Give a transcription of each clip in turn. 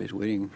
Everybody's waiting.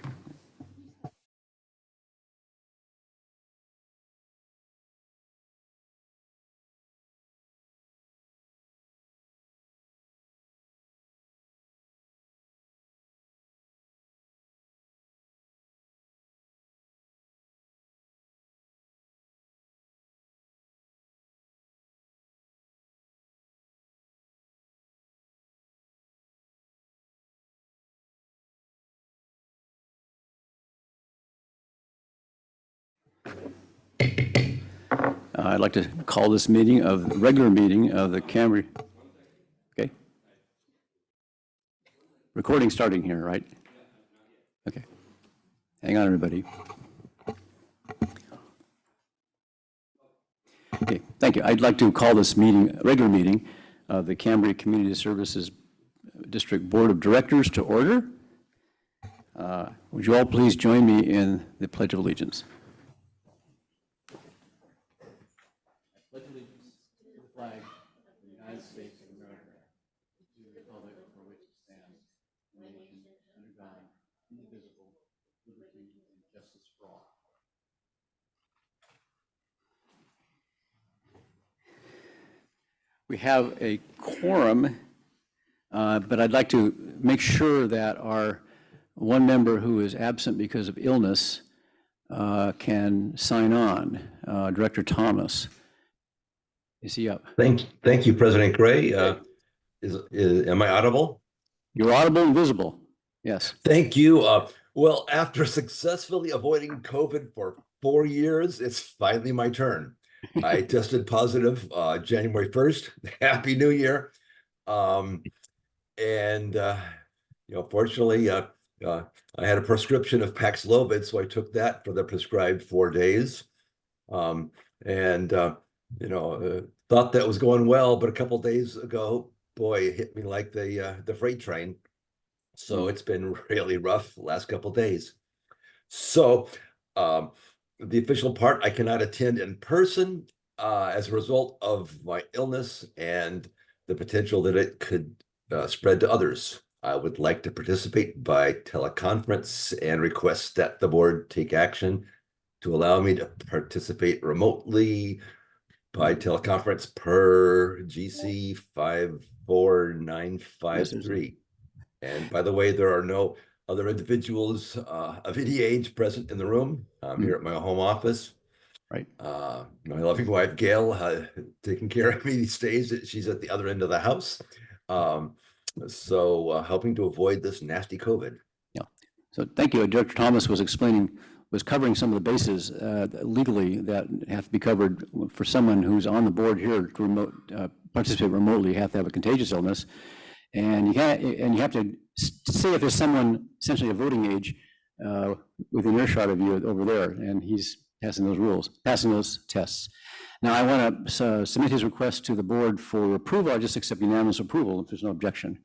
I'd like to call this regular meeting of the Cambria. Okay. Recording starting here, right? Okay. Hang on, everybody. Okay, thank you. I'd like to call this regular meeting of the Cambria Community Services District Board of Directors to order. Would you all please join me in the Pledge of Allegiance? We have a quorum, but I'd like to make sure that our one member who is absent because of illness can sign on. Director Thomas. Is he up? Thank you, President Gray. Am I audible? You're audible and visible. Yes. Thank you. Well, after successfully avoiding COVID for 4 years, it's finally my turn. I tested positive January 1st. Happy New Year. Fortunately, I had a prescription of Paxlovid, so I took that for the prescribed 4 days. Thought that was going well, but a couple days ago, boy, it hit me like the freight train. So it's been really rough the last couple days. So the official part, I cannot attend in person as a result of my illness and the potential that it could spread to others. I would like to participate by teleconference and request that the board take action to allow me to participate remotely by teleconference per GC 54953. And by the way, there are no other individuals of any age present in the room. I'm here at my home office. Right. My loving wife, Gail, taking care of me these days. She's at the other end of the house. Helping to avoid this nasty COVID. Yeah. So thank you. Director Thomas was covering some of the bases legally that have to be covered for someone who's on the board here to participate remotely. You have to have a contagious illness. And you have to say if there's someone essentially of voting age within earshot of you over there, and he's passing those tests. Now I want to submit his request to the board for approval. I just accept unanimous approval if there's no objection.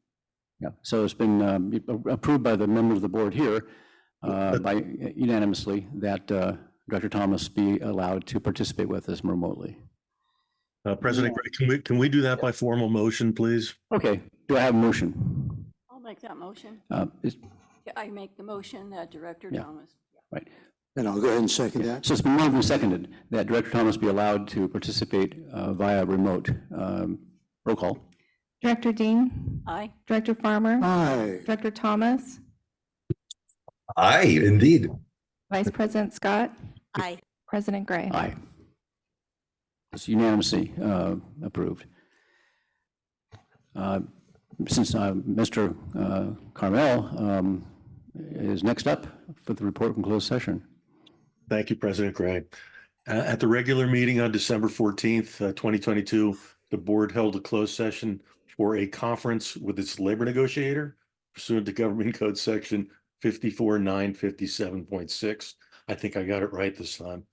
Yeah. So it's been approved by the members of the board here unanimously that Dr. Thomas be allowed to participate with us remotely. President Gray, can we do that by formal motion, please? Okay. Do I have a motion? I'll make that motion. I make the motion that Director Thomas. Right. And I'll go ahead and second that. So it's been moved and seconded that Director Thomas be allowed to participate via remote. Roll call. Director Dean? Aye. Director Farmer? Aye. Director Thomas? Aye, indeed. Vice President Scott? Aye. President Gray? Aye. It's unanimously approved. Since Mr. Carmel is next up for the report from closed session. Thank you, President Gray. At the regular meeting on December 14th, 2022, the board held a closed session for a conference with its labor negotiator pursuant to Government Code Section 54957.6. I think I got it right this time.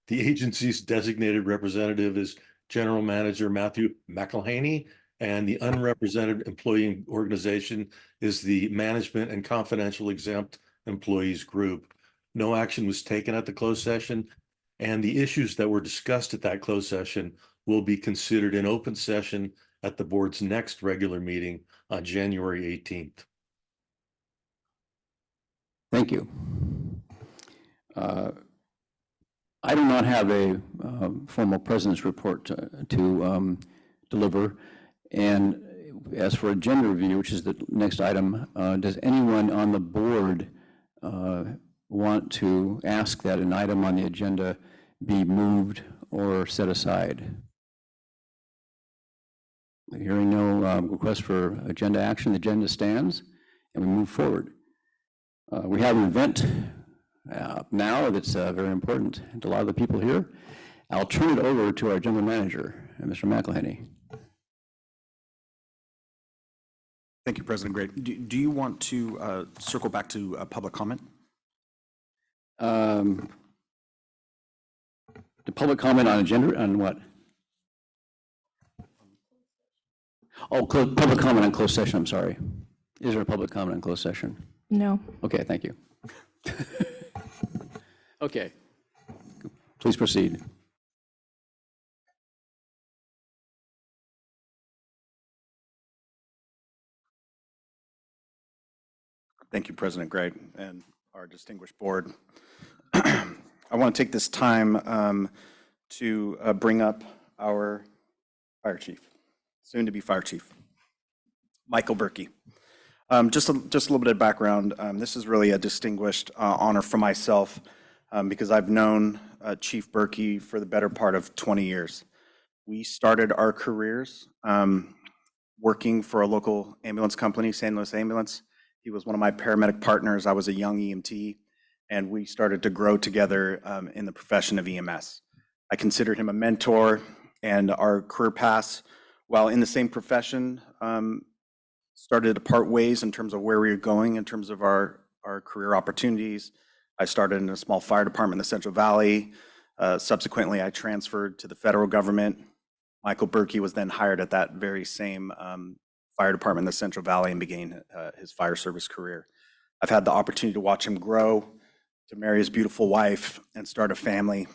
The agency's designated representative is General Manager Matthew McElhaney, and the unrepresented employee organization is the Management and Confidential Exempt Employees Group. No action was taken at the closed session, and the issues that were discussed at that closed session will be considered in open session at the board's next regular meeting on January 18th. Thank you. I do not have a formal president's report to deliver. And as for agenda review, which is the next item, does anyone on the board want to ask that an item on the agenda be moved or set aside? Hearing no request for agenda action, the agenda stands and we move forward. We have an event now that's very important to a lot of the people here. I'll turn it over to our general manager, Mr. McElhenney. Thank you, President Gray. Do you want to circle back to public comment? The public comment on agenda, on what? Oh, public comment on closed session, I'm sorry. Is there a public comment on closed session? No. Okay, thank you. Okay, please proceed. Thank you, President Gray, and our distinguished board. I want to take this time to bring up our fire chief, soon-to-be fire chief, Michael Berkey. Just a little bit of background. This is really a distinguished honor for myself because I've known Chief Berkey for the better part of 20 years. We started our careers working for a local ambulance company, San Luis Ambulance. He was one of my paramedic partners. I was a young EMT, and we started to grow together in the profession of EMS. I considered him a mentor, and our career paths, while in the same profession, started to part ways in terms of where we were going in terms of our career opportunities. I started in a small fire department in the Central Valley. Subsequently, I transferred to the federal government. Michael Berkey was then hired at that very same fire department in the Central Valley and began his fire service career. I've had the opportunity to watch him grow, to marry his beautiful wife, and start a family,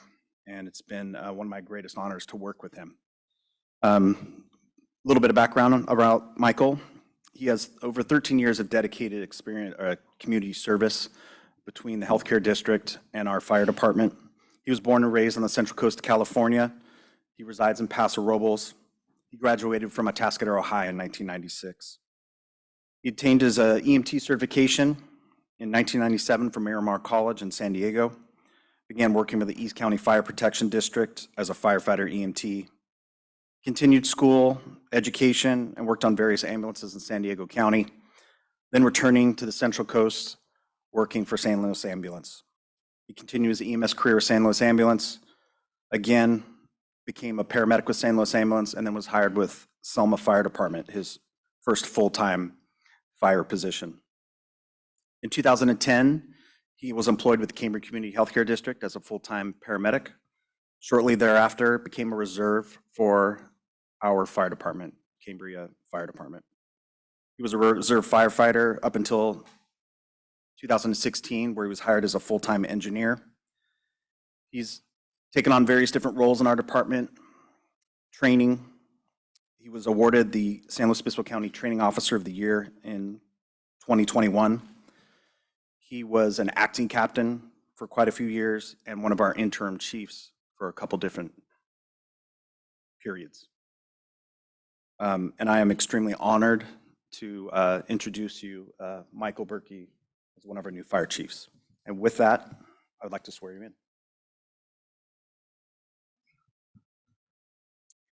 and it's been one of my greatest honors to work with him. A little bit of background about Michael. He has over 13 years of dedicated experience, community service between the healthcare district and our fire department. He was born and raised on the Central Coast of California. He resides in Paso Robles. He graduated from Atascadero High in 1996. He obtained his EMT certification in 1997 from Miramar College in San Diego. Began working with the East County Fire Protection District as a firefighter EMT. Continued school, education, and worked on various ambulances in San Diego County. Then returning to the Central Coast, working for San Luis Ambulance. He continued his EMS career with San Luis Ambulance. Again, became a paramedic with San Luis Ambulance, and then was hired with Selma Fire Department, his first full-time fire position. In 2010, he was employed with the Cambria Community Healthcare District as a full-time paramedic. Shortly thereafter, became a reserve for our fire department, Cambria Fire Department. He was a reserve firefighter up until 2016, where he was hired as a full-time engineer. He's taken on various different roles in our department, training. He was awarded the San Luis Obispo County Training Officer of the Year in 2021. He was an acting captain for quite a few years and one of our interim chiefs for a couple different periods. And I am extremely honored to introduce you, Michael Berkey, as one of our new fire chiefs. And with that, I would like to swear you in.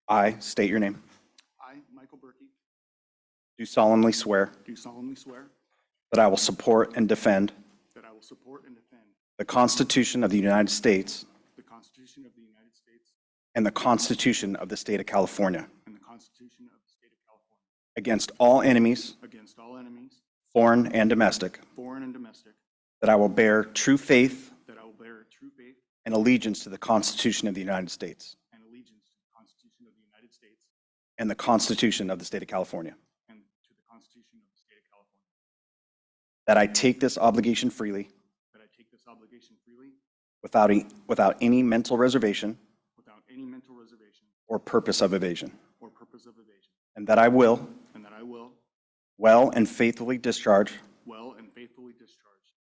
I state your name. I, Michael Berkey, Do solemnly swear do solemnly swear that I will support and defend that I will support and defend the Constitution of the United States the Constitution of the United States and the Constitution of the State of California and the Constitution of the State of California against all enemies, against all enemies, foreign and domestic, foreign and domestic, that I will bear true faith that I will bear true faith and allegiance to the Constitution of the United States and allegiance to the Constitution of the United States and the Constitution of the State of California, and to the Constitution of the State of California, that I take this obligation freely that I take this obligation freely without any mental reservation without any mental reservation or purpose of evasion, or purpose of evasion, and that I will and that I will well and faithfully discharge well and faithfully discharge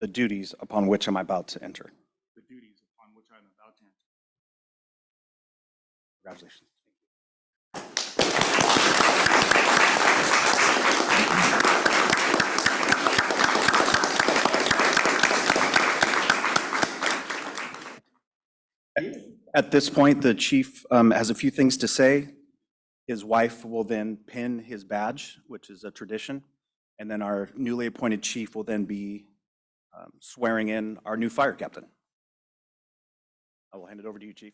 the duties upon which I'm about to enter. the duties upon which I am about to enter. Congratulations. At this point, the chief has a few things to say. His wife will then pin his badge, which is a tradition, and then our newly appointed chief will then be swearing in our new fire captain. I will hand it over to you, Chief.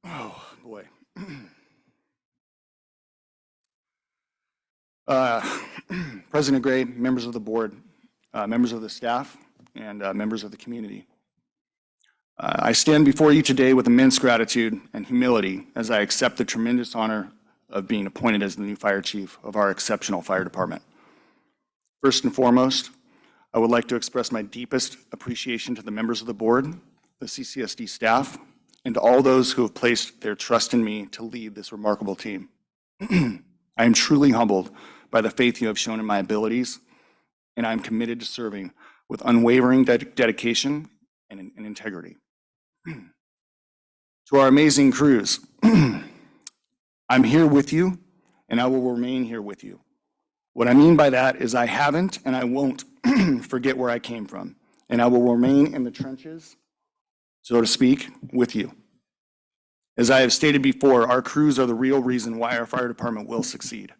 Oh, boy. President Gray, members of the board, members of the staff, and members of the community. I stand before you today with immense gratitude and humility as I accept the tremendous honor of being appointed as the new fire chief of our exceptional fire department. First and foremost, I would like to express my deepest appreciation to the members of the board, the CCSD staff, and to all those who have placed their trust in me to lead this remarkable team. I am truly humbled by the faith you have shown in my abilities, and I am committed to serving with unwavering dedication and integrity. To our amazing crews, I'm here with you, and I will remain here with you. What I mean by that is I haven't and I won't forget where I came from, and I will remain in the trenches, so to speak, with you. As I have stated before, our crews are the real reason why our fire department will succeed.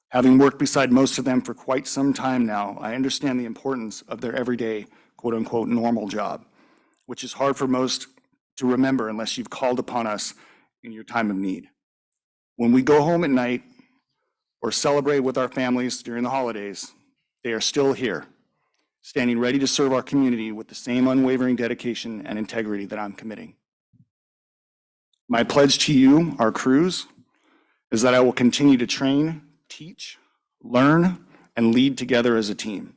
Having worked beside most of them for quite some time now, I understand the importance of their everyday, quote-unquote, normal job, which is hard for most to remember unless you've called upon us in your time of need. When we go home at night or celebrate with our families during the holidays, they are still here, standing ready to serve our community with the same unwavering dedication and integrity that I'm committing. My pledge to you, our crews, is that I will continue to train, teach, learn, and lead together as a team.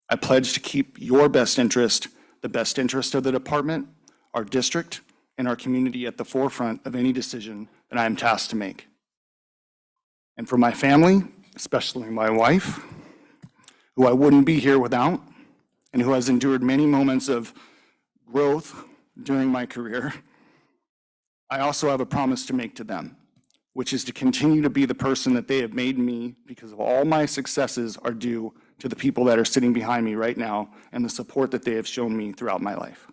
I pledge to keep your best interest, the best interest of the department, our district, and our community at the forefront of any decision that I am tasked to make. And for my family, especially my wife, who I wouldn't be here without, and who has endured many moments of growth during my career, I also have a promise to make to them, which is to continue to be the person that they have made me, because of all my successes are due to the people that are sitting behind me right now and the support that they have shown me throughout my life.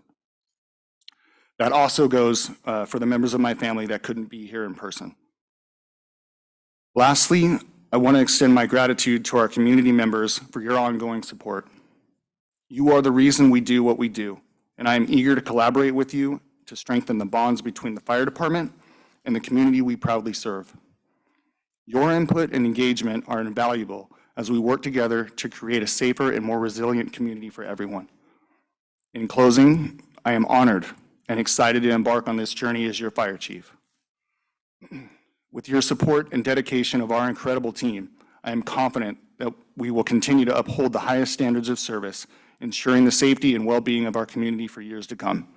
That also goes for the members of my family that couldn't be here in person. Lastly, I want to extend my gratitude to our community members for your ongoing support. You are the reason we do what we do, and I am eager to collaborate with you to strengthen the bonds between the fire department and the community we proudly serve. Your input and engagement are invaluable as we work together to create a safer and more resilient community for everyone. In closing, I am honored and excited to embark on this journey as your fire chief. With your support and dedication of our incredible team, I am confident that we will continue to uphold the highest standards of service, ensuring the safety and well-being of our community for years to come.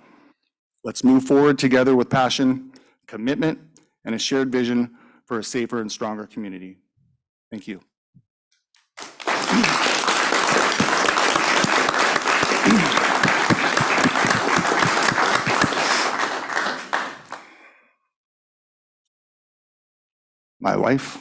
Let's move forward together with passion, commitment, and a shared vision for a safer and stronger community. Thank you. My wife.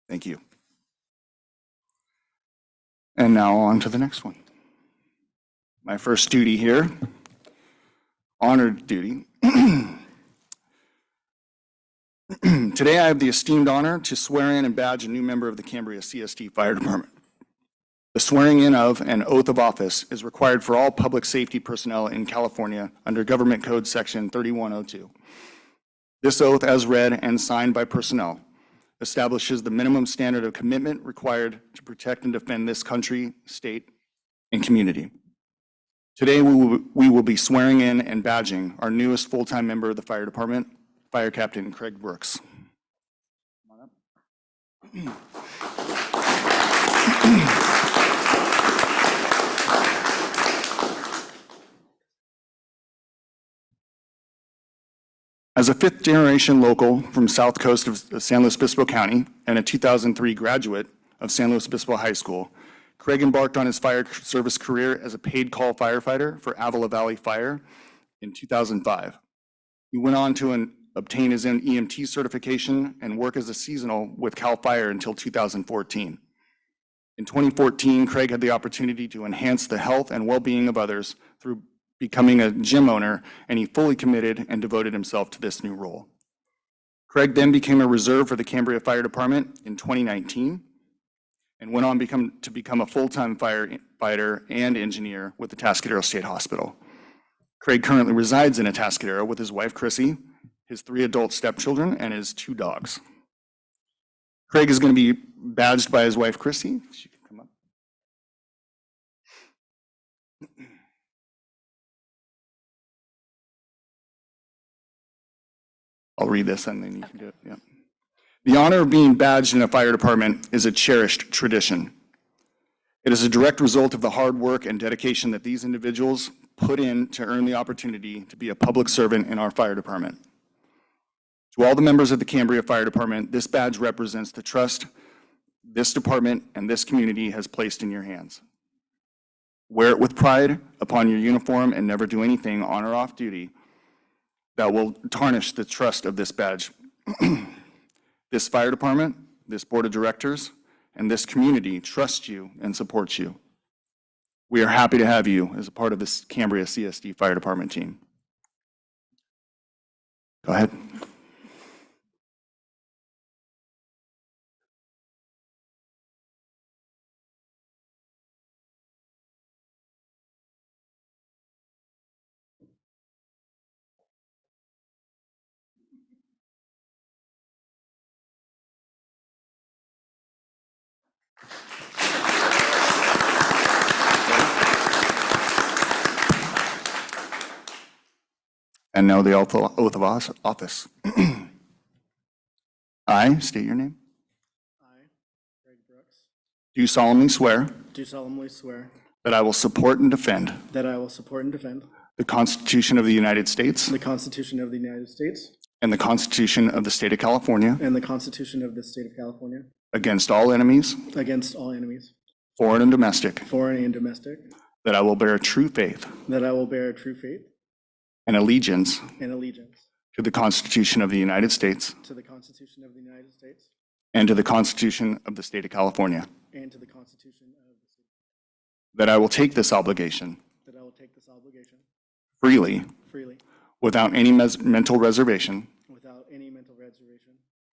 Thank you. And now on to the next one. My first duty here, honored duty. Today I have the esteemed honor to swear in and badge a new member of the Cambria CSD Fire Department. The swearing in of and oath of office is required for all public safety personnel in California under Government Code Section 3102. This oath, as read and signed by personnel, establishes the minimum standard of commitment required to protect and defend this country, state, and community. Today, we will be swearing in and badging our newest full-time member of the fire department, Fire Captain Craig Brooks. Come on up. As a fifth-generation local from south coast of San Luis Obispo County and a 2003 graduate of San Luis Obispo High School, Craig embarked on his fire service career as a paid call firefighter for Avila Valley Fire in 2005. He went on to obtain his EMT certification and work as a seasonal with CAL FIRE until 2014. In 2014, Craig had the opportunity to enhance the health and well-being of others through becoming a gym owner, and he fully committed and devoted himself to this new role. Craig then became a reserve for the Cambria Fire Department in 2019 and went on to become a full-time firefighter and engineer with the Atascadero State Hospital. Craig currently resides in Atascadero with his wife, Chrissy, his 3 adult stepchildren, and his 2 dogs. Craig is going to be badged by his wife, Chrissy. She can come up. I'll read this and then you can do it. Yeah. The honor of being badged in a fire department is a cherished tradition. It is a direct result of the hard work and dedication that these individuals put in to earn the opportunity to be a public servant in our fire department. To all the members of the Cambria Fire Department, this badge represents the trust this department and this community has placed in your hands. Wear it with pride upon your uniform and never do anything on or off duty that will tarnish the trust of this badge. This fire department, this board of directors, and this community trust you and support you. We are happy to have you as a part of this Cambria CSD Fire Department team. Go ahead. And now the oath of office. I state your name. I, Craig Brooks, Do solemnly swear do solemnly swear that I will support and defend that I will support and defend the Constitution of the United States the Constitution of the United States and the Constitution of the State of California and the Constitution of the State of California against all enemies, against all enemies, foreign and domestic, foreign and domestic, that I will bear true faith that I will bear true faith and allegiance and allegiance to the Constitution of the United States to the Constitution of the United States and to the Constitution of the State of California, and to the Constitution of the State, that I will take this obligation that I will take this obligation freely freely without any mental reservation without any mental reservation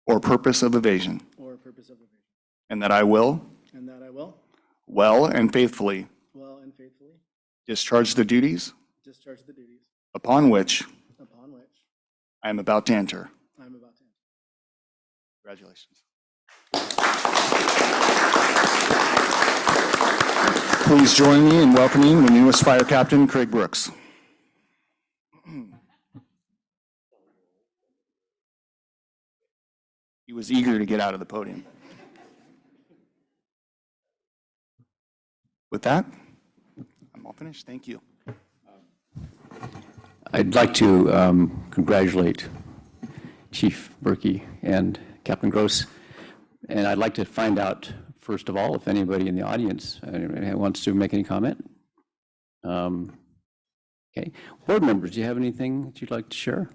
or purpose of evasion, or purpose of evasion, and that I will and that I will well and faithfully well and faithfully discharge the duties discharge the duties upon which upon which I am about to enter. I am about to enter. Congratulations. Please join me in welcoming the newest Fire Captain, Craig Brooks. He was eager to get out of the podium. With that, I'm all finished. Thank you. I'd like to congratulate Chief Berkey and Captain Gross, and I'd like to find out, first of all, if anybody in the audience wants to make any comment. Okay. Board members, do you have anything that you'd like to share?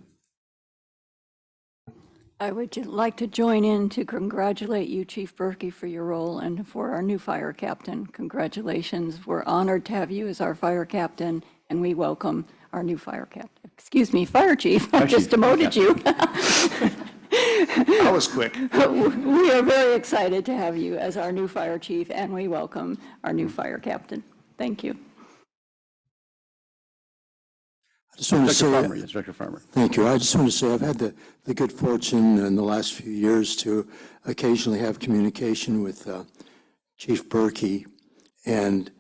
I would like to join in to congratulate you, Chief Berkey, for your role and for our new fire captain. Congratulations. We're honored to have you as our fire captain, and we welcome our new fire captain. Excuse me, fire chief. I just demoted you. That was quick. We are very excited to have you as our new fire chief, and we welcome our new fire captain. Thank you. I just want to Director say, Farmer, yes, Director Farmer. thank you. I just want to say I've had the good fortune in the last few years to occasionally have communication with Chief Berkey, and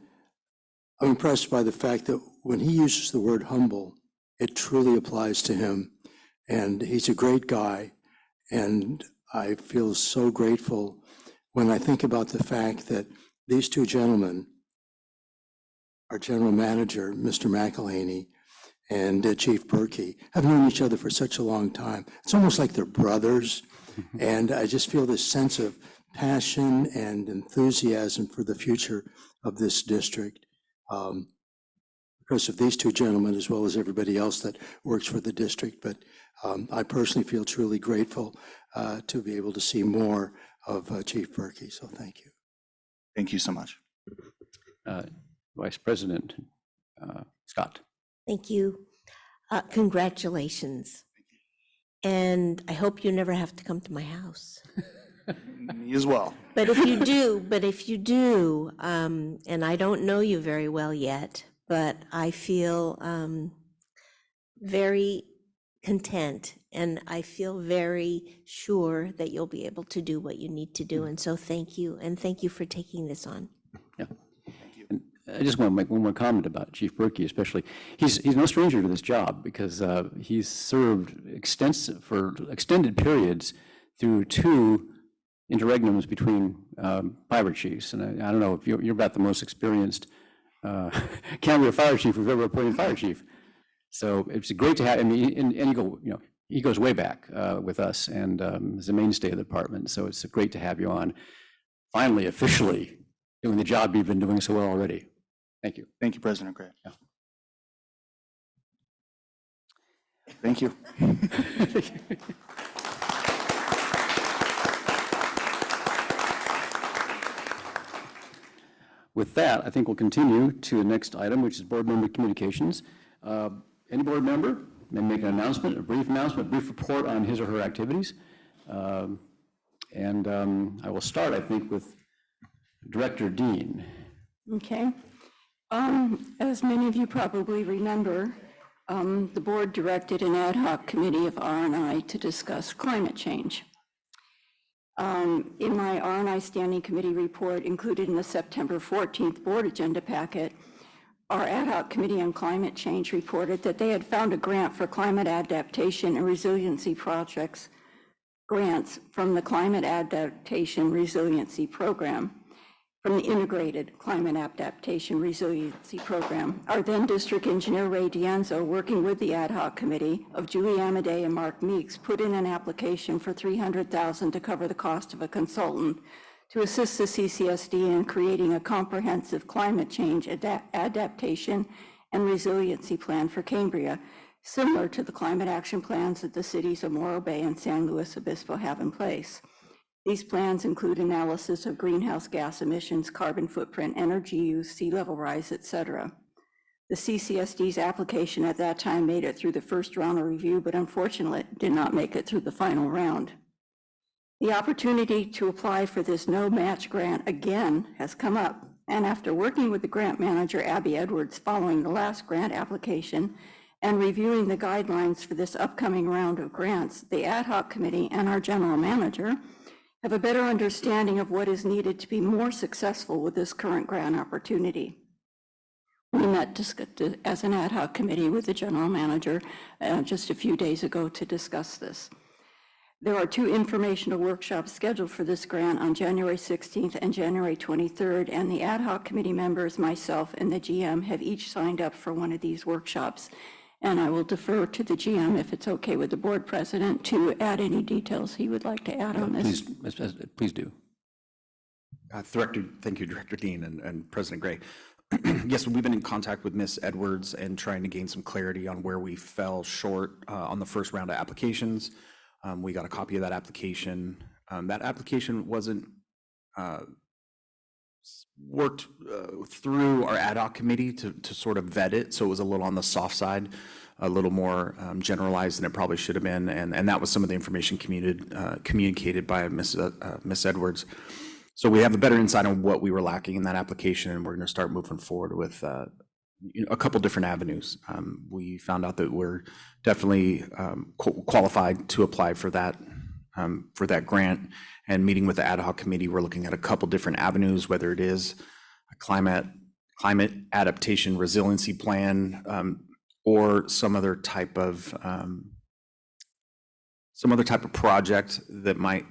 I'm impressed by the fact that when he uses the word humble, it truly applies to him. And he's a great guy. And I feel so grateful when I think about the fact that these two gentlemen, our general manager, Mr. McElhaney, and Chief Berkey, have known each other for such a long time. It's almost like they're brothers. And I just feel this sense of passion and enthusiasm for the future of this district. Because of these two gentlemen, as well as everybody else that works for the district. But I personally feel truly grateful to be able to see more of Chief Berkey. So thank you. Thank you so much. Vice President Scott. Thank you. Congratulations. And I hope you never have to come to my house. Me as well. But if you do, and I don't know you very well yet, but I feel very content and I feel very sure that you'll be able to do what you need to do. And so thank you. And thank you for taking this on. Yeah. And I just want to make one more comment about Chief Berkey, especially. He's no stranger to this job because he's served for extended periods through 2 interregnums between fire chiefs. And I don't know if you're about the most experienced Cambria fire chief we've ever appointed fire chief. So it's great to have. I mean, and he goes way back with us, and is a mainstay of the department. So it's great to have you on. Finally, officially doing the job you've been doing so well already. Thank you. Thank you, President Gray. Yeah. Thank you. With that, I think we'll continue to the next item, which is board member communications. Any board member may make an announcement, a brief report on his or her activities. I will start, I think, with Director Dean. Okay. As many of you probably remember, the board directed an ad hoc committee of R&I to discuss climate change. In my R&I Standing Committee report included in the September 14th board agenda packet, our ad hoc committee on climate change reported that they had found a grant for climate adaptation and resiliency projects, grants from the Climate Adaptation Resiliency Program, from the Integrated Climate Adaptation Resiliency Program. Our then district engineer, Ray Dienzo, working with the ad hoc committee of Julie Amadei and Mark Meeks, put in an application for $300,000 to cover the cost of a consultant to assist the CCSD in creating a comprehensive climate change adaptation and resiliency plan for Cambria, similar to the climate action plans that the cities of Morro Bay and San Luis Obispo have in place. These plans include analysis of greenhouse gas emissions, carbon footprint, energy use, sea level rise, etc. The CCSD's application at that time made it through the first round of review, but unfortunately did not make it through the final round. The opportunity to apply for this no-match grant again has come up, and after working with the grant manager, Abby Edwards, following the last grant application and reviewing the guidelines for this upcoming round of grants, the ad hoc committee and our general manager have a better understanding of what is needed to be more successful with this current grant opportunity. We met as an ad hoc committee with the general manager just a few days ago to discuss this. There are 2 informational workshops scheduled for this grant on January 16th and January 23rd, and the ad hoc committee members, myself, and the GM have each signed up for one of these workshops. And I will defer to the GM, if it's okay with the board president, to add any details he would like to add on this. Please do. Thank you, Director Dean and President Gray. Yes, we've been in contact with Ms. Edwards and trying to gain some clarity on where we fell short on the first round of applications. We got a copy of that application. That application wasn't worked through our ad hoc committee to sort of vet it, so it was a little on the soft side, a little more generalized than it probably should have been, and that was some of the information communicated by Ms. Edwards. So we have a better insight on what we were lacking in that application, and we're going to start moving forward with a couple different avenues. We found out that we're definitely qualified to apply for that grant. And meeting with the ad hoc committee, we're looking at a couple different avenues, whether it is a climate adaptation resiliency plan, or some other type of project that might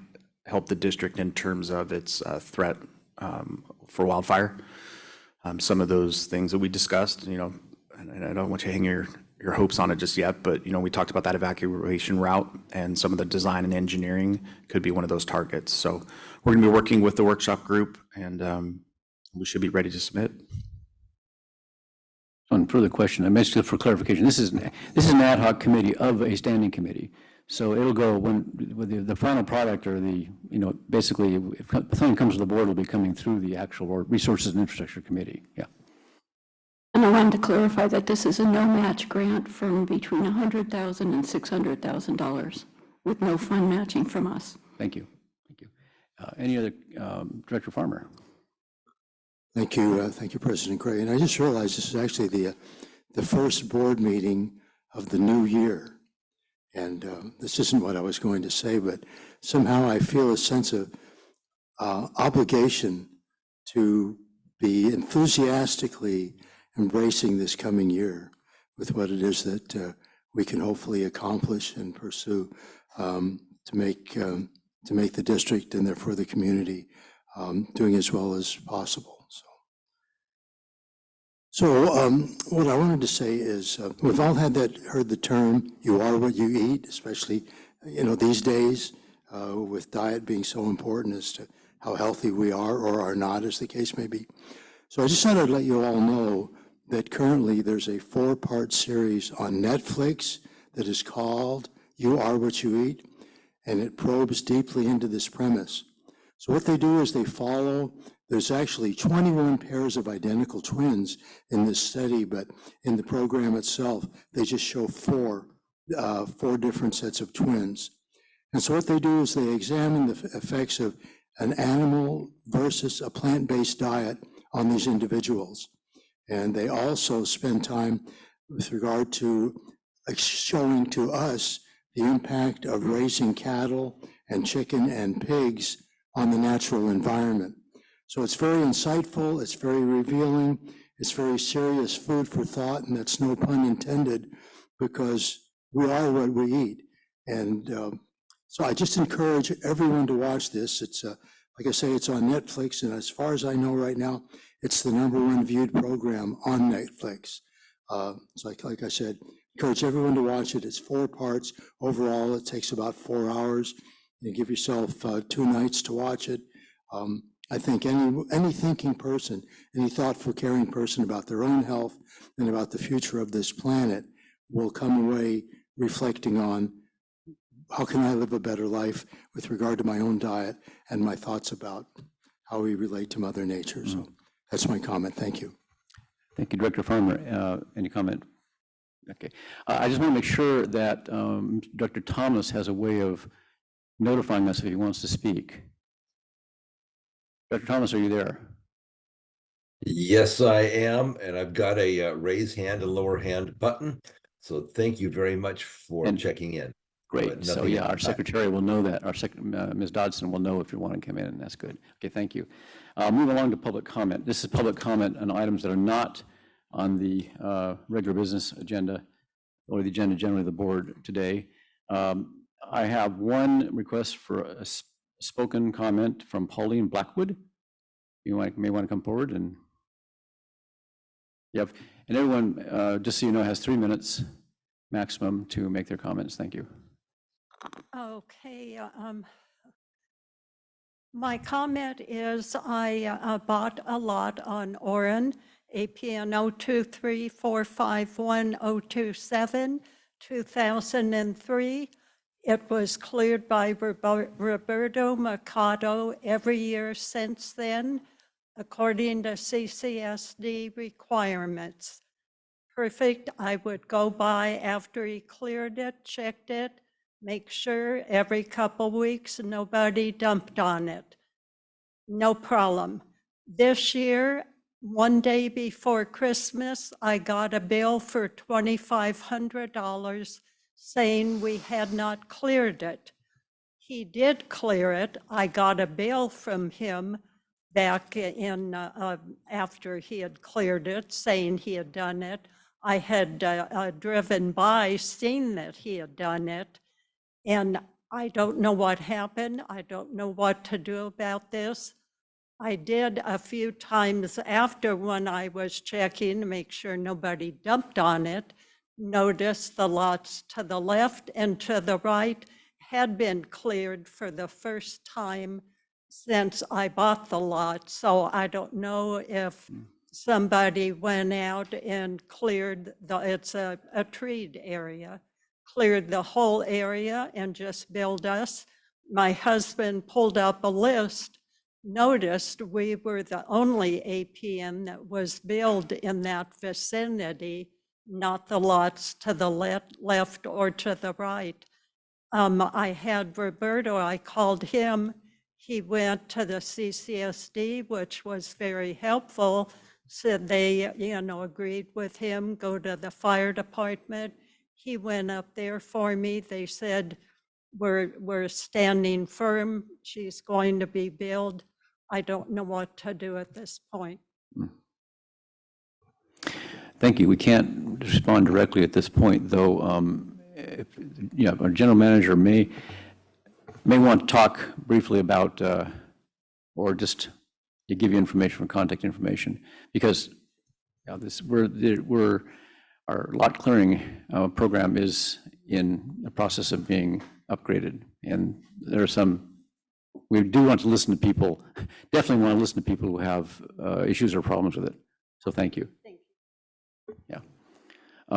help the district in terms of its threat for wildfire. Some of those things that we discussed, and I don't want you to hang your hopes on it just yet, but we talked about that evacuation route, and some of the design and engineering could be one of those targets. So we're going to be working with the workshop group, and we should be ready to submit. One further question, I mentioned for clarification, this is an ad hoc committee of a standing committee. So it'll go when the final product, or basically if the thing comes to the board, will be coming through the actual Resources and Infrastructure Committee. Yeah. And I wanted to clarify that this is a no-match grant from between $100,000 and $600,000 with no fund matching from us. Thank you. Thank you. Any other, Director Farmer? Thank you, President Gray. And I just realized this is actually the first board meeting of the new year. And this isn't what I was going to say, but somehow I feel a sense of obligation to be enthusiastically embracing this coming year with what it is that we can hopefully accomplish and pursue to make the district and therefore the community doing as well as possible. So what I wanted to say is we've all heard the term "you are what you eat," especially these days with diet being so important as to how healthy we are or are not, as the case may be. So I just thought I'd let you all know that currently there's a 4-part series on Netflix that is called "You Are What You Eat," and it probes deeply into this premise. So what they do is they follow. There's actually 21 pairs of identical twins in this study, but in the program itself, they just show four different sets of twins. And so what they do is they examine the effects of an animal versus a plant-based diet on these individuals. And they also spend time with regard to showing to us the impact of raising cattle and chicken and pigs on the natural environment. So it's very insightful, it's very revealing, it's very serious food for thought, and that's no pun intended, because we are what we eat. And so I just encourage everyone to watch this. It's, like I say, it's on Netflix, and as far as I know right now, it's the #1 viewed program on Netflix. So like I said, encourage everyone to watch it. It's 4 parts. Overall, it takes about 4 hours. You give yourself 2 nights to watch it. I think any thinking person, any thoughtful, caring person about their own health and about the future of this planet will come away reflecting on how can I live a better life with regard to my own diet and my thoughts about how we relate to Mother Nature. So that's my comment. Thank you. Thank you, Director Farmer. Any comment? Okay. I just want to make sure that Dr. Thomas has a way of notifying us if he wants to speak. Dr. Thomas, are you there? Yes, I am, and I've got a raise hand and lower hand button. So thank you very much for checking in. Great. So yeah, our secretary will know that. Our Ms. Dodson will know if you want to come in, and that's good. Okay, thank you. Moving along to public comment. This is public comment on items that are not on the regular business agenda or the agenda generally of the board today. I have one request for a spoken comment from Pauline Blackwood. You may want to come forward, and and everyone, just so you know, has 3 minutes maximum to make their comments. Thank you. Okay. My comment is I bought a lot on Oren, APN 023451027, 2003. It was cleared by Roberto Mercado every year since then. according to CCSD requirements. Perfect. I would go by after he cleared it, checked it, make sure every couple weeks nobody dumped on it. No problem. This year, one day before Christmas, I got a bill for $2,500 saying we had not cleared it. He did clear it. I got a bill from him back in, after he had cleared it, saying he had done it. I had driven by, seen that he had done it, and I don't know what happened. I don't know what to do about this. I did a few times after when I was checking to make sure nobody dumped on it, notice the lots to the left and to the right had been cleared for the first time since I bought the lot. So I don't know if somebody went out and cleared it's a treed area, cleared the whole area and just billed us. My husband pulled up a list, noticed we were the only APN that was billed in that vicinity, not the lots to the left or to the right. I had Roberto, I called him. He went to the CCSD, which was very helpful. Said they, agreed with him, go to the fire department. He went up there for me. They said, we're standing firm. She's going to be billed. I don't know what to do at this point. Thank you. We can't respond directly at this point, though. Our general manager may want to talk briefly about, or just to give you information or contact information, because our lot clearing program is in the process of being upgraded, and there are some. We do want to listen to people. Definitely want to listen to people who have issues or problems with it. So thank you. Thank you. Yeah.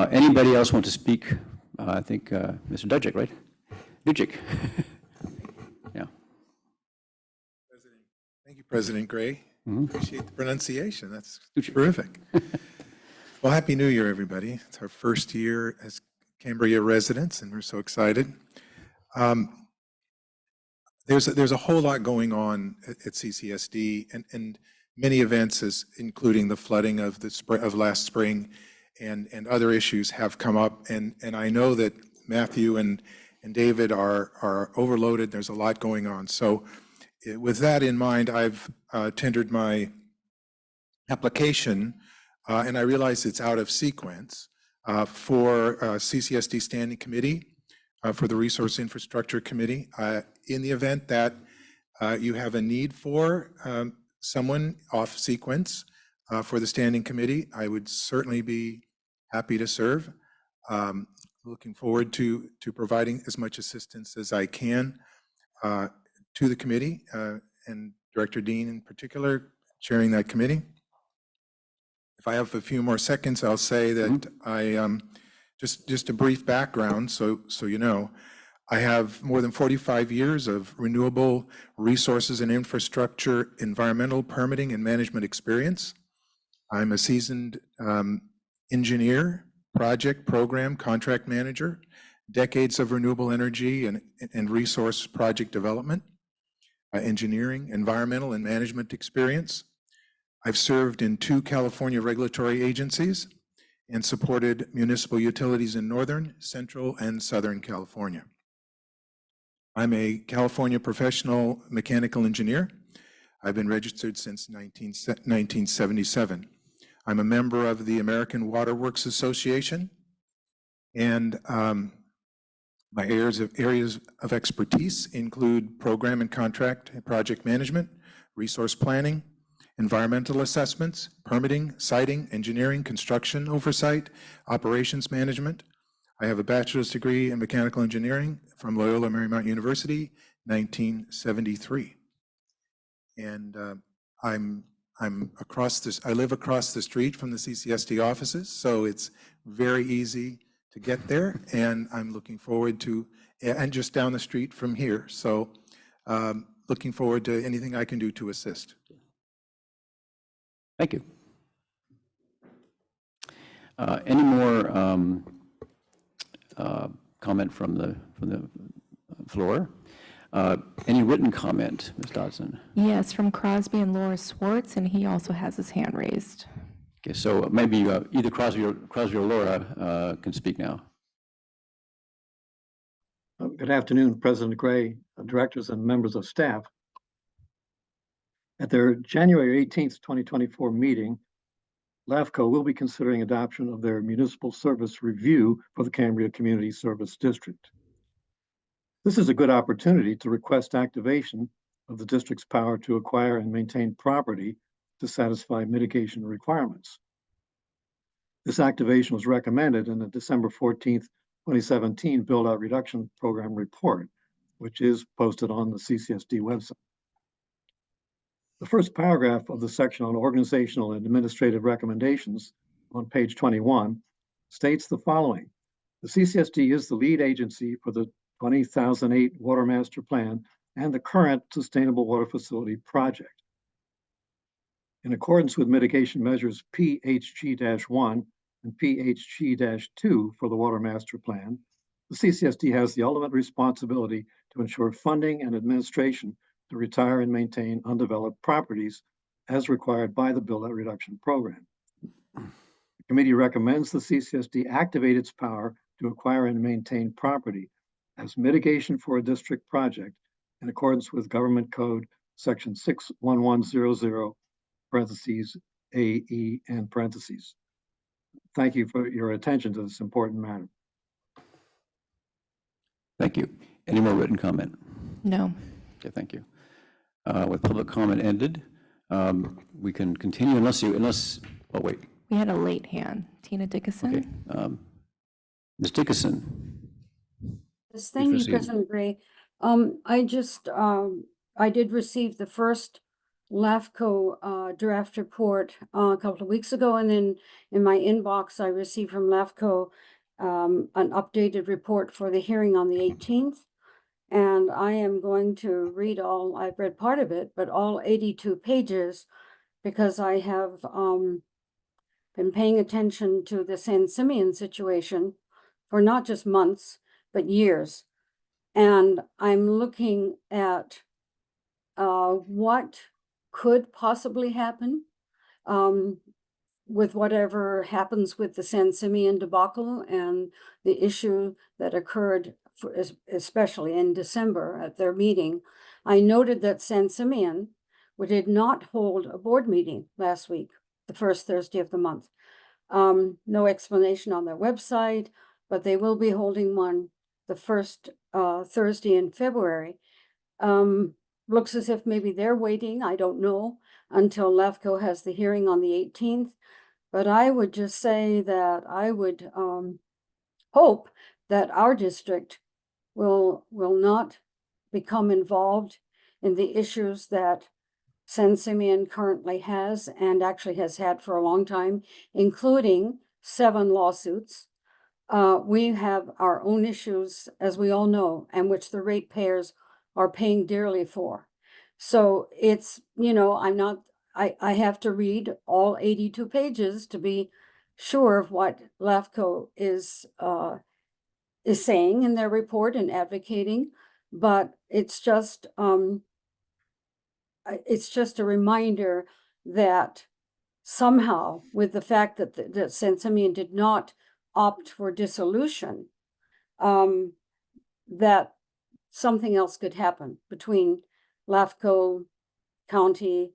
Anybody else want to speak? I think Mr. Dudzik, right? Dudzik. Yeah. Thank you, President Gray. Mhm. Appreciate the pronunciation. That's Dudzik. terrific. Well, Happy New Year, everybody. It's our first year as Cambria residents, and we're so excited. There's a whole lot going on at CCSD, and many events, including the flooding of last spring, and other issues have come up. And I know that Matthew and David are overloaded. There's a lot going on. So with that in mind, I've tendered my application, and I realize it's out of sequence, for CCSD Standing Committee, for the Resource Infrastructure Committee. In the event that you have a need for someone off sequence for the Standing Committee, I would certainly be happy to serve. Looking forward to providing as much assistance as I can to the committee, and Director Dean in particular, chairing that committee. If I have a few more seconds, I'll say that I, just a brief background, so you know, I have more than 45 years of renewable resources and infrastructure, environmental permitting and management experience. I'm a seasoned engineer, project, program, contract manager, decades of renewable energy and resource project development, engineering, environmental and management experience. I've served in 2 California regulatory agencies and supported municipal utilities in Northern, Central, and Southern California. I'm a California professional mechanical engineer. I've been registered since 1977. I'm a member of the American Water Works Association, and my areas of expertise include program and contract and project management, resource planning, environmental assessments, permitting, siting, engineering, construction oversight, operations management. I have a bachelor's degree in mechanical engineering from Loyola Marymount University, 1973. And I'm across this, I live across the street from the CCSD offices, so it's very easy to get there, and I'm looking forward to, and just down the street from here. So looking forward to anything I can do to assist. Thank you. Any more comment from the floor? Any written comment, Ms. Dodson? Yes, from Crosby and Laura Swartz, and he also has his hand raised. Okay, so maybe either Crosby or Laura can speak now. Good afternoon, President Gray, directors and members of staff. At their January 18th, 2024 meeting, LAFCO will be considering adoption of their municipal service review for the Cambria Community Service District. This is a good opportunity to request activation of the district's power to acquire and maintain property to satisfy mitigation requirements. This activation was recommended in the December 14th, 2017 Build-Out Reduction Program report, which is posted on the CCSD website. The first paragraph of the section on organizational and administrative recommendations on page 21 states the following. The CCSD is the lead agency for the 2008 Water Master Plan and the current Sustainable Water Facility project. In accordance with mitigation measures PHG-1 and PHG-2 for the Water Master Plan, the CCSD has the ultimate responsibility to ensure funding and administration to retire and maintain undeveloped properties as required by the Build-Out Reduction Program. The committee recommends the CCSD activate its power to acquire and maintain property as mitigation for a district project in accordance with Government Code Section 61100, parentheses, AE, and parentheses. Thank you for your attention to this important matter. Thank you. Any more written comment? No. Okay, thank you. With public comment ended, we can continue unless, oh, wait. We had a late hand. Tina Dickinson. Okay. Ms. Dickinson. Yes, thank you, proceed. President Gray. I did receive the first LAFCO draft report a couple of weeks ago, and then in my inbox, I received from LAFCO an updated report for the hearing on the 18th. And I am going to read I've read part of it, but all 82 pages, because I have been paying attention to the San Simeon situation for not just months, but years. And I'm looking at what could possibly happen with whatever happens with the San Simeon debacle and the issue that occurred, especially in December at their meeting. I noted that San Simeon did not hold a board meeting last week, the first Thursday of the month. No explanation on their website, but they will be holding one the first Thursday in February. Looks as if maybe they're waiting, I don't know, until LAFCO has the hearing on the 18th. But I would just say that I would hope that our district will not become involved in the issues that San Simeon currently has and actually has had for a long time, including 7 lawsuits. We have our own issues, as we all know, and which the ratepayers are paying dearly for. So it's, I have to read all 82 pages to be sure of what LAFCO is saying in their report and advocating, but it's just a reminder that somehow, with the fact that that San Simeon did not opt for dissolution, that something else could happen between LAFCO, County,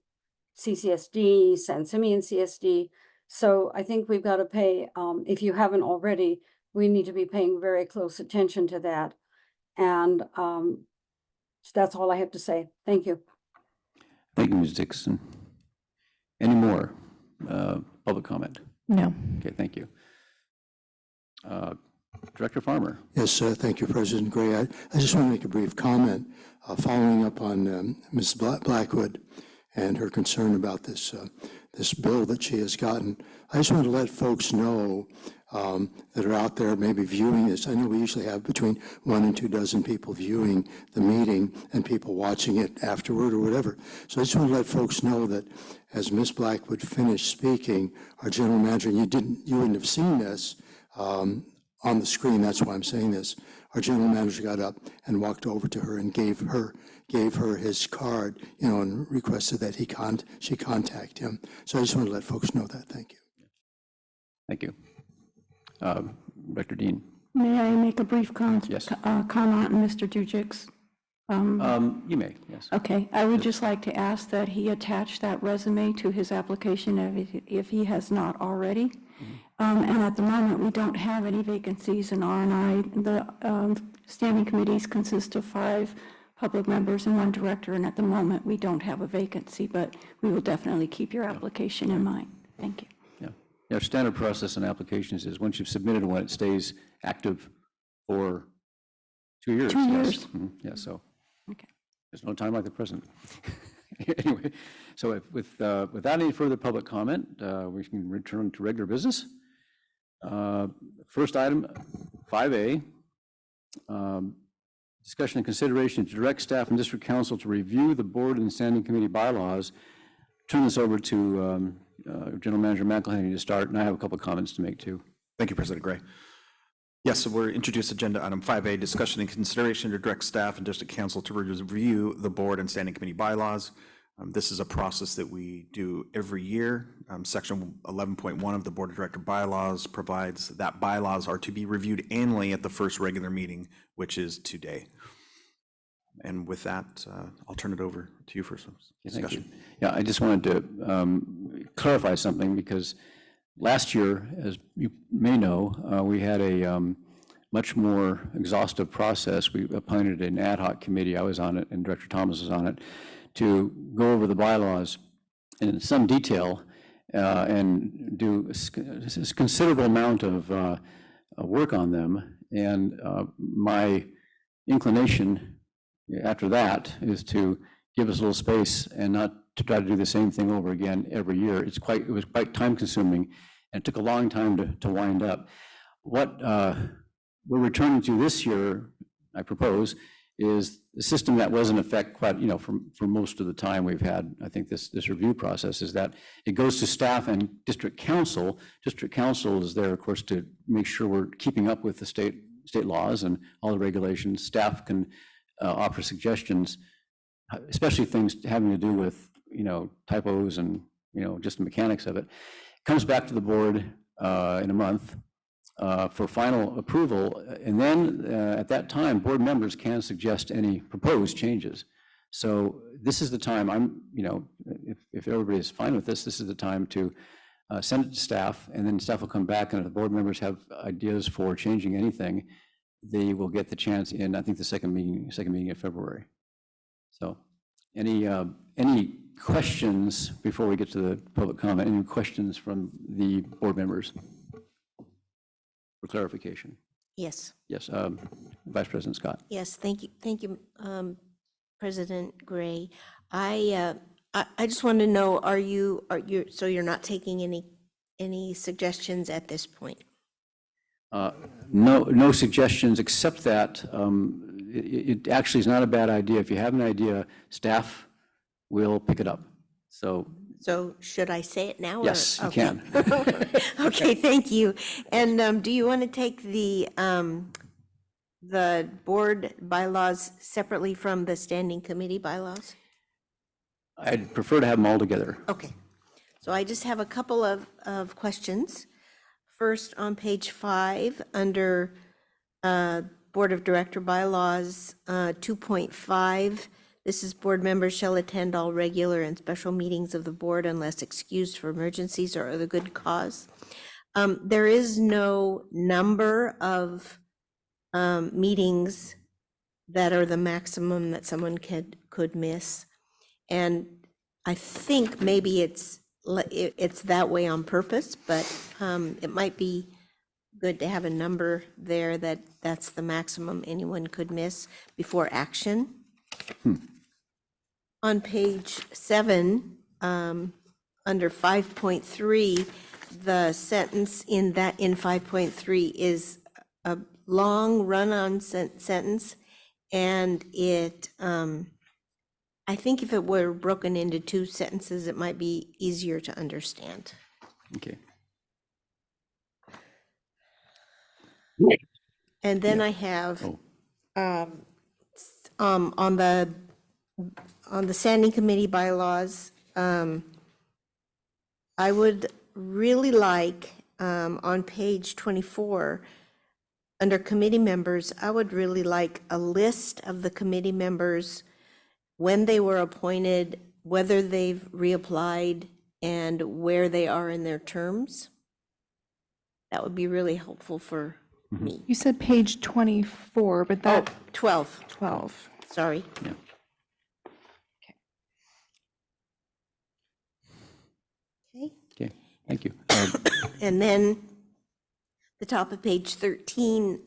CCSD, San Simeon CSD. So I think we've got to pay, if you haven't already, we need to be paying very close attention to that. And that's all I have to say. Thank you. Thank you, Ms. Dixon. Any more public comment? No. Okay, thank you. Director Farmer. Yes, thank you, President Gray. I just want to make a brief comment following up on Ms. Blackwood and her concern about this bill that she has gotten. I just want to let folks know that are out there maybe viewing this. I know we usually have between 1 and 2 dozen people viewing the meeting and people watching it afterward or whatever. So I just want to let folks know that as Ms. Blackwood finished speaking, our general manager, you wouldn't have seen this on the screen, that's why I'm saying this. Our general manager got up and walked over to her and gave her his card, and requested that she contact him. So I just want to let folks know that. Thank you. Thank you. Director Dean. May I make a brief Yes. comment on Mr. Dujic's? You may, yes. Okay, I would just like to ask that he attach that resume to his application if he has not already. And at the moment, we don't have any vacancies in R&I. The standing committees consist of 5 public members and 1 director, and at the moment, we don't have a vacancy, but we will definitely keep your application in mind. Thank you. Yeah, our standard process on applications is once you've submitted one, it stays active for 2 years. 2 years. Yes. Yeah, so. Okay. There's no time like the present. Anyway, so without any further public comment, we can return to regular business. First item, 5A, discussion and consideration to direct staff and district council to review the board and standing committee bylaws. Turn this over to General Manager McElhaney to start, and I have a couple of comments to make too. Thank you, President Gray. Yes, so we're introduced agenda item 5A, discussion and consideration to direct staff and district council to review the board and standing committee bylaws. This is a process that we do every year. Section 11.1 of the Board of Director bylaws provides that bylaws are to be reviewed annually at the first regular meeting, which is today. And with that, I'll turn it over to you for some discussion. Yeah, I just wanted to clarify something because last year, as you may know, we had a much more exhaustive process. We appointed an ad hoc committee. I was on it and Director Thomas was on it to go over the bylaws in some detail and do a considerable amount of work on them. And my inclination after that is to give us a little space and not to try to do the same thing over again every year. It was quite time consuming and it took a long time to wind up. What we're returning to this year, I propose, is the system that was in effect quite, for most of the time we've had, I think this review process is that it goes to staff and district council. District council is there, of course, to make sure we're keeping up with the state laws and all the regulations. Staff can offer suggestions, especially things having to do with, typos and, just the mechanics of it. It comes back to the board in a month for final approval, and then at that time, board members can suggest any proposed changes. So this is the time if everybody is fine with this is the time to send it to staff, and then staff will come back, and if the board members have ideas for changing anything, they will get the chance in, I think, the second meeting in February. So any questions before we get to the public comment? Any questions from the board members for clarification? Yes. Yes, Vice President Scott. Yes, thank you, President Gray. I just want to know, so you're not taking any suggestions at this point? No suggestions, except that it actually is not a bad idea. If you have an idea, staff will pick it up. So should I say it now? Yes, you can. Okay, thank you. And do you want to take the board bylaws separately from the standing committee bylaws? I'd prefer to have them all together. Okay, so I just have a couple of questions. First, on page 5, under Board of Director bylaws 2.5, this is board members shall attend all regular and special meetings of the board unless excused for emergencies or other good cause. There is no number of meetings that are the maximum that someone could miss. And I think maybe it's that way on purpose, but it might be good to have a number there that's the maximum anyone could miss before action. On page 7, under 5.3, the sentence in 5.3 is a long run-on sentence, and it, I think if it were broken into 2 sentences, it might be easier to understand. Okay. And then I have, on the standing committee bylaws, I would really like, on page 24, under committee members, I would really like a list of the committee members, when they were appointed, whether they've reapplied, and where they are in their terms. That would be really helpful for me. You said page 24, but Oh, that, 12, 12. sorry. Okay. Okay, thank you. And then the top of page 13,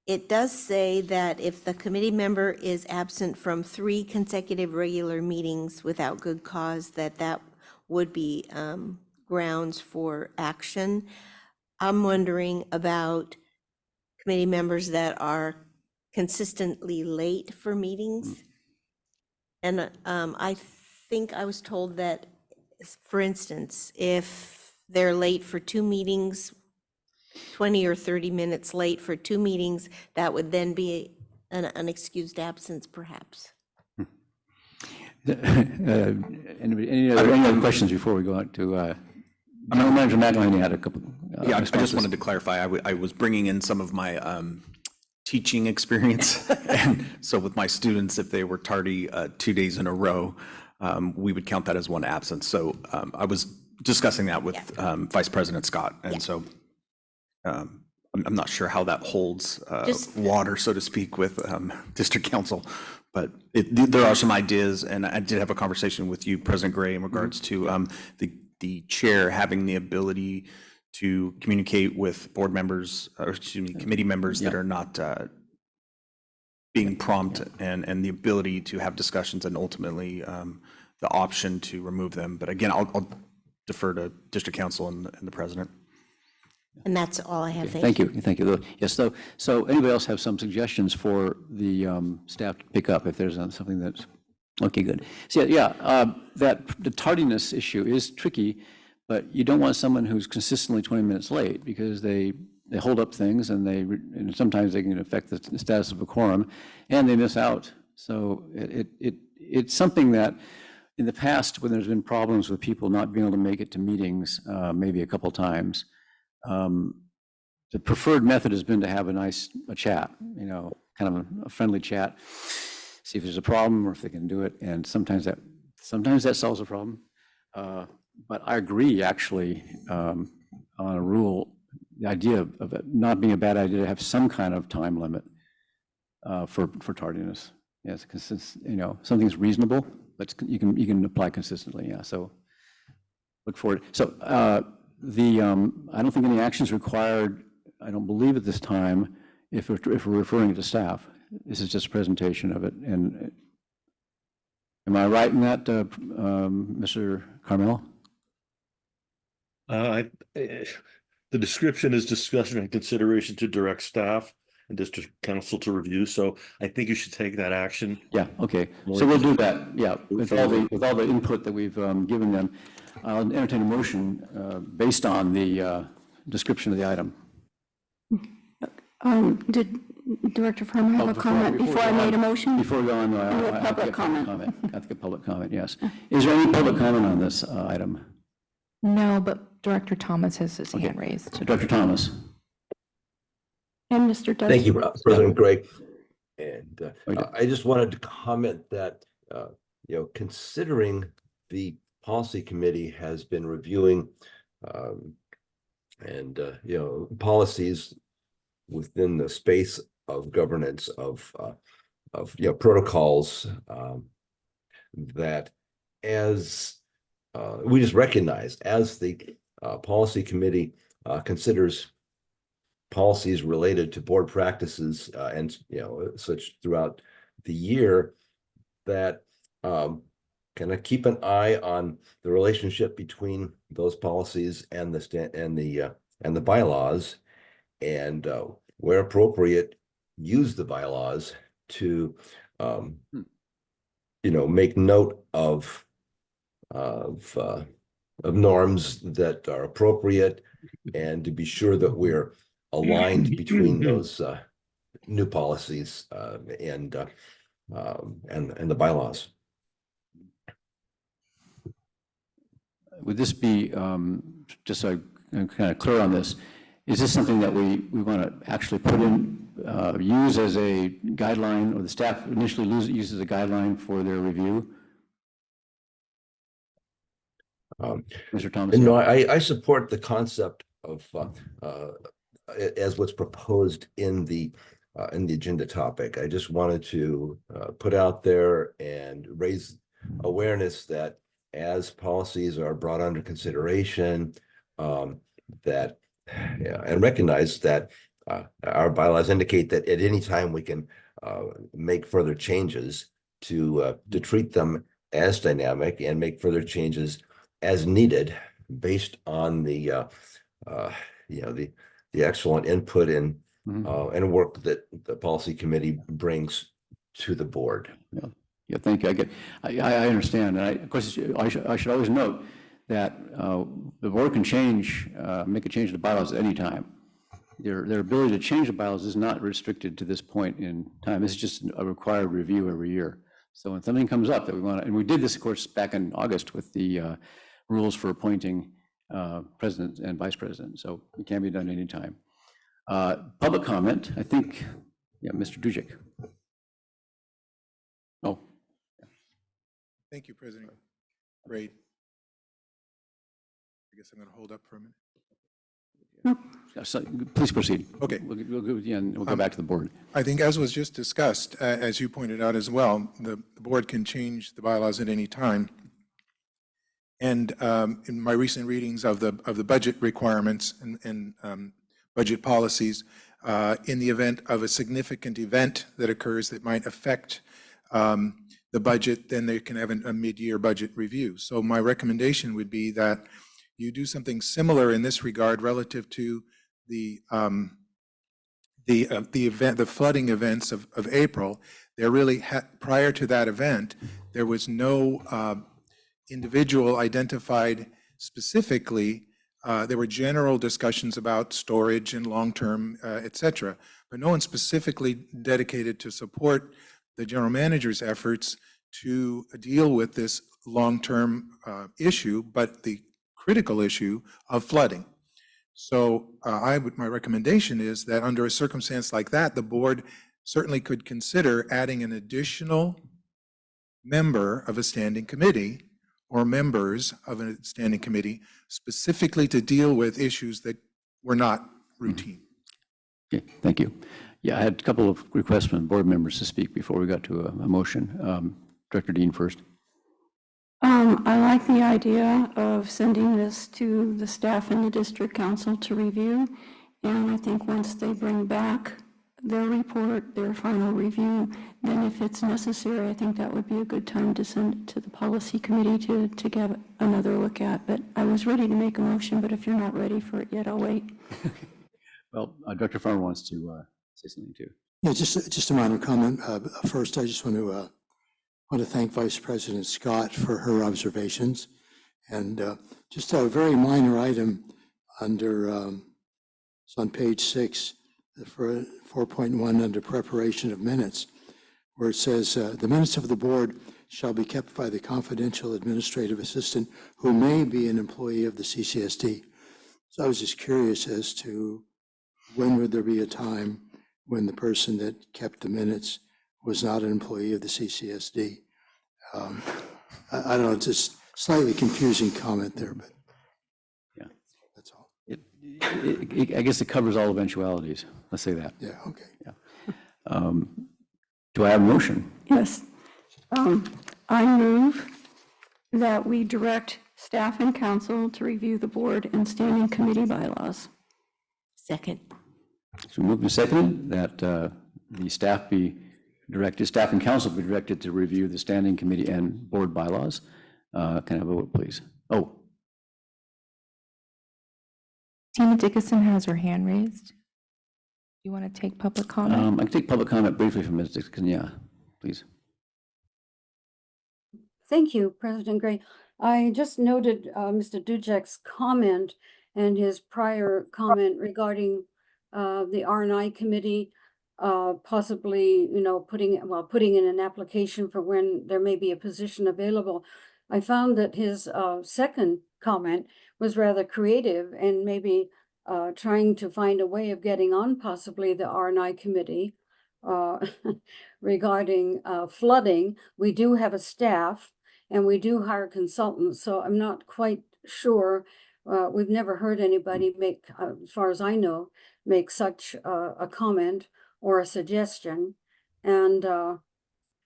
it does say that if the committee member is absent from 3 consecutive regular meetings without good cause, that would be grounds for action. I'm wondering about committee members that are consistently late for meetings. And I think I was told that, for instance, if they're late for 2 meetings, 20 or 30 minutes late for 2 meetings, that would then be an unexcused absence, perhaps. Any other questions before we go on to, Manager McElhaney had a couple. Yeah, I just wanted to clarify, I was bringing in some of my teaching experience. And so with my students, if they were tardy 2 days in a row, we would count that as 1 absence. So I was discussing that with Vice President Scott. And so I'm not sure how that holds water, so to speak, with district council. But there are some ideas, and I did have a conversation with you, President Gray, in regards to the chair having the ability to communicate with board members, or excuse me, committee members that are not being prompt, and the ability to have discussions, and ultimately the option to remove them. But again, I'll defer to district council and the president. And that's all I have. Thank you. Thank you. Yes, so anybody else have some suggestions for the staff to pick up if there's something that's, okay, good. So that the tardiness issue is tricky, but you don't want someone who's consistently 20 minutes late, because they hold up things, and sometimes they can affect the status of a quorum, and they miss out. So it's something that in the past, when there's been problems with people not being able to make it to meetings, maybe a couple times, the preferred method has been to have a chat, kind of a friendly chat, see if there's a problem or if they can do it. And sometimes that solves a problem. But I agree, actually, on a rule, the idea of it not being a bad idea to have some kind of time limit for tardiness. Yes, because something's reasonable, but you can apply consistently. Yeah, so look forward. So I don't think any action is required. I don't believe at this time if we're referring to staff. This is just a presentation of it. And am I right in that, Mr. Carmel? The description is discussion and consideration to direct staff and district council to review. So I think you should take that action. Yeah. Okay. So we'll do that. Yeah. With all the input that we've given them, I'll entertain a motion based on the description of the item. Did Director Farmer have a comment before I made a motion? Before we go on, I have to public get comment. I have to get public comment. Yes. Is there any public comment on this item? No, but Director Thomas has his hand raised. So Dr. Thomas. And Mr. Dudson. Thank you, President Gray. And I just wanted to comment that, considering the policy committee has been reviewing policies within the space of governance of protocols, that as we just recognize, as the policy committee considers policies related to board practices and such throughout the year, that kind of keep an eye on the relationship between those policies and the bylaws, and where appropriate, use the bylaws to make note of norms that are appropriate, and to be sure that we're aligned between those new policies and the bylaws. Would this be, just so I'm kind of clear on this, is this something that we want to actually put in, use as a guideline, or the staff initially use as a guideline for their review? Mr. Thomas? No, I support the concept of as what's proposed in the agenda topic. I just wanted to put out there and raise awareness that as policies are brought under consideration, and recognize that our bylaws indicate that at any time we can make further changes to treat them as dynamic and make further changes as needed based on the excellent input and work that the policy committee brings to the board. Yeah, thank you. I understand. And of course, I should always note that the board can make a change to the bylaws at any time. Their ability to change the bylaws is not restricted to this point in time. This is just a required review every year. So when something comes up that we want to, and we did this, of course, back in August with the rules for appointing president and vice president. So it can be done anytime. Public comment, I think, yeah, Mr. Dujic. Oh. Thank you, President. Great. I guess I'm going to hold up for a minute. No. So, please proceed. Okay. We'll go back to the board. I think, as was just discussed, as you pointed out as well, the board can change the bylaws at any time. And in my recent readings of the budget requirements and budget policies, in the event of a significant event that occurs that might affect the budget, then they can have a mid-year budget review. So my recommendation would be that you do something similar in this regard relative to the flooding events of April. There really prior to that event, there was no individual identified specifically. There were general discussions about storage and long-term, et cetera, but no one specifically dedicated to support the general manager's efforts to deal with this long-term issue, but the critical issue of flooding. So my recommendation is that under a circumstance like that, the board certainly could consider adding an additional member of a standing committee or members of a standing committee specifically to deal with issues that were not routine. Okay, thank you. Yeah, I had a couple of requests from board members to speak before we got to a motion. Director Dean first. I like the idea of sending this to the staff and the district council to review. And I think once they bring back their report, their final review, then if it's necessary, I think that would be a good time to send it to the policy committee to get another look at. But I was ready to make a motion, but if you're not ready for it yet, I'll wait. Well, Director Farmer wants to say something too. Yeah, just a minor comment. First, I just want to thank Vice President Scott for her observations. And just a very minor item under, it's on page 6, for 4.1 under preparation of minutes, where it says, the minutes of the board shall be kept by the confidential administrative assistant who may be an employee of the CCSD. So I was just curious as to when would there be a time when the person that kept the minutes was not an employee of the CCSD? I don't know, it's just slightly confusing comment there, but yeah, that's all. I guess it covers all eventualities. Let's say that. Yeah, okay. Yeah. Do I have a motion? Yes. I move that we direct staff and council to review the board and standing committee bylaws. Second. So moved and seconded that the staff be staff and council be directed to review the standing committee and board bylaws. Can I have a vote, please? Oh, Tina Dickinson has her hand raised. You want to take public comment? I can take public comment briefly from Ms. Dixon. Yeah, please. Thank you, President Gray. I just noted Mr. Dujek's comment and his prior comment regarding the R&I committee, possibly, putting in an application for when there may be a position available. I found that his second comment was rather creative and maybe trying to find a way of getting on possibly the R&I committee regarding flooding. We do have a staff and we do hire consultants, so I'm not quite sure. We've never heard anybody make, as far as I know, make such a comment or a suggestion. And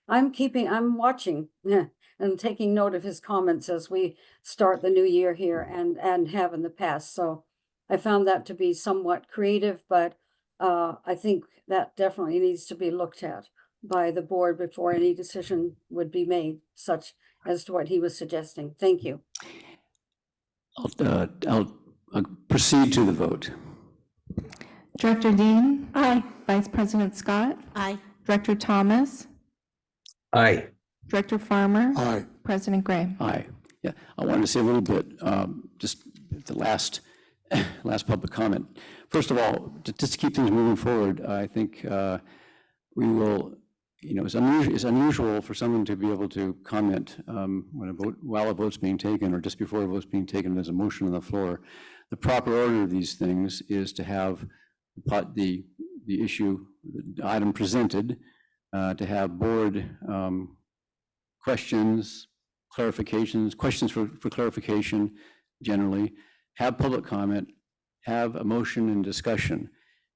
I'm watching and taking note of his comments as we start the new year here and have in the past. So I found that to be somewhat creative, but I think that definitely needs to be looked at by the board before any decision would be made, such as to what he was suggesting. Thank you. I'll proceed to the vote. Director Dean? Aye. Vice President Scott? Aye. Director Thomas? Aye. Director Farmer? Aye. President Gray? Aye. Yeah, I wanted to say a little bit, just the last public comment. First of all, just to keep things moving forward, I think we will, it's unusual for someone to be able to comment while a vote's being taken or just before a vote's being taken. There's a motion on the floor. The proper order of these things is to have the issue, the item presented, to have board questions, clarifications, questions for clarification generally, have public comment, have a motion and discussion.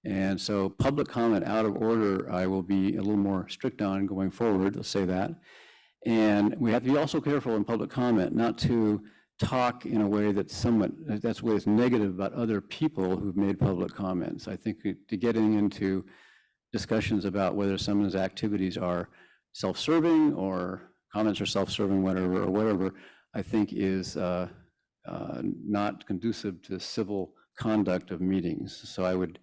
And so public comment out of order, I will be a little more strict on going forward, let's say that. And we have to be also careful in public comment not to talk in a way that's negative about other people who've made public comments. I think to getting into discussions about whether someone's activities are self-serving or comments are self-serving, whatever, I think is not conducive to civil conduct of meetings. So I would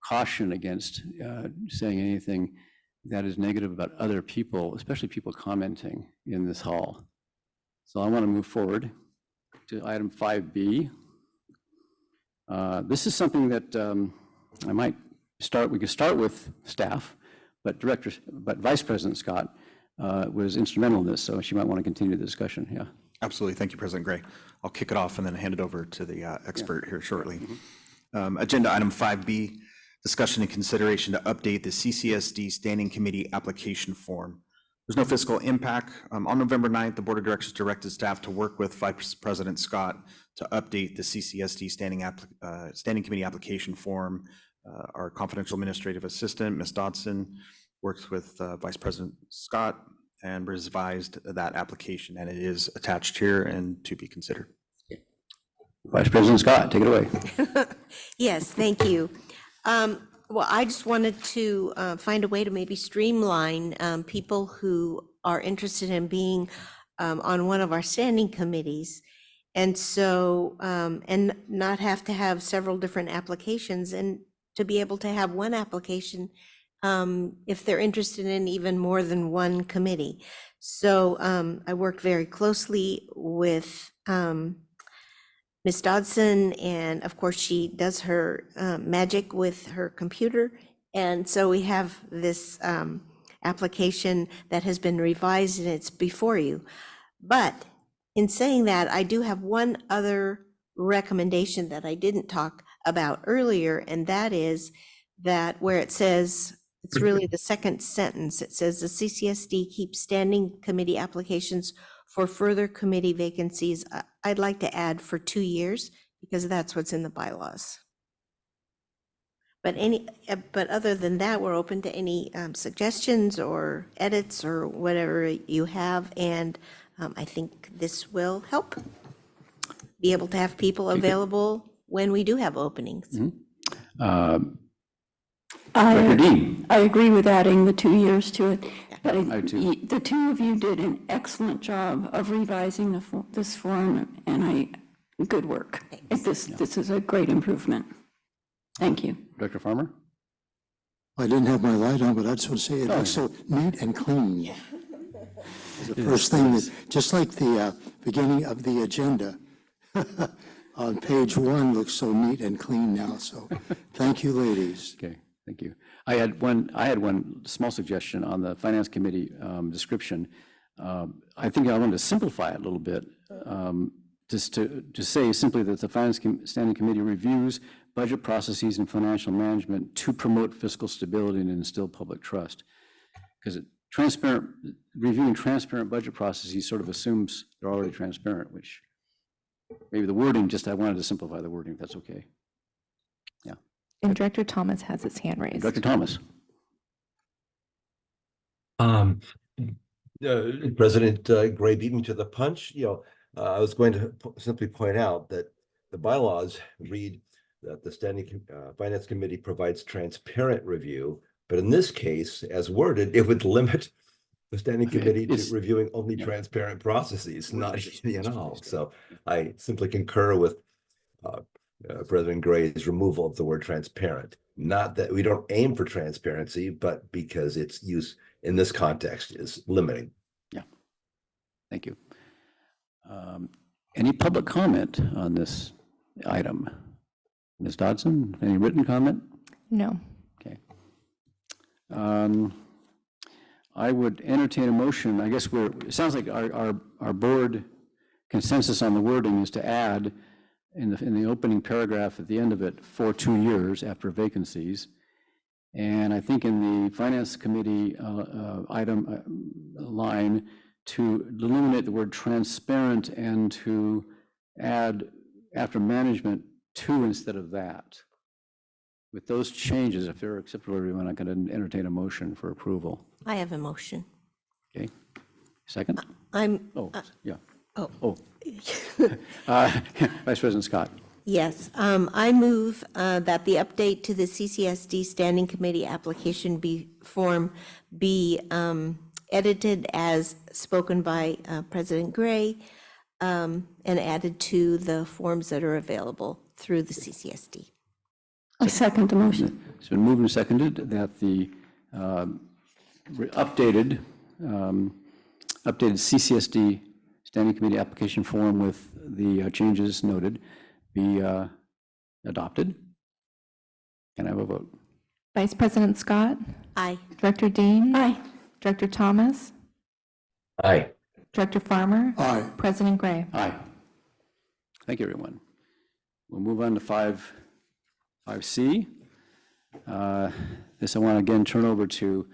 caution against saying anything that is negative about other people, especially people commenting in this hall. So I want to move forward to item 5B. This is something that we could start with staff, but Vice President Scott was instrumental in this, so she might want to continue the discussion. Yeah. Absolutely. Thank you, President Gray. I'll kick it off and then hand it over to the expert here shortly. Agenda item 5B, discussion and consideration to update the CCSD Standing Committee application form. There's no fiscal impact. On November 9th, the Board of Directors directed staff to work with Vice President Scott to update the CCSD Standing Committee application form. Our confidential administrative assistant, Ms. Dodson, worked with Vice President Scott and revised that application, and it is attached here and to be considered. Vice President Scott, take it away. Yes, thank you. Well, I just wanted to find a way to maybe streamline people who are interested in being on one of our standing committees. And so, and not have to have several different applications, and to be able to have one application if they're interested in even more than one committee. So I worked very closely with Ms. Dodson, and of course she does her magic with her computer. And so we have this application that has been revised and it's before you. But in saying that, I do have one other recommendation that I didn't talk about earlier, and that is that where it says, it's really the second sentence, it says the CCSD keeps standing committee applications for further committee vacancies. I'd like to add for 2 years, because that's what's in the bylaws. But other than that, we're open to any suggestions or edits or whatever you have. And I think this will help be able to have people available when we do have openings. Director Dean. I agree with adding the 2 years to it. But I too. the two of you did an excellent job of revising this form, and good work. This is a great improvement. Thank you. Director Farmer? I didn't have my light on, but I just want to say it looks so neat and clean. The first thing, just like the beginning of the agenda on page 1 looks so neat and clean now. So thank you, ladies. Okay, thank you. I had one small suggestion on the Finance Committee description. I think I wanted to simplify it a little bit, just to say simply that the Finance Standing Committee reviews budget processes and financial management to promote fiscal stability and instill public trust. Because reviewing transparent budget processes sort of assumes they're already transparent, which maybe the wording, I wanted to simplify the wording, if that's okay. Yeah. And Director Thomas has his hand raised. Director Thomas. President Gray beat me to the punch. I was going to simply point out that the bylaws read that the Standing Finance Committee provides transparent review, but in this case, as worded, it would limit the Standing Committee to reviewing only transparent processes, not So I simply concur with President Gray's removal of the word transparent. Not that we don't aim for transparency, but because its use in this context is limiting. Yeah, thank you. Any public comment on this item? Ms. Dodson, any written comment? No. Okay. I would entertain a motion. I guess it sounds like our board consensus on the wording is to add in the opening paragraph at the end of it for 2 years after vacancies. And I think in the Finance Committee line to eliminate the word transparent and to add after management 2 instead of that. With those changes, if they're acceptable to everyone, I can entertain a motion for approval. I have a motion. Okay. Second? Yeah. Oh. Vice President Scott. Yes, I move that the update to the CCSD Standing Committee application form be edited as spoken by President Gray and added to the forms that are available through the CCSD. I second the motion. It's been moved and seconded that the updated CCSD Standing Committee application form with the changes noted be adopted. Can I have a vote? Vice President Scott? Aye. Director Dean? Aye. Director Thomas? Aye. Director Farmer? Aye. President Gray? Aye. Thank you, everyone. We'll move on to 5C. This I want to again turn over to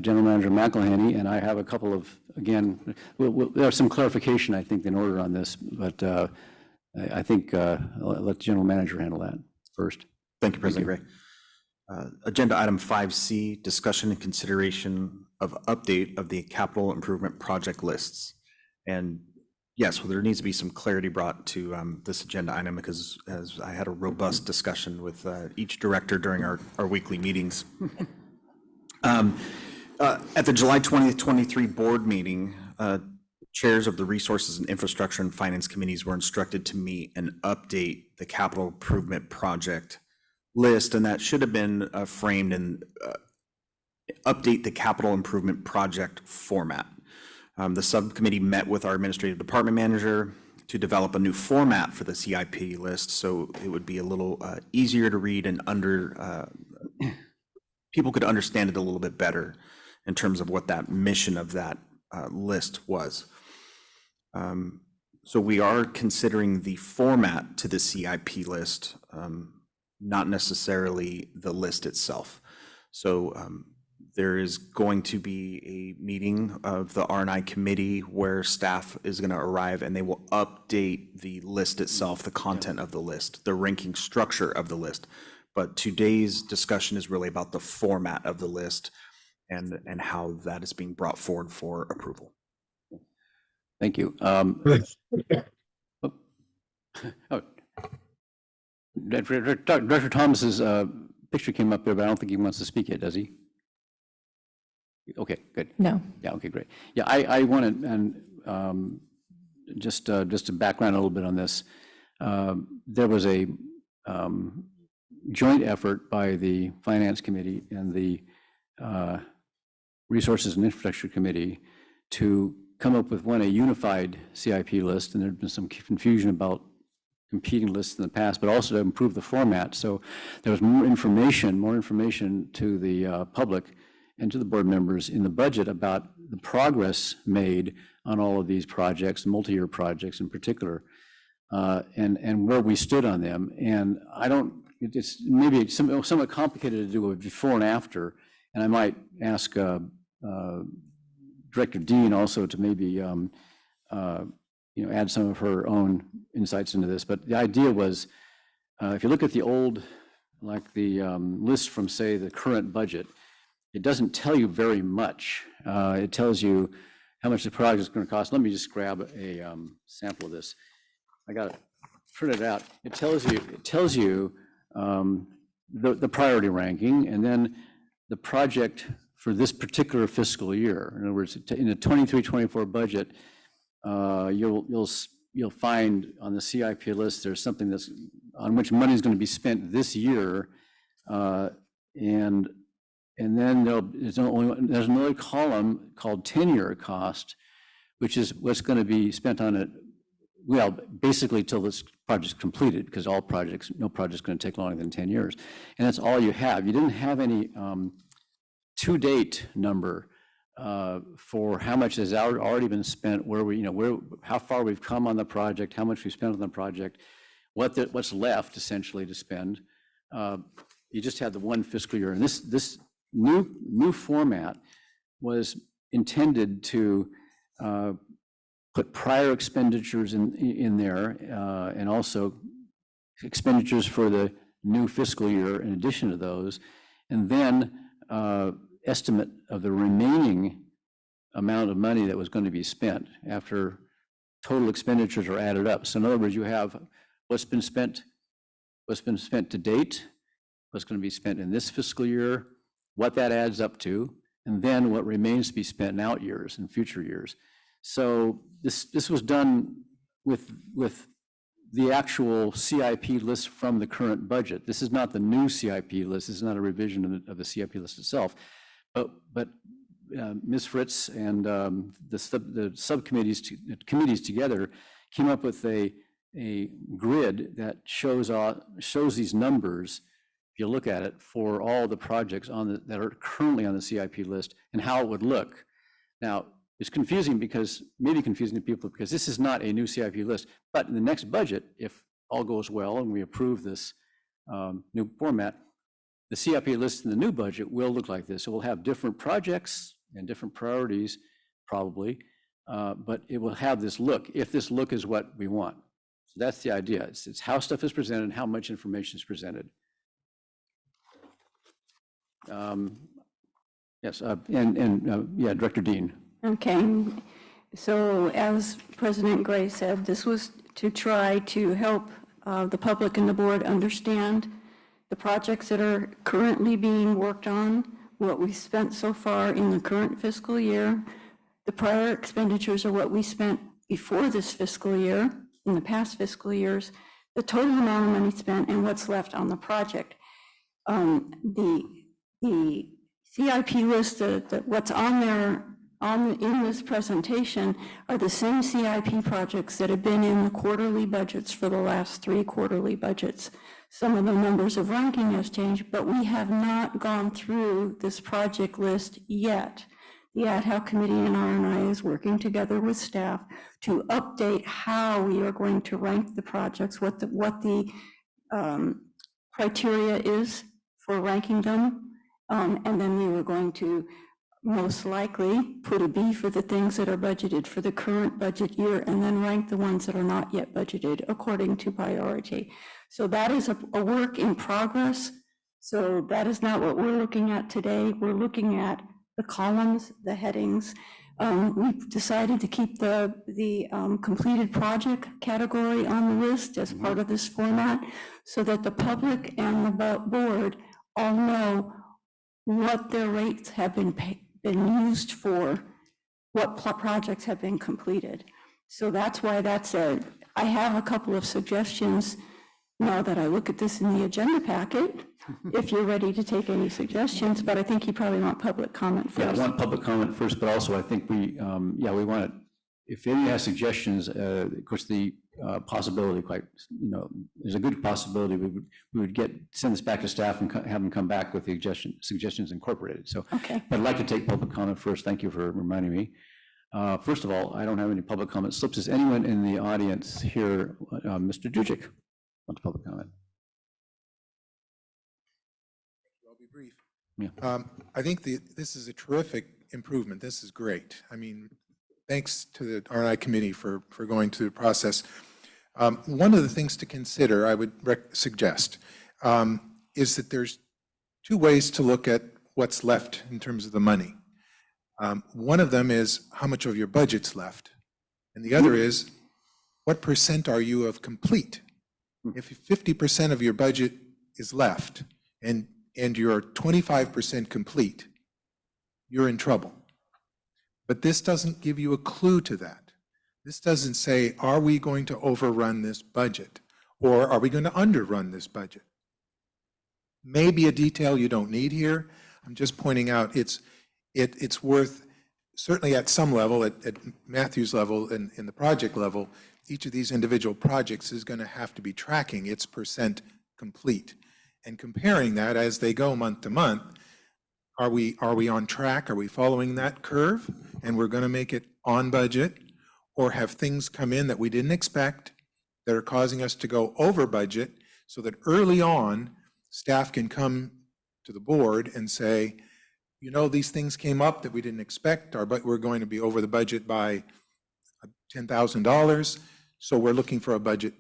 General Manager McElhaney, and I have a couple of, again, there's some clarification, I think, in order on this, but I think I'll let the General Manager handle that first. Thank you, President Gray. Agenda item 5C, discussion and consideration of update of the capital improvement project lists. And yes, well, there needs to be some clarity brought to this agenda item because as I had a robust discussion with each director during our weekly meetings. At the July 20th, 23 board meeting, chairs of the Resources and Infrastructure and Finance Committees were instructed to meet and update the capital improvement project list, and that should have been framed in update the capital improvement project format. The subcommittee met with our administrative department manager to develop a new format for the CIP list, so it would be a little easier to read and people could understand it a little bit better in terms of what that mission of that list was. So we are considering the format to the CIP list, not necessarily the list itself. So there is going to be a meeting of the R&I committee where staff is going to arrive and they will update the list itself, the content of the list, the ranking structure of the list. But today's discussion is really about the format of the list and how that is being brought forward for approval. Thank you. Director Thomas's picture came up there, but I don't think he wants to speak yet, does he? Okay, good. No. Yeah, okay, great. Yeah, I wanted, and just to background a little bit on this, there was a joint effort by the Finance Committee and the Resources and Infrastructure Committee to come up with, a unified CIP list, and there'd been some confusion about competing lists in the past, but also to improve the format. So there was more information to the public and to the board members in the budget about the progress made on all of these projects, multi-year projects in particular, and where we stood on them. And it's maybe somewhat complicated to do a before and after, and I might ask Director Dean also to maybe add some of her own insights into this. But the idea was, if you look at the old, like the list from, say, the current budget, it doesn't tell you very much. It tells you how much the project is going to cost. Let me just grab a sample of this. I got it printed out. It tells you the priority ranking, and then the project for this particular fiscal year. In other words, in the 23-24 budget, you'll find on the CIP list there's something that's on which money is going to be spent this year, and then there's another column called 10-year cost, which is what's going to be spent on it. Well, basically till this project's completed, because no project's going to take longer than 10 years, and that's all you have. You didn't have any to-date number for how much has already been spent, how far we've come on the project, how much we spent on the project, what's left essentially to spend. You just had the one fiscal year, and this new format was intended to put prior expenditures in there, and also expenditures for the new fiscal year in addition to those, and then estimate of the remaining amount of money that was going to be spent after total expenditures are added up. So in other words, you have what's been spent to date, what's going to be spent in this fiscal year, what that adds up to, and then what remains to be spent in out years and future years. So this was done with the actual CIP list from the current budget. This is not the new CIP list. This is not a revision of the CIP list itself. But Ms. Fritz and the subcommittees, committees together came up with a grid that shows these numbers, if you look at it, for all the projects that are currently on the CIP list and how it would look. Now, it's confusing to people because this is not a new CIP list, but in the next budget, if all goes well and we approve this new format, the CIP list in the new budget will look like this. So we'll have different projects and different priorities, probably, but it will have this look, if this look is what we want. So that's the idea. It's how stuff is presented and how much information is presented. Yes, yeah, Director Dean. Okay, so as President Gray said, this was to try to help the public and the board understand the projects that are currently being worked on, what we spent so far in the current fiscal year. The prior expenditures are what we spent before this fiscal year, in the past fiscal years, the total amount of money spent and what's left on the project. The CIP list, what's on there in this presentation are the same CIP projects that have been in the quarterly budgets for the last 3 quarterly budgets. Some of the numbers of ranking has changed, but we have not gone through this project list yet. The ad hoc committee and R&I is working together with staff to update how we are going to rank the projects, what the criteria is for ranking them, and then we were going to most likely put a B for the things that are budgeted for the current budget year, and then rank the ones that are not yet budgeted according to priority. So that is a work in progress. So that is not what we're looking at today. We're looking at the columns, the headings. We've decided to keep the completed project category on the list as part of this format so that the public and the board all know what their rates have been used for, what projects have been completed. So that's why I have a couple of suggestions now that I look at this in the agenda packet, if you're ready to take any suggestions, but I think you probably want public comment Yeah, I first. want public comment first, but also I think we want to, if anyone has suggestions, of course, the possibility, there's a good possibility we would send this back to staff and have them come back with the suggestions incorporated. So, Okay. but I'd like to take public comment first. Thank you for reminding me. First of all, I don't have any public comment slips. Is anyone in the audience here, Mr. Dujic, want to public comment? I'll be brief. Yeah. I think this is a terrific improvement. This is great. I mean, thanks to the R&I committee for going through the process. One of the things to consider, I would suggest, is that there's two ways to look at what's left in terms of the money. One of them is how much of your budget's left, and the other is what percent are you of complete? If 50% of your budget is left and you're 25% complete, you're in trouble. But this doesn't give you a clue to that. This doesn't say, are we going to overrun this budget, or are we going to underrun this budget? Maybe a detail you don't need here. I'm just pointing out it's worth, certainly at some level, at Matthew's level and in the project level, each of these individual projects is going to have to be tracking its percent complete and comparing that as they go month to month. Are we on track? Are we following that curve? And we're going to make it on budget, or have things come in that we didn't expect that are causing us to go over budget, so that early on staff can come to the board and say, you know, these things came up that we didn't expect, but we're going to be over the budget by $10,000. So we're looking for a budget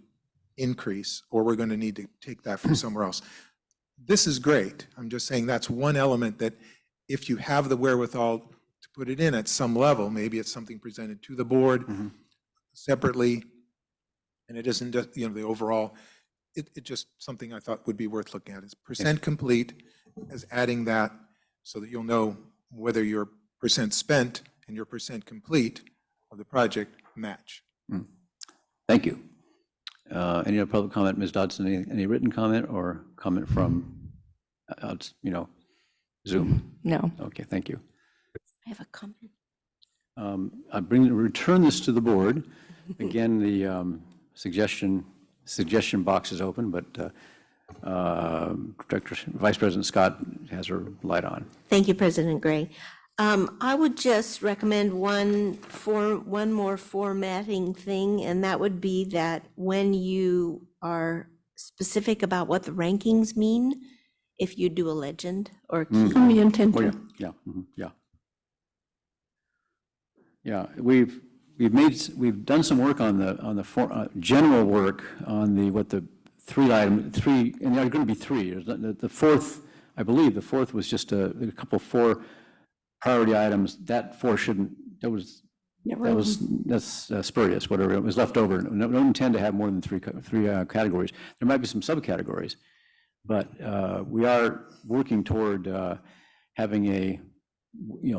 increase, or we're going to need to take that from somewhere else. This is great. I'm just saying that's one element that if you have the wherewithal to put it in at some level, maybe it's something presented to the board separately, and it isn't just, the overall, it just something I thought would be worth looking at is percent complete, as adding that so that you'll know whether your percent spent and your percent complete of the project match. Thank you. Any other public comment, Ms. Dodson? Any written comment or comment from, Zoom? No. Okay, thank you. I have a comment. Return this to the board. Again, the suggestion box is open, but Vice President Scott has her light on. Thank you, President Gray. I would just recommend one more formatting thing, and that would be that when you are specific about what the rankings mean, if you do a legend or a key. Oh, yeah, yeah. Yeah, we've done some work on the general work on what the three, and there are going to be three. The fourth, I believe, the fourth was just a couple 4 priority items. That's spurious, whatever, it was left over. No, don't intend to have more than three categories. There might be some subcategories, but we are working toward having a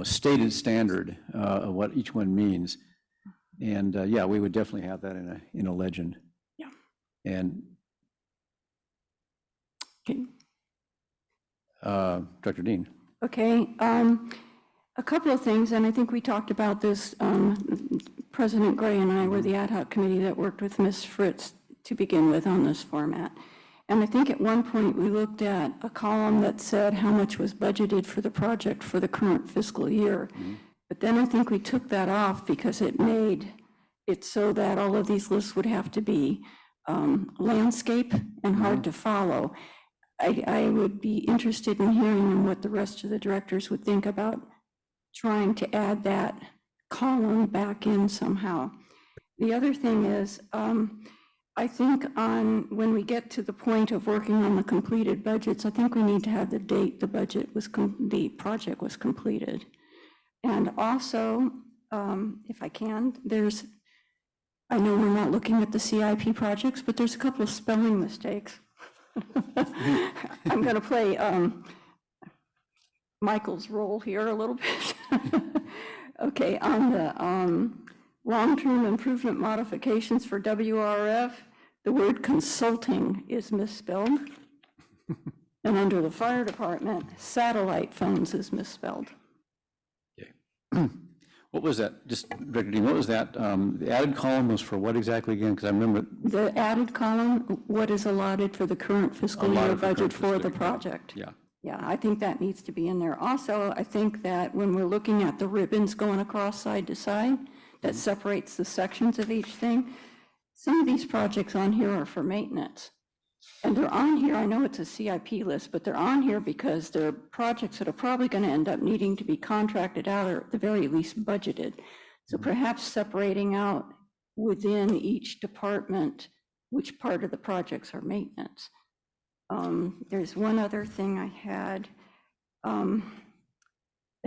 stated standard of what each one means. And yeah, we would definitely have that in a legend. Yeah. And Dr. Dean. Okay, a couple of things, and I think we talked about this, President Gray and I were the ad hoc committee that worked with Ms. Fritz to begin with on this format. And I think at one point we looked at a column that said how much was budgeted for the project for the current fiscal year. But then I think we took that off because it made it so that all of these lists would have to be landscape and hard to follow. I would be interested in hearing what the rest of the directors would think about trying to add that column back in somehow. The other thing is, I think when we get to the point of working on the completed budgets, I think we need to have the date the project was completed. And also, if I can, I know we're not looking at the CIP projects, but there's a couple of spelling mistakes I'm going to play Michael's role here a little bit. Okay, on the long-term improvement modifications for WRF, the word consulting is misspelled. And under the fire department, satellite phones is misspelled. What was that, just, Director Dean, what was that? The added column was for what exactly again? Because I remember. The added column, what is allotted for the current fiscal year Allotted for current budget for the fiscal year, project? Yeah. Yeah, I think that needs to be in there. Also, I think that when we're looking at the ribbons going across side to side, that separates the sections of each thing, some of these projects on here are for maintenance. And they're on here, I know it's a CIP list, but they're on here because they're projects that are probably going to end up needing to be contracted out or at the very least budgeted. So perhaps separating out within each department which part of the projects are maintenance. There's one other thing I had. The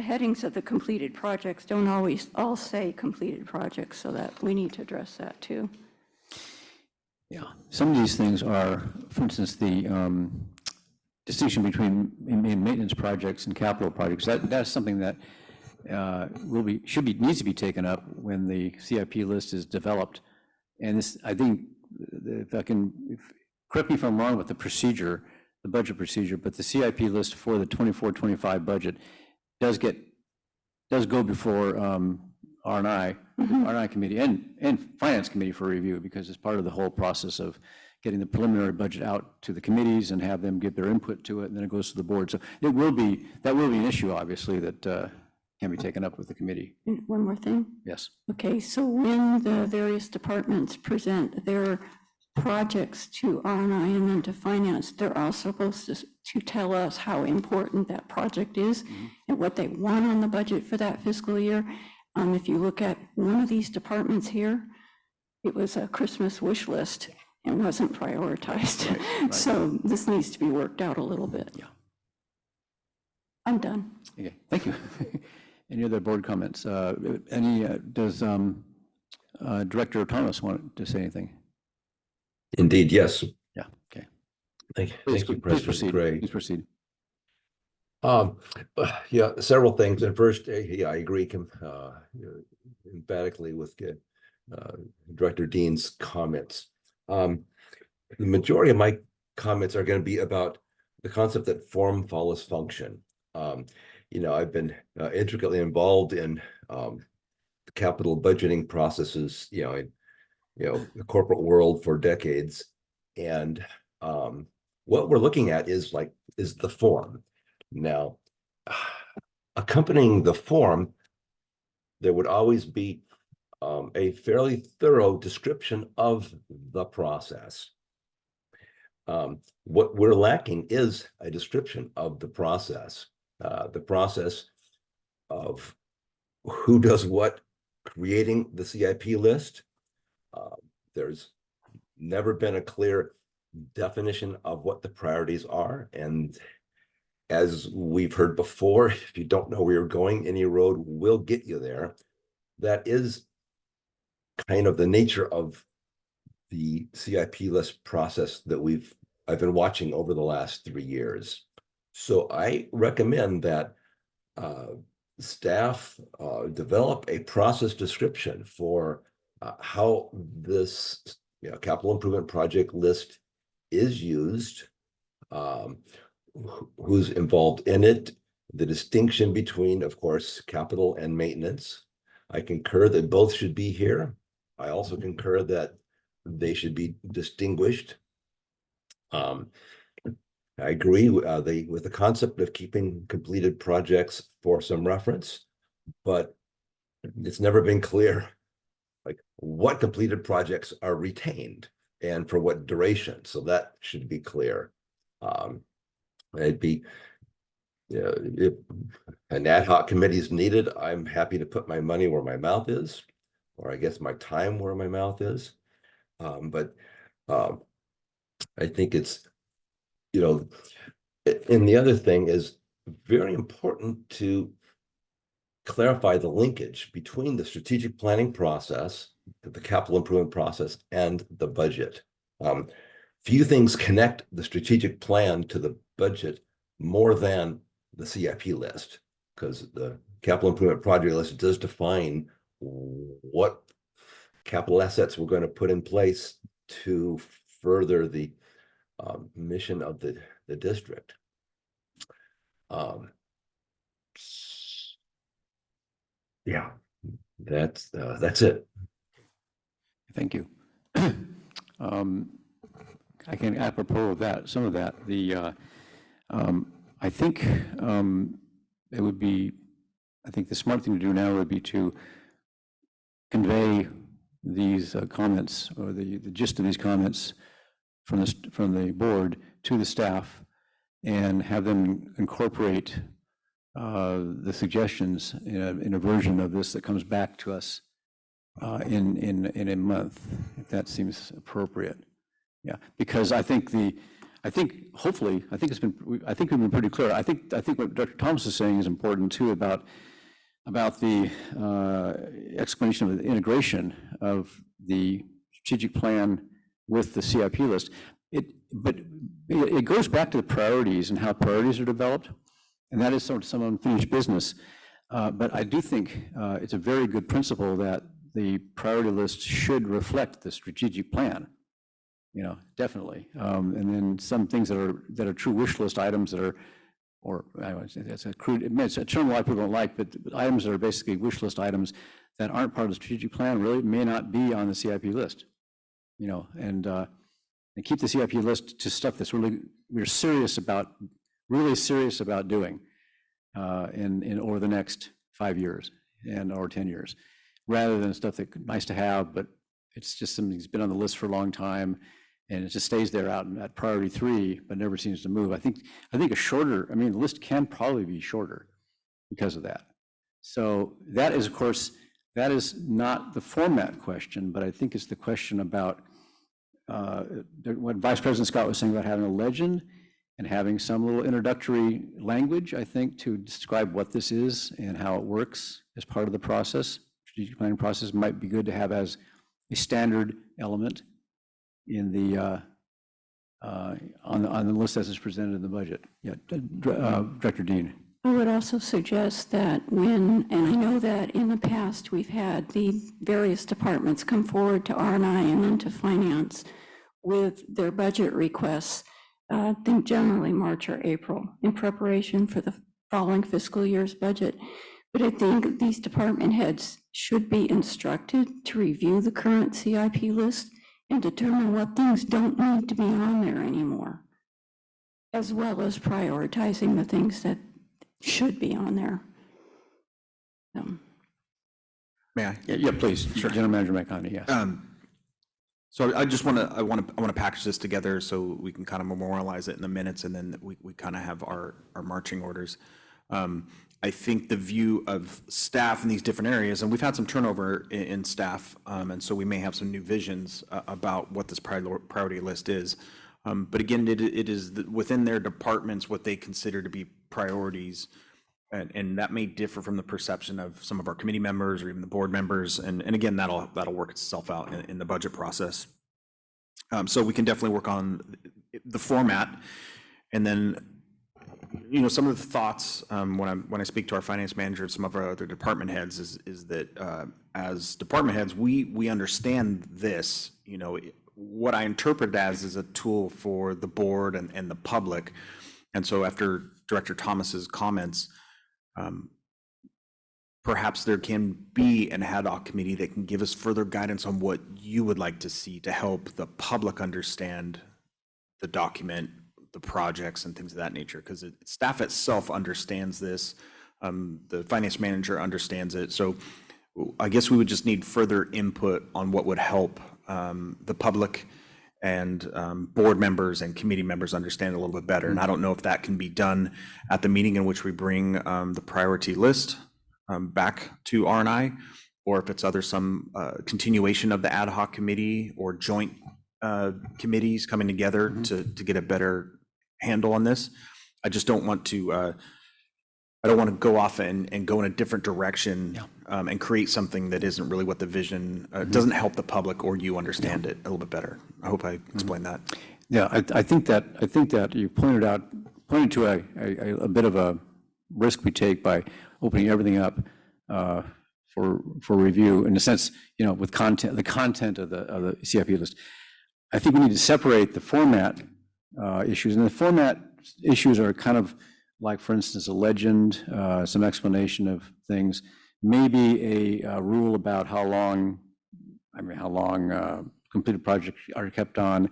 headings of the completed projects don't always all say completed projects, so that we need to address that too. Yeah, some of these things are, for instance, the distinction between maintenance projects and capital projects. That's something that needs to be taken up when the CIP list is developed. And this, I think, if I can, correct me if I'm wrong with the procedure, the budget procedure, but the CIP list for the 24-25 budget does go before R&I committee and finance committee for review, because it's part of the whole process of getting the preliminary budget out to the committees and have them give their input to it, and then it goes to the board. So that will be an issue, obviously, that can be taken up with the committee. And one more thing. Yes. Okay, so when the various departments present their projects to R&I and then to finance, they're also supposed to tell us how important that project is and what they want on the budget for that fiscal year. If you look at one of these departments here, it was a Christmas wish list and wasn't prioritized. Right. So this needs to be worked out a little bit. Yeah. I'm done. Okay, thank you. Any other board comments? Does Director Thomas want to say anything? Indeed, yes. Yeah, okay. Thank you, Please President proceed. Gray. Please proceed. Yeah, several things. And first, yeah, I agree emphatically with Director Dean's comments. The majority of my comments are going to be about the concept that form follows function. I've been intricately involved in capital budgeting processes, in the corporate world for decades, and what we're looking at is the form. Now, accompanying the form, there would always be a fairly thorough description of the process. What we're lacking is a description of the process of who does what, creating the CIP list. There's never been a clear definition of what the priorities are. And as we've heard before, if you don't know where you're going, any road will get you there. That is kind of the nature of the CIP list process that I've been watching over the last 3 years. So I recommend that staff develop a process description for how this capital improvement project list is used, who's involved in it, the distinction between, of course, capital and maintenance. I concur that both should be here. I also concur that they should be distinguished. I agree with the concept of keeping completed projects for some reference, but it's never been clear what completed projects are retained and for what duration. So that should be clear. It'd be, if an ad hoc committee is needed, I'm happy to put my money where my mouth is, or I guess my time where my mouth is. But I think it's, and the other thing is very important to clarify the linkage between the strategic planning process, the capital improvement process, and the budget. few things connect the strategic plan to the budget more than the CIP list, because the capital improvement project list does define what capital assets we're going to put in place to further the mission of the district. Yeah, that's it. Thank you. I can apropos of that, some of that, I think it would be, I think the smart thing to do now would be to convey these comments, or the gist of these comments from the board to the staff, and have them incorporate the suggestions in a version of this that comes back to us in a month, if that seems appropriate. Yeah, because I think hopefully, I think we've been pretty clear. I think what Dr. Thomas is saying is important too, about the explanation of the integration of the strategic plan with the CIP list. But it goes back to the priorities and how priorities are developed, and that is some unfinished business. But I do think it's a very good principle that the priority list should reflect the strategic plan. Definitely. And then some things that are true wish list items that are, or I would say that's it's a term a lot of people don't like, but items that are basically wish list items that aren't part of the strategic plan really may not be on the CIP list. And keep the CIP list to stuff that's we're serious about doing in over the next 5 years or 10 years, rather than stuff that nice to have, but it's just something that's been on the list for a long time, and it just stays there out at priority 3, but never seems to move. I think the list can probably be shorter because of that. So that is, of course, that is not the format question, but I think it's the question about what Vice President Scott was saying about having a legend and having some little introductory language, I think, to describe what this is and how it works as part of the process. Strategic planning process might be good to have as a standard element in the on the list as is presented in the budget. Yeah, Director Dean. I would also suggest that and I know that in the past we've had the various departments come forward to R&I and then to Finance with their budget requests, I think generally March or April, in preparation for the following fiscal year's budget. But I think these department heads should be instructed to review the current CIP list and determine what things don't need to be on there anymore, as well as prioritizing the things that should be on there. May I? Yeah, please. Sure. General Manager McConaughey, yes. So I just want to package this together so we can kind of memorialize it in the minutes, and then we kind of have our marching orders. I think the view of staff in these different areas, and we've had some turnover in staff, and so we may have some new visions about what this priority list is. But again, it is within their departments what they consider to be priorities, and that may differ from the perception of some of our committee members or even the board members. And again, that'll work itself out in the budget process. So we can definitely work on the format, and then some of the thoughts when I speak to our finance manager and some of our other department heads is that as department heads, we understand this. What I interpret as is a tool for the board and the public. And so after Director Thomas's comments, perhaps there can be an ad hoc committee that can give us further guidance on what you would like to see to help the public understand the document, the projects, and things of that nature, because staff itself understands this. The finance manager understands it. So I guess we would just need further input on what would help the public and board members and committee members understand it a little bit better. And I don't know if that can be done at the meeting in which we bring the priority list back to R&I, or if it's some continuation of the ad hoc committee or joint committees coming together to get a better handle on this. I just don't want to I don't want to go off and go in a different direction and create something that isn't really what the vision doesn't help the public or you understand it a little bit better. I hope I explained that. Yeah, I think that you pointed to a bit of a risk we take by opening everything up for review, in a sense, with the content of the CIP list. I think we need to separate the format issues, and the format issues are kind of like, for instance, a legend, some explanation of things, maybe a rule about how long completed projects are kept on,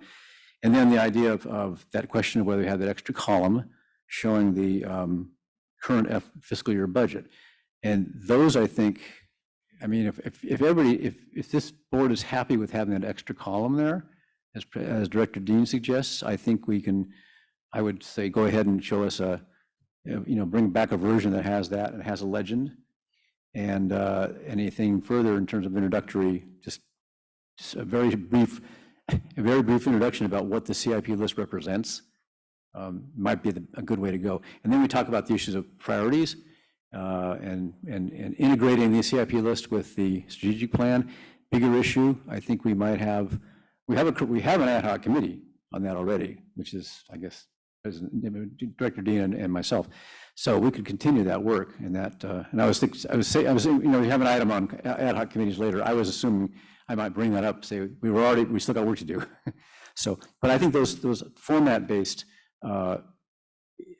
and then the idea of that question of whether we have that extra column showing the current fiscal year budget. And those, I think, if this board is happy with having that extra column there, as Director Dean suggests, I think I would say go ahead and show us bring back a version that has that and has a legend. And anything further in terms of introductory, just a very brief introduction about what the CIP list represents might be a good way to go. And then we talk about the issues of priorities and integrating the CIP list with the strategic plan. Bigger issue, I think we have an ad hoc committee on that already, which is, I guess, Director Dean and myself. So we could continue that work, and that. And I was we have an item on ad hoc committees later. I was assuming I might bring that up. Say we still got work to do. So, but I think those format-based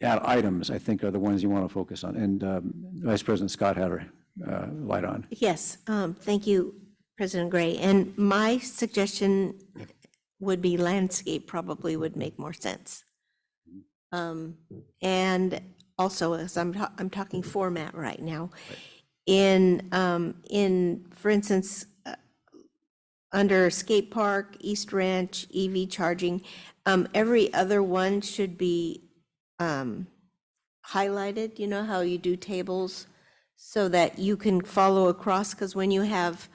items, I think, are the ones you want to focus on. And Vice President Scott had her light on. Yes, thank you, President Gray. And my suggestion would be landscape probably would make more sense. And also, as I'm talking format right now, in for instance, under skate park, East Ranch, EV charging, every other one should be highlighted. You know how you do tables so that you can follow across, because when you have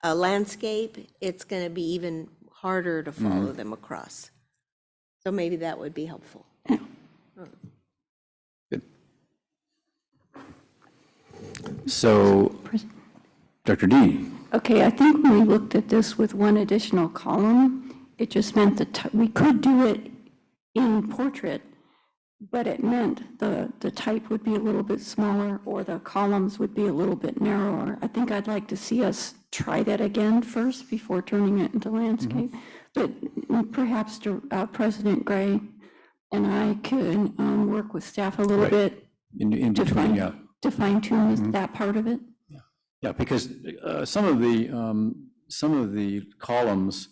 a landscape, it's going to be even harder to follow them across. So maybe that would be helpful. Good. So, Dr. Dean. Okay, I think when we looked at this with one additional column, it just meant that we could do it in portrait, but it meant the type would be a little bit smaller or the columns would be a little bit narrower. I think I'd like to see us try that again first before turning it into landscape. But perhaps President Gray and I could work with staff a little bit to fine tune that part of it. Yeah, because some of the columns,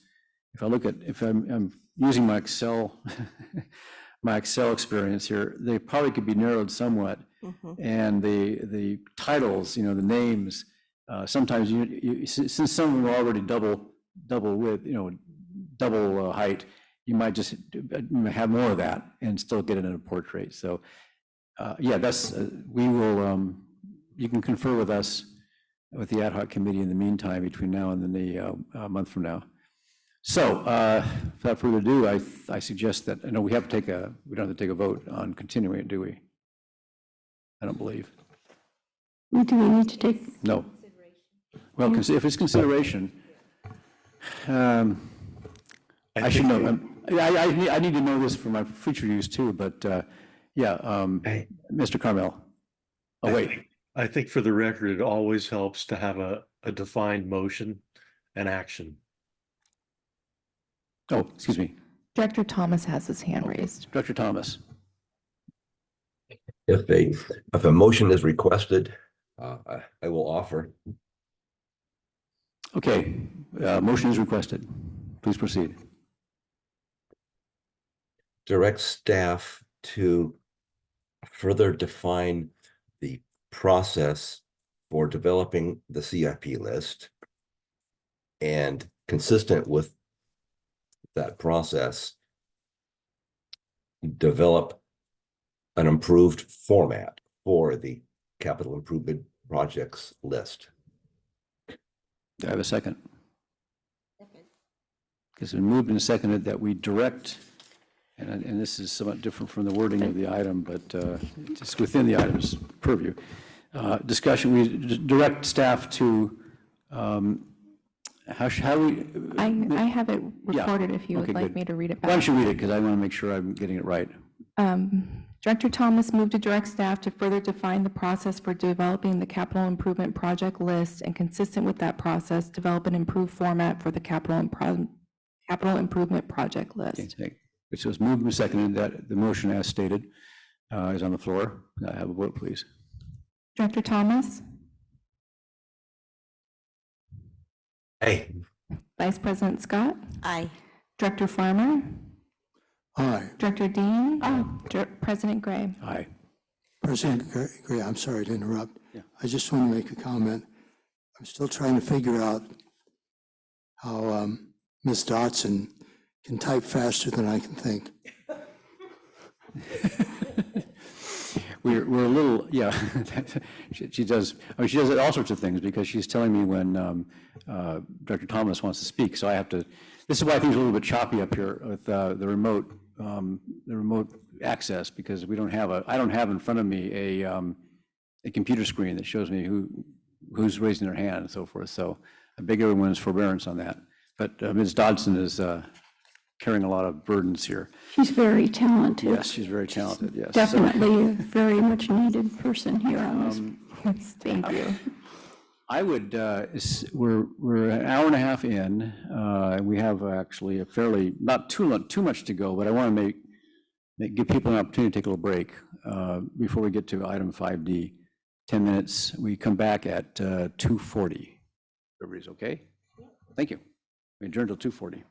if I'm using my Excel experience here, they probably could be narrowed somewhat. And the titles, the names, sometimes since some of them are already double width, double height, you might just have more of that and still get it in a portrait. So yeah, we will, you can confer with us with the ad hoc committee in the meantime between now and then a month from now. So without further ado, I suggest that, we don't have to take a vote on continuing it, do we? I don't believe. Do we need to take? No. Well, if it's consideration, I should know. I need to know this for my future use too, but yeah, Mr. Carmel. Oh, wait. I think for the record, it always helps to have a defined motion and action. Oh, excuse me. Director Thomas has his hand raised. Director Thomas. If a motion is requested, I will offer. Okay, motion is requested. Please proceed. Direct staff to further define the process for developing the CIP list, and consistent with that process, develop an improved format for the capital improvement projects list. Do I have a second? It's been moved and seconded that we direct, and this is somewhat different from the wording of the item, but it's within the item's purview. Discussion, we direct staff to how we? I have it Yeah. recorded if you Okay, would like good. me to read it Why don't back. you read it, because I want to make sure I'm getting it right. Director Thomas moved to direct staff to further define the process for developing the capital improvement project list, and consistent with that process, develop an improved format for the capital improvement project Okay, list. Which was moved and seconded that the motion as stated is on the floor. Can I have a vote, please? Director Thomas, Hey, Vice President Scott, Aye. Director Farmer, Aye. Director Dean, President Gray. Aye. President Gray, I'm sorry to interrupt. Yeah. I just want to make a comment. I'm still trying to figure out how Ms. Dotson can type faster than I can think. We're a little, yeah, she does, I mean, she does all sorts of things, because she's telling me when Director Thomas wants to speak, so I have to, this is why things are a little bit choppy up here with the remote access, because we don't have I don't have in front of me a computer screen that shows me who's raising their hand and so forth, so I beg everyone's forbearance on that. But Ms. Dodson is carrying a lot of burdens here. She's very talented. Yes, she's very talented, yes. Definitely a very much needed person here on this. Yes, thank you. I would, we're an hour and a half in, and we have actually a fairly, not too much to go, but I want to give people an opportunity to take a little break before we get to item 5D. 10 minutes, we come back at 2:40. Everybody's okay? Thank you. We adjourn till 2:40.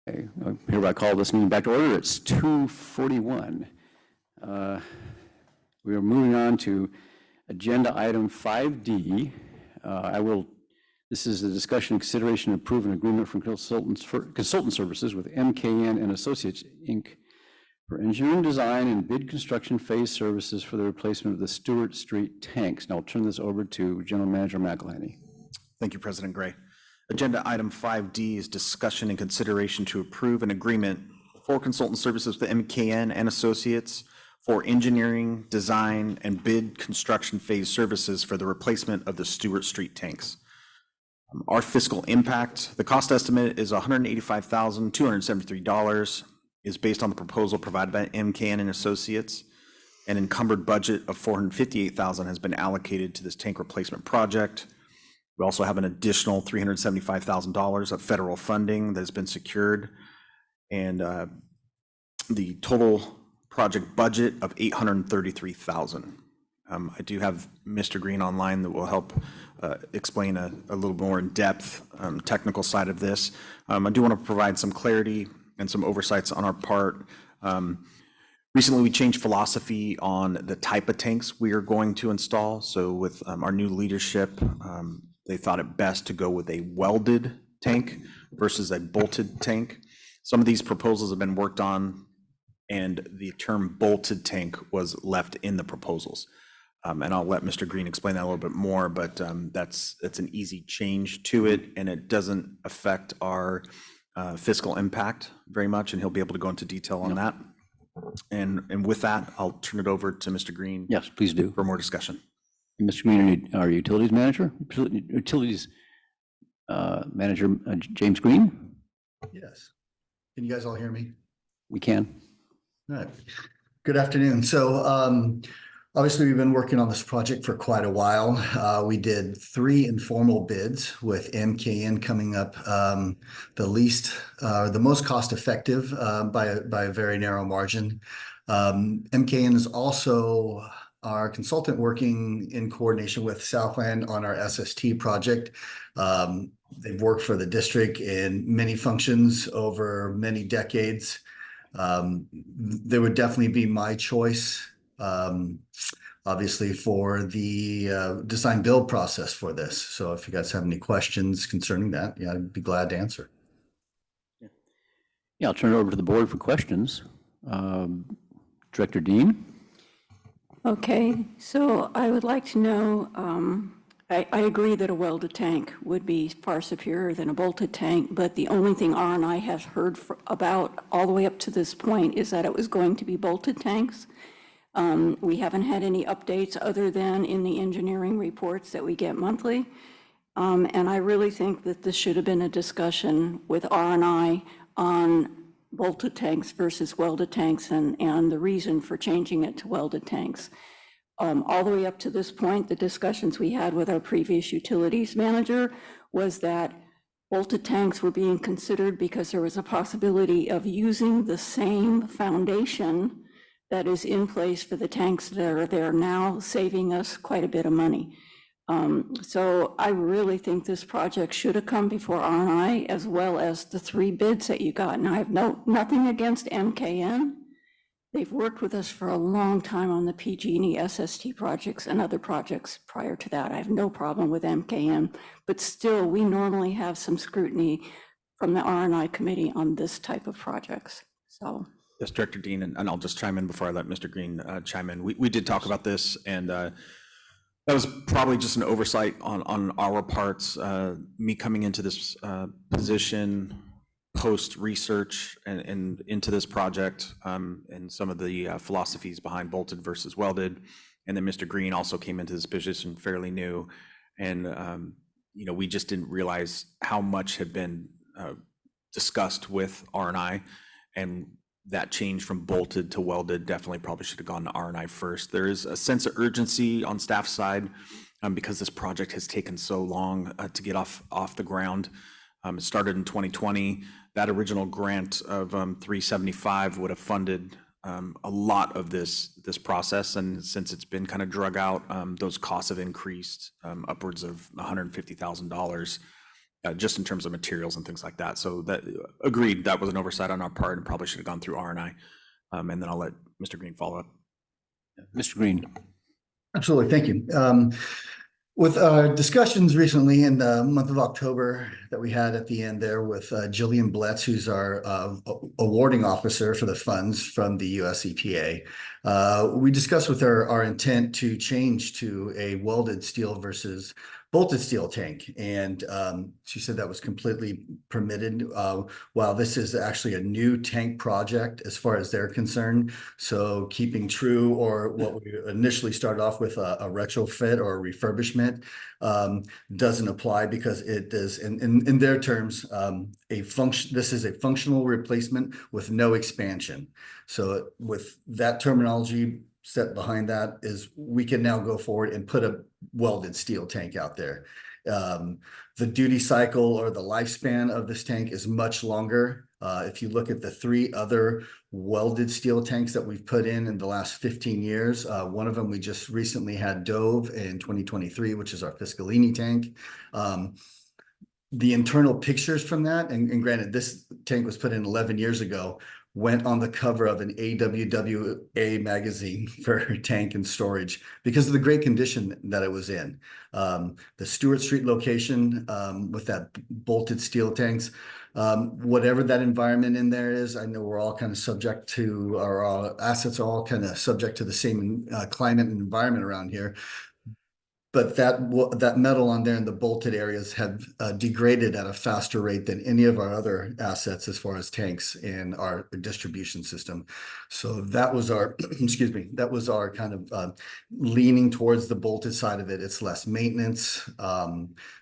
Okay, I hereby call this meeting back to order. It's 2:41. We are moving on to agenda item 5D. This is the discussion and consideration and approve an agreement from consultant services with MKN and Associates, Inc. for engineering design and bid construction phase services for the replacement of the Stewart Street tanks. And I'll turn this over to General Manager McElhaney. Thank you, President Gray. Agenda item 5D is discussion and consideration to approve an agreement for consultant services with MKN and Associates for engineering, design, and bid construction phase services for the replacement of the Stewart Street tanks. Our fiscal impact, the cost estimate is $185,273, is based on the proposal provided by MKN and Associates. An encumbered budget of $458,000 has been allocated to this tank replacement project. We also have an additional $375,000 of federal funding that has been secured, and the total project budget of $833,000. I do have Mr. Green online that will help explain a little more in-depth technical side of this. I do want to provide some clarity and some oversights on our part. Recently, we changed philosophy on the type of tanks we are going to install. So with our new leadership, they thought it best to go with a welded tank versus a bolted tank. Some of these proposals have been worked on, and the term bolted tank was left in the proposals. And I'll let Mr. Green explain that a little bit more, but that's an easy change to it, and it doesn't affect our fiscal impact very much, and he'll be able to go into detail on that. And with that, I'll turn it over to Mr. Green. Yes, please do. For more discussion. Mr. Green, our utilities manager, manager, James Green? Yes. Can you guys all hear me? We can. All right. Good afternoon. So obviously we've been working on this project for quite a while. We did 3 informal bids with MKN coming up the most cost effective by a very narrow margin. MKN is also our consultant working in coordination with Southland on our SST project. They've worked for the district in many functions over many decades. They would definitely be my choice, obviously, for the design build process for this. So if you guys have any questions concerning that, yeah, I'd be glad to answer. Yeah, I'll turn it over to the board for questions. Director Dean? Okay, so I would like to know, I agree that a welded tank would be far superior than a bolted tank, but the only thing R&I has heard about all the way up to this point is that it was going to be bolted tanks. We haven't had any updates other than in the engineering reports that we get monthly. And I really think that this should have been a discussion with R&I on bolted tanks versus welded tanks and the reason for changing it to welded tanks. All the way up to this point, the discussions we had with our previous utilities manager was that bolted tanks were being considered because there was a possibility of using the same foundation that is in place for the tanks that are there now, saving us quite a bit of money. So I really think this project should have come before R&I, as well as the 3 bids that you got. And I have nothing against MKN. They've worked with us for a long time on the PG&E SST projects and other projects prior to that. I have no problem with MKN, but still, we normally have some scrutiny from the R&I committee on this type of projects, so. Yes, Director Dean, and I'll just chime in before I let Mr. Green chime in. We did talk about this, and that was probably just an oversight on our parts. Me coming into this position post-research and into this project, and some of the philosophies behind bolted versus welded. And then Mr. Green also came into this position fairly new. And, we just didn't realize how much had been discussed with R&I, and that change from bolted to welded definitely probably should have gone to R&I first. There is a sense of urgency on staff side because this project has taken so long to get off the ground. It started in 2020. That original grant of $375 would have funded a lot of this process, and since it's been kind of drug out, those costs have increased upwards of $150,000 just in terms of materials and things like that. So that, agreed, that was an oversight on our part and probably should have gone through R&I. And then I'll let Mr. Green follow up. Mr. Green. Absolutely, thank you. With discussions recently in the month of October that we had at the end there with Jillian Bletz, who's our awarding officer for the funds from the US EPA, we discussed with her our intent to change to a welded steel versus bolted steel tank. And she said that was completely permitted. While this is actually a new tank project as far as they're concerned. So keeping true, or what we initially started off with a retrofit or a refurbishment, doesn't apply because it is, in their terms, this is a functional replacement with no expansion. So with that terminology set behind that, is we can now go forward and put a welded steel tank out there. The duty cycle or the lifespan of this tank is much longer. If you look at the 3 other welded steel tanks that we've put in the last 15 years, one of them we just recently had dove in 2023, which is our Fiscalini tank. The internal pictures from that, and granted, this tank was put in 11 years ago, went on the cover of an AWWA magazine for tank and storage because of the great condition that it was in. The Stewart Street location with that bolted steel tanks, whatever that environment in there is, I know we're all kind of subject to, our assets are all kind of subject to the same climate and environment around here. But that metal on there in the bolted areas have degraded at a faster rate than any of our other assets as far as tanks in our distribution system. So that was our, excuse me, that was our kind of leaning towards the bolted side of it. It's less maintenance.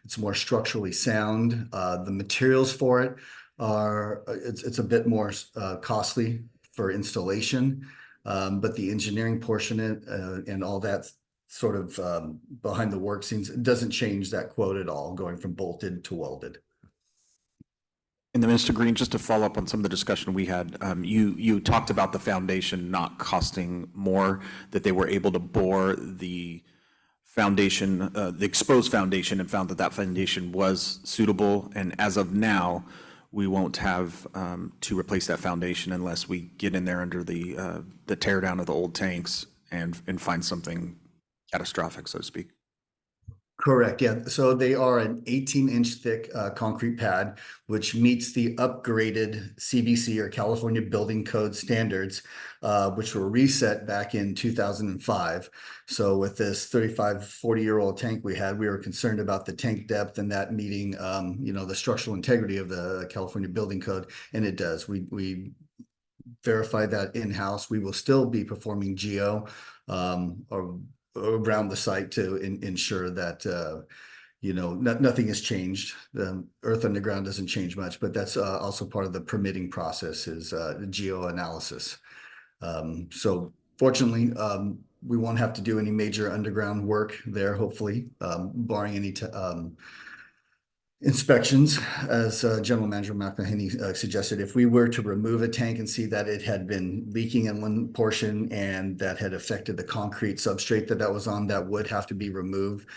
It's more structurally sound. The materials for it are, it's a bit more costly for installation. But the engineering portion and all that sort of behind the work scenes, it doesn't change that quote at all, going from bolted to welded. And then Mr. Green, just to follow up on some of the discussion we had, you talked about the foundation not costing more, that they were able to bore the foundation, the exposed foundation, and found that that foundation was suitable. And as of now, we won't have to replace that foundation unless we get in there under the tear down of the old tanks and find something catastrophic, so to speak. Correct, yeah. So they are an 18-inch thick concrete pad, which meets the upgraded CBC or California Building Code standards, which were reset back in 2005. So with this 35, 40-year-old tank we had, we were concerned about the tank depth and that meeting, the structural integrity of the California Building Code, and it does. We verified that in-house. We will still be performing geo around the site to ensure that nothing has changed. The earth underground doesn't change much, but that's also part of the permitting process is the geo analysis. So fortunately, we won't have to do any major underground work there, hopefully, barring any inspections, as General Manager McElhaney suggested. If we were to remove a tank and see that it had been leaking in one portion and that had affected the concrete substrate that was on, that would have to be removed.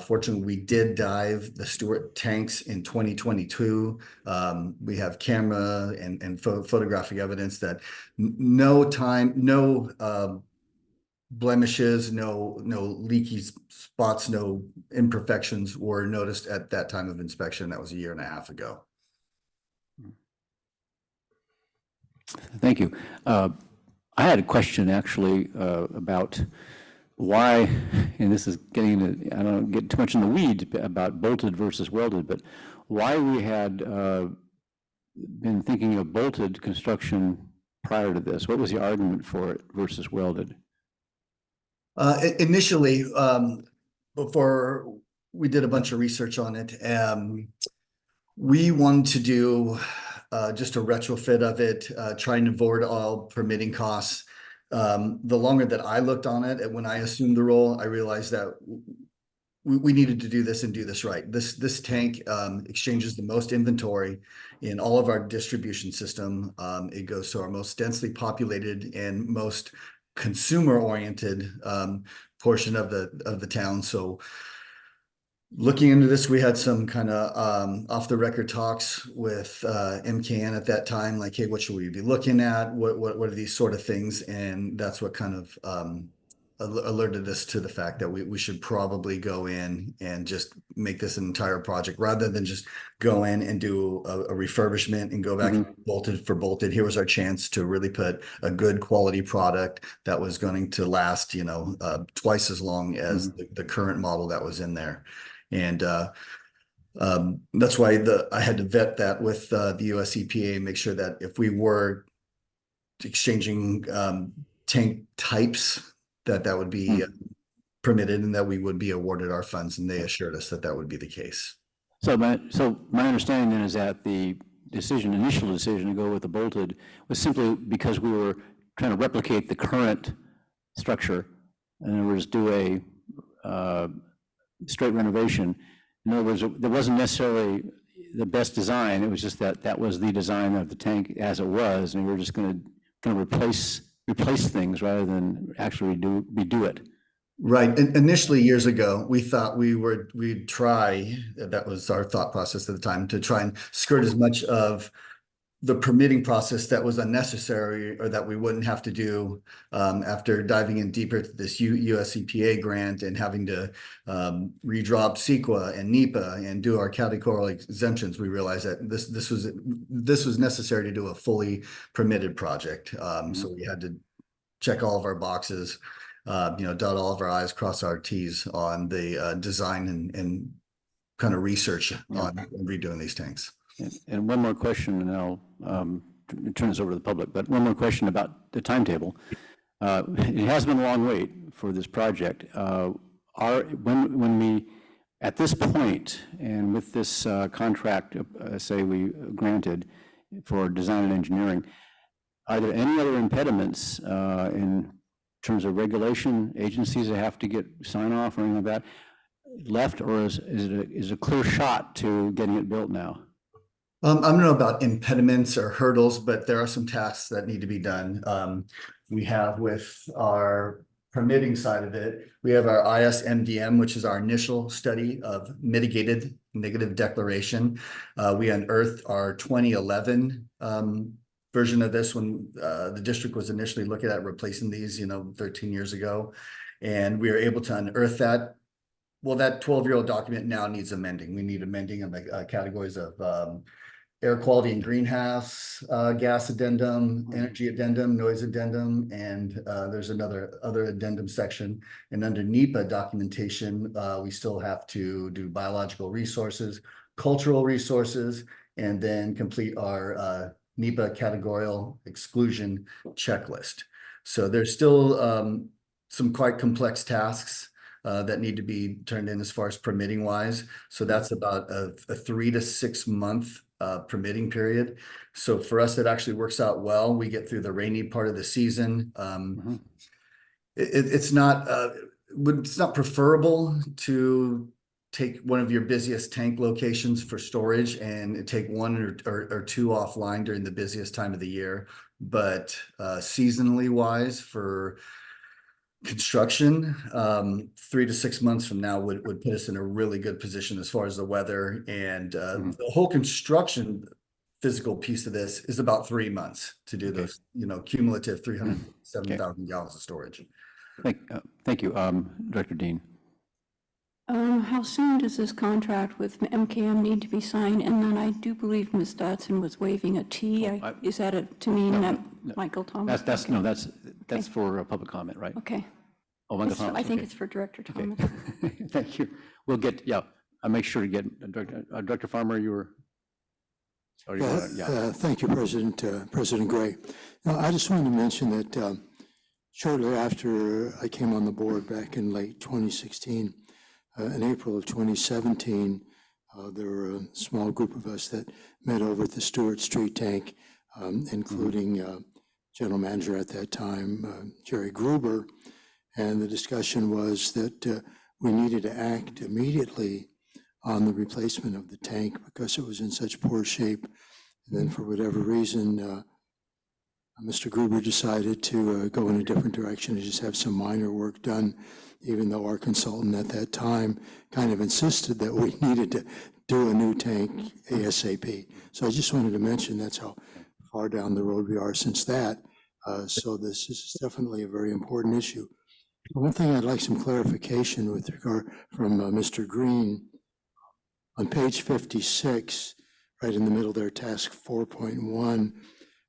Fortunately, we did dive the Stewart tanks in 2022. We have camera and photographic evidence that no blemishes, no leaky spots, no imperfections were noticed at that time of inspection. That was a year and a half ago. Thank you. I had a question actually about why, and this is getting, I don't get too much in the weeds about bolted versus welded, but why we had been thinking of bolted construction prior to this. What was the argument for it versus welded? Initially, before we did a bunch of research on it, we wanted to do just a retrofit of it, trying to avoid all permitting costs. The longer that I looked on it, and when I assumed the role, I realized that we needed to do this and do this right. This tank exchanges the most inventory in all of our distribution system. It goes to our most densely populated and most consumer-oriented portion of the town. So Looking into this, we had some kind of off the record talks with MKN at that time, like, hey, what should we be looking at? What are these sort of things? And that's what kind of alerted us to the fact that we should probably go in and just make this an entire project rather than just go in and do a refurbishment and go back bolted for bolted. Here was our chance to really put a good quality product that was going to last, twice as long as the current model that was in there. And that's why I had to vet that with the US EPA, make sure that if we were exchanging tank types, that would be permitted and that we would be awarded our funds. And they assured us that would be the case. So my understanding then is that the initial decision to go with the bolted was simply because we were trying to replicate the current structure. In other words, do a straight renovation. In other words, there wasn't necessarily the best design. It was just that was the design of the tank as it was, and we were just going to replace things rather than actually redo it. Right. Initially, years ago, we thought we'd try. That was our thought process at the time, to try and skirt as much of the permitting process that was unnecessary or that we wouldn't have to do after diving in deeper to this US EPA grant and having to redrop CEQA and NEPA and do our categorical exemptions. We realized that this was necessary to do a fully permitted project. So we had to check all of our boxes, dot all of our I's, cross our T's on the design and kind of research on redoing these tanks. And one more question, and I'll turn this over to the public, but one more question about the timetable. It has been a long wait for this project. When we, at this point, and with this contract, say we granted for design and engineering, are there any other impediments in terms of regulation, agencies that have to get sign off or anything like that left, or is it a clear shot to getting it built now? I don't know about impediments or hurdles, but there are some tasks that need to be done. We have with our permitting side of it, we have our ISMDM, which is our initial study of mitigated negative declaration. We unearthed our 2011 version of this when the district was initially looking at replacing these, 13 years ago. And we were able to unearth that. Well, that 12-year-old document now needs amending. We need amending of the categories of air quality and greenhouse gas addendum, energy addendum, noise addendum, and there's other addendum section. And under NEPA documentation, we still have to do biological resources, cultural resources, and then complete our NEPA categorical exclusion checklist. So there's still some quite complex tasks that need to be turned in as far as permitting wise. So that's about a 3 to 6 month permitting period. So for us, it actually works out well. We get through the rainy part of the season. It's not preferable to take one of your busiest tank locations for storage and take one or two offline during the busiest time of the year. But seasonally wise for construction, 3 to 6 months from now would put us in a really good position as far as the weather and the whole construction physical piece of this is about 3 months to do those, cumulative 307,000 gallons of storage. Thank you, Director Dean. How soon does this contract with MKM need to be signed? And then I do believe Ms. Dodson was waving a T. Is that to mean that Michael Thomas? That's for public comment, right? Okay. Oh, Michael Thomas. I think it's for Director Thomas. Thank you. We'll get, I'll make sure to get Director Farmer, you were. Thank you, President Gray. Now, I just wanted to mention that shortly after I came on the board back in late 2016, in April of 2017, there were a small group of us that met over at the Stewart Street tank, including General Manager at that time, Jerry Gruber. And the discussion was that we needed to act immediately on the replacement of the tank because it was in such poor shape. And then for whatever reason, Mr. Gruber decided to go in a different direction and just have some minor work done, even though our consultant at that time kind of insisted that we needed to do a new tank ASAP. So I just wanted to mention that's how far down the road we are since that. So this is definitely a very important issue. One thing I'd like some clarification with regard from Mr. Green. On page 56, right in the middle there, task 4.1,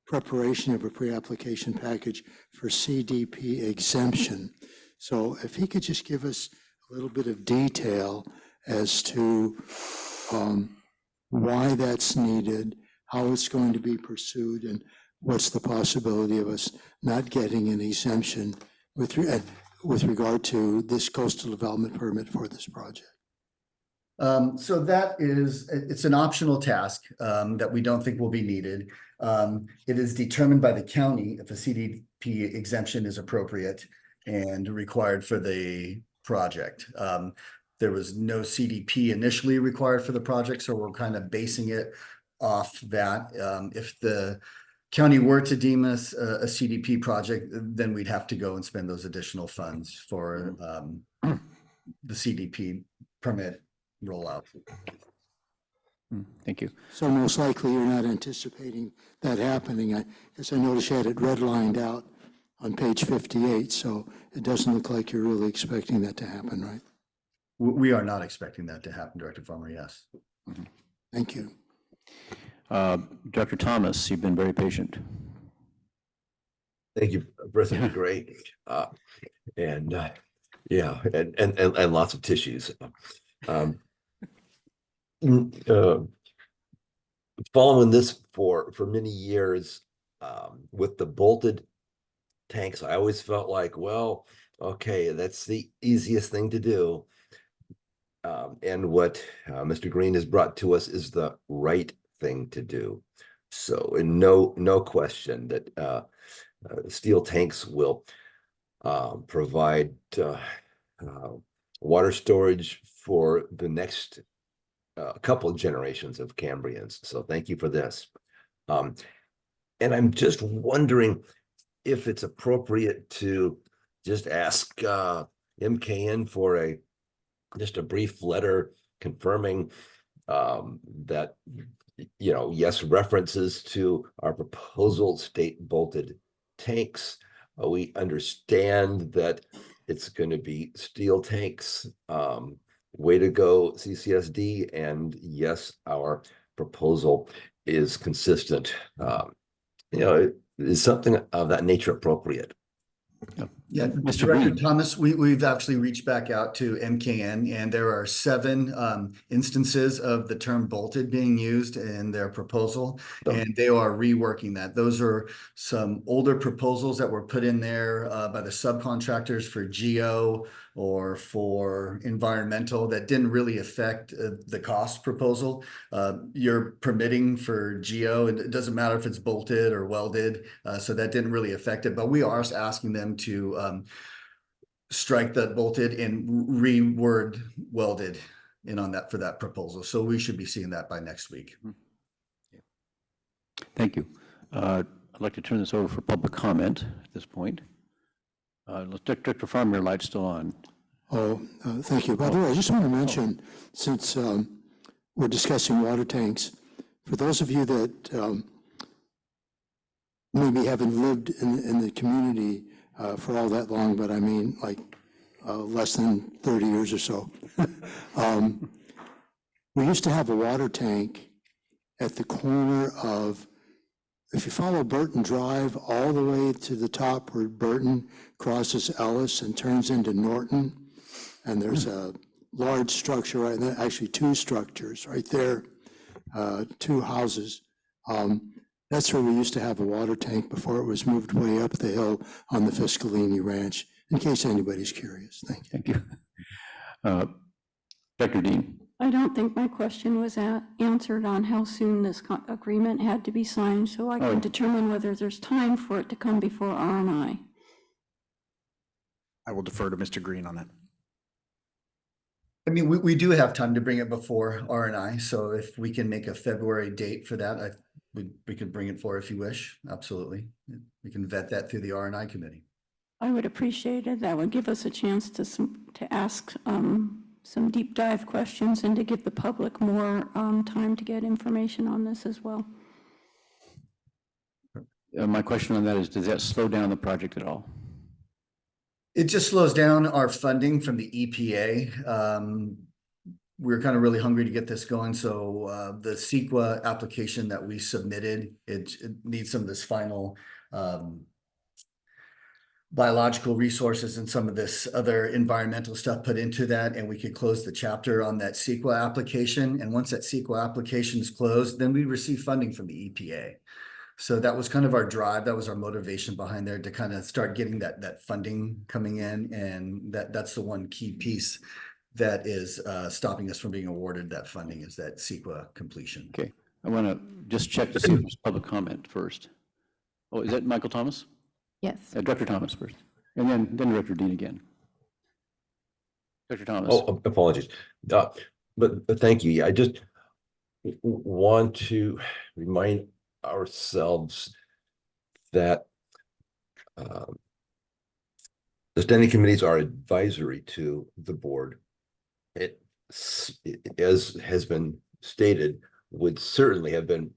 preparation of a pre-application package for CDP exemption. So if he could just give us a little bit of detail as to why that's needed, how it's going to be pursued, and what's the possibility of us not getting an exemption with regard to this coastal development permit for this project. So it's an optional task that we don't think will be needed. It is determined by the county if a CDP exemption is appropriate and required for the project. There was no CDP initially required for the project, so we're kind of basing it off that. If the county were to deem us a CDP project, then we'd have to go and spend those additional funds for the CDP permit rollout. Thank you. So most likely you're not anticipating that happening. I guess I noticed you had it redlined out on page 58, so it doesn't look like you're really expecting that to happen, right? We are not expecting that to happen, Director Farmer, yes. Mm-hmm. Thank you. Dr. Thomas, you've been very patient. Thank you, President Gray. And lots of tissues. Following this for many years, with the bolted tanks, I always felt like, well, okay, that's the easiest thing to do. And what Mr. Green has brought to us is the right thing to do. So, and no question that steel tanks will provide water storage for the next couple of generations of Cambrians. So thank you for this. And I'm just wondering if it's appropriate to just ask MKN for just a brief letter confirming that, yes, references to our proposal state bolted tanks. We understand that it's going to be steel tanks. Way to go, CCSD. And yes, our proposal is consistent. Is something of that nature appropriate? Yeah, Mr. Director Green. Thomas, we've actually reached back out to MKN, and there are 7 instances of the term bolted being used in their proposal, and they are reworking that. Those are some older proposals that were put in there by the subcontractors for geo or for environmental that didn't really affect the cost proposal. You're permitting for geo, and it doesn't matter if it's bolted or welded, so that didn't really affect it, but we are asking them to strike that bolted and reword welded in on that for that proposal. So we should be seeing that by next week. Thank you. I'd like to turn this over for public comment at this point. Director Farmer, your light's still on. Thank you. By the way, I just want to mention, since we're discussing water tanks, for those of you that maybe haven't lived in the community for all that long, but I mean like less than 30 years or so. We used to have a water tank at the corner of, if you follow Burton Drive all the way to the top where Burton crosses Ellis and turns into Norton, and there's a large structure right there, actually 2 structures right there, 2 houses. That's where we used to have a water tank before it was moved way up the hill on the Fiscalini Ranch, in case anybody's curious. Thank you. Thank you. Dr. Dean. I don't think my question was answered on how soon this agreement had to be signed, so I can determine whether there's time for it to come before R&I. I will defer to Mr. Green on that. I mean, we do have time to bring it before R&I, so if we can make a February date for that, we could bring it forward if you wish. Absolutely. We can vet that through the R&I committee. I would appreciate it. That would give us a chance to ask some deep dive questions and to give the public more time to get information on this as well. My question on that is, does that slow down the project at all? It just slows down our funding from the EPA. We're kind of really hungry to get this going. So the CEQA application that we submitted, it needs some of this final biological resources and some of this other environmental stuff put into that, and we could close the chapter on that CEQA application. And once that CEQA application is closed, then we receive funding from the EPA. So that was kind of our drive. That was our motivation behind there, to kind of start getting that funding coming in. And that's the one key piece that is stopping us from being awarded that funding, is that CEQA completion. Okay, I want to just check to see if there's public comment first. Oh, is that Michael Thomas? Yes. Director Thomas first, and then Director Dean again. Director Thomas. Oh, apologies. But thank you. Yeah, I just want to remind ourselves that the standing committees are advisory to the board. It, as has been stated, would certainly have been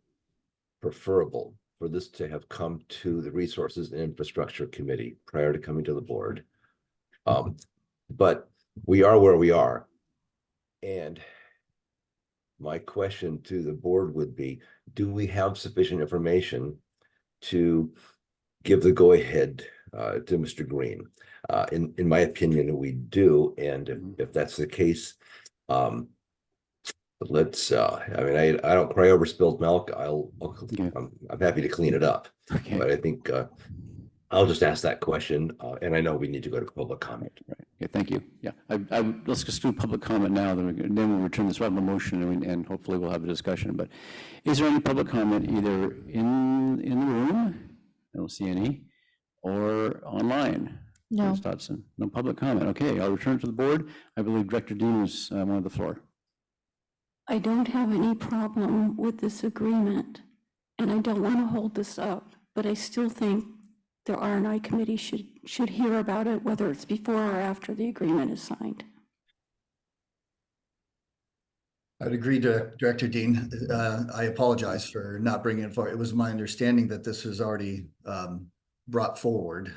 preferable for this to have come to the Resources and Infrastructure Committee prior to coming to the board. But we are where we are. And my question to the board would be, do we have sufficient information to give the go-ahead to Mr. Green? In my opinion, we do. And if that's the case, let's, I mean, I don't cry over spilled milk. I'm happy to clean it up. Okay. But I think I'll just ask that question. And I know we need to go to public comment. Right. Okay, thank you. Yeah, let's just do public comment now, then we'll return this right to motion, and hopefully we'll have a discussion. But is there any public comment either in the room? I don't see any, or online? No. Ms. Dodson, no public comment. Okay, I'll return to the board. I believe Director Dean was on the floor. I don't have any problem with this agreement, and I don't want to hold this up, but I still think the R&I committee should hear about it, whether it's before or after the agreement is signed. I'd agree to Director Dean. I apologize for not bringing it forward. It was my understanding that this was already brought forward.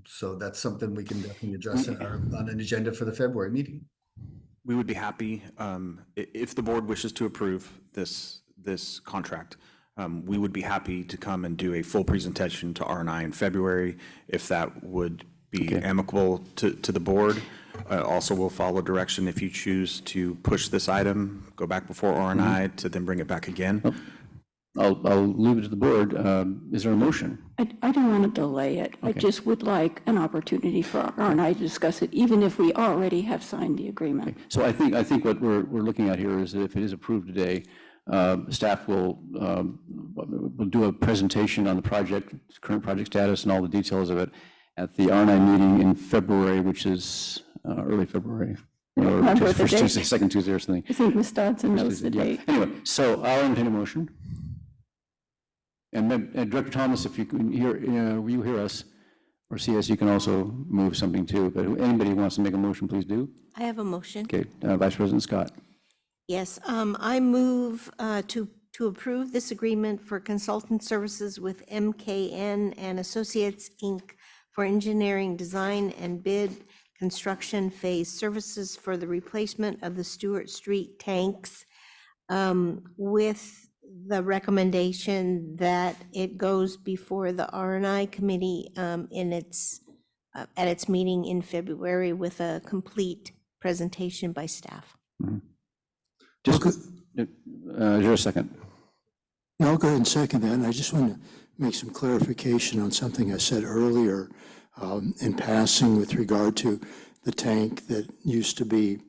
So that's something we can definitely address on an agenda for the February meeting. We would be happy, if the board wishes to approve this contract, we would be happy to come and do a full presentation to R&I in February, if that would be amicable to the board. Also, we'll follow direction if you choose to push this item, go back before R&I to then bring it back again. I'll leave it to the board. Is there a motion? I don't want to delay it. I just would like an opportunity for R&I to discuss it, even if we already have signed the agreement. Okay. So I think what we're looking at here is that if it is approved today, staff will do a presentation on the project, current project status, and all the details of it at the R&I meeting in February, which is early February. Or first Tuesday, second Tuesday or something. I think Ms. Dodson knows the date. Anyway, so I'll entertain a motion. And Director Thomas, if you can hear, will you hear us or see us, you can also move something too. But anybody who wants to make a motion, please do. I have a motion. Okay, Vice President Scott. Yes, I move to approve this agreement for consultant services with MKN and Associates, Inc. for engineering, design, and bid construction phase services for the replacement of the Stewart Street tanks, with the recommendation that it goes before the R&I committee in at its meeting in February with a complete presentation by staff. Mm-hmm. Just, is there a second? Yeah, I'll go ahead and second that. And I just want to make some clarification on something I said earlier in passing with regard to the tank that used to be,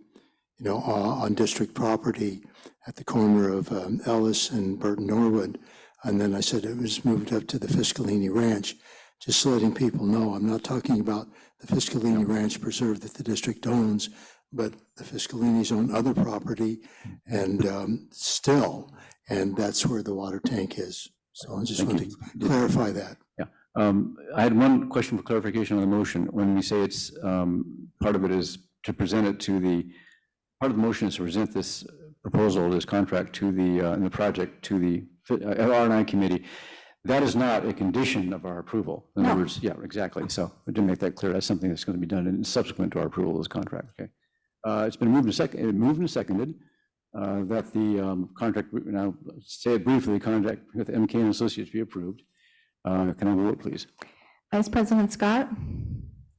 on district property at the corner of Ellis and Burton Norwood. And then I said it was moved up to the Fiscalini Ranch. Just letting people know, I'm not talking about the Fiscalini Ranch preserve that the district owns. but the Fiscalinis own other property and and that's where the water tank is. So I just want to clarify that. Yeah. I had one question for clarification on the motion. When we say it's, part of it is to present it to part of the motion is to present this proposal, this contract to the project to the R&I committee. That is not a condition of our approval. In other words, yeah, exactly. So I didn't make that clear. That's something that's going to be done subsequent to our approval of this contract. Okay. It's been moved and seconded that the contract, and I'll say it briefly, the contract with MK and Associates be approved. Can I have a vote, please? Vice President Scott?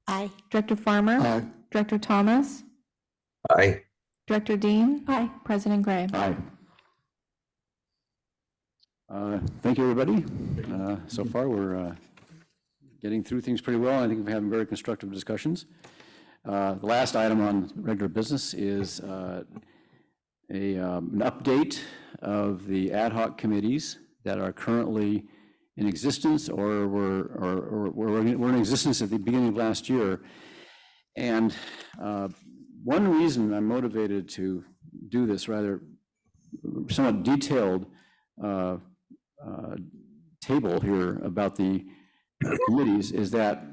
Aye. Director Farmer? Aye. Director Thomas? Aye. Director Dean? Aye. President Gray? Aye. Thank you, everybody. So far, we're getting through things pretty well. I think we're having very constructive discussions. The last item on regular business is an update of the ad hoc committees that are currently in existence or were in existence at the beginning of last year. And one reason I'm motivated to do this rather somewhat detailed table here about the committees is that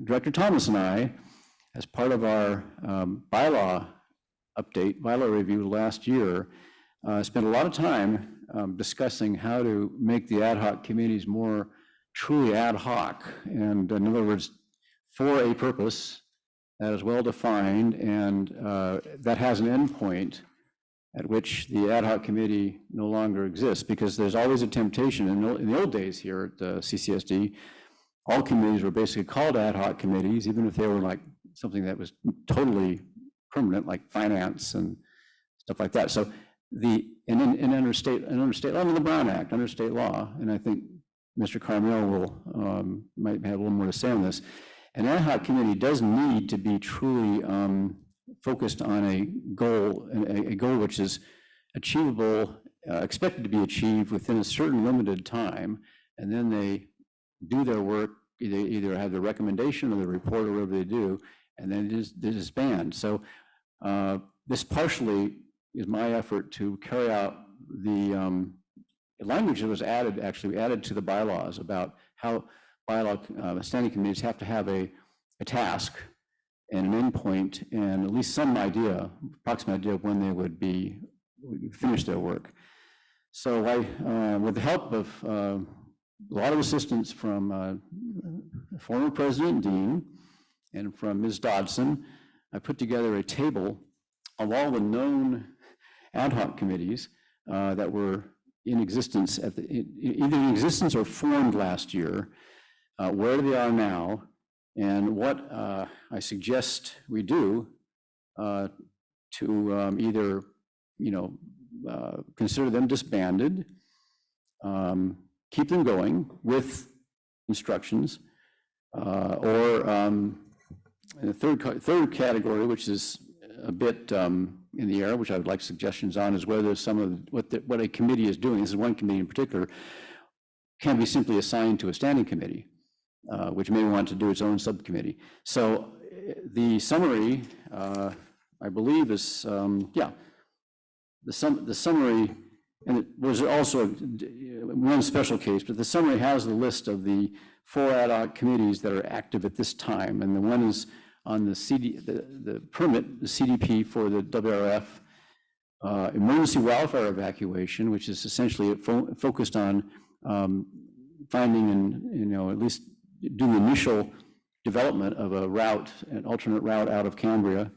Director Thomas and I, as part of our bylaw review last year, spent a lot of time discussing how to make the ad hoc committees more truly ad hoc. And in other words, for a purpose that is well defined and that has an endpoint at which the ad hoc committee no longer exists, because there's always a temptation. In the old days here at CCSD, all committees were basically called ad hoc committees, even if they were like something that was totally permanent, like finance and stuff like that. So under state law, under the Brown Act, under state law, and I think Mr. Carmel might have a little more to say on this, an ad hoc committee does need to be truly focused on a goal which is achievable, expected to be achieved within a certain limited time, and then they do their work, either have the recommendation or the report or whatever they do, and then they disband. So this partially is my effort to carry out the language that was added to the bylaws about how standing committees have to have a task and an endpoint and at least some approximate idea of when they would finish their work. So I, with the help of a lot of assistance from former President Dean and from Ms. Dodson, I put together a table of all the known ad hoc committees that were in existence either in existence or formed last year, where they are now, and what I suggest we do to either, consider them disbanded, keep them going with instructions, or the third category, which is a bit in the air, which I would like suggestions on, is whether some of what a committee is doing, this is one committee in particular, can be simply assigned to a standing committee, which may want to do its own subcommittee. So the summary, I believe, is, the summary, and it was also one special case, but the summary has the list of the 4 ad hoc committees that are active at this time, and the one is on the the permit, the CDP for the WRF, emergency wildfire evacuation, which is essentially focused on finding and, at least doing the initial development of a route, an alternate route out of Cambria.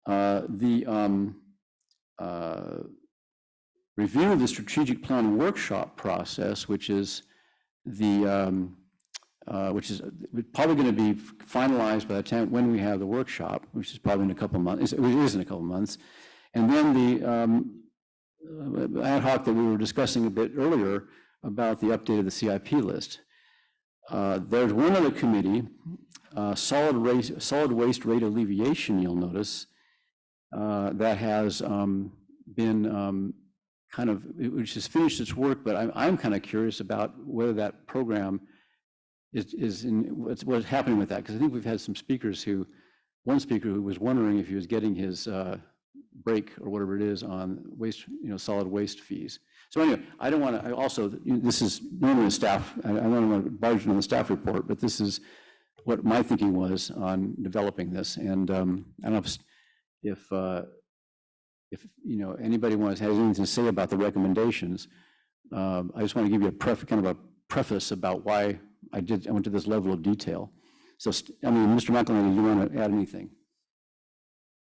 The review of the strategic plan workshop process, which is probably going to be finalized by the time when we have the workshop, which is probably in a couple of months. It is in a couple of months. And then the ad hoc that we were discussing a bit earlier about the update of the CIP list. There's one other committee, solid waste rate alleviation, you'll notice, that has been which has finished its work, but I'm kind of curious about whether that program is in what's happening with that, because I think we've had some speakers who one speaker who was wondering if he was getting his break or whatever it is on waste, solid waste fees. So anyway, I don't want to, I also, this is normally a staff, I don't want to barge on the staff report, but this is what my thinking was on developing this. And I don't know if anybody has anything to say about the recommendations. I just want to give you kind of a preface about why I went to this level of detail. So, Mr. McElhaney, do you want to add anything?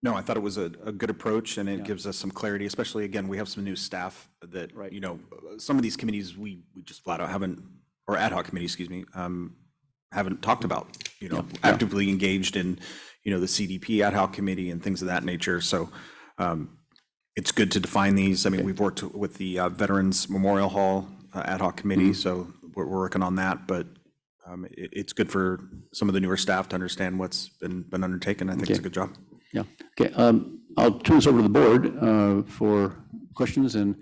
No, I thought it was a good approach, and it gives us some clarity, especially, again, we have some new staff that, Right. Some of these committees we just flat out haven't, or ad hoc committees, excuse me, haven't talked about, actively engaged in, the CDP ad hoc committee and things of that nature. So it's good to define these. I mean, we've worked with the Veterans Memorial Hall ad hoc committee, so we're working on that, but it's good for some of the newer staff to understand what's been undertaken. I think it's a good job. Yeah. Okay. I'll turn this over to the board for questions and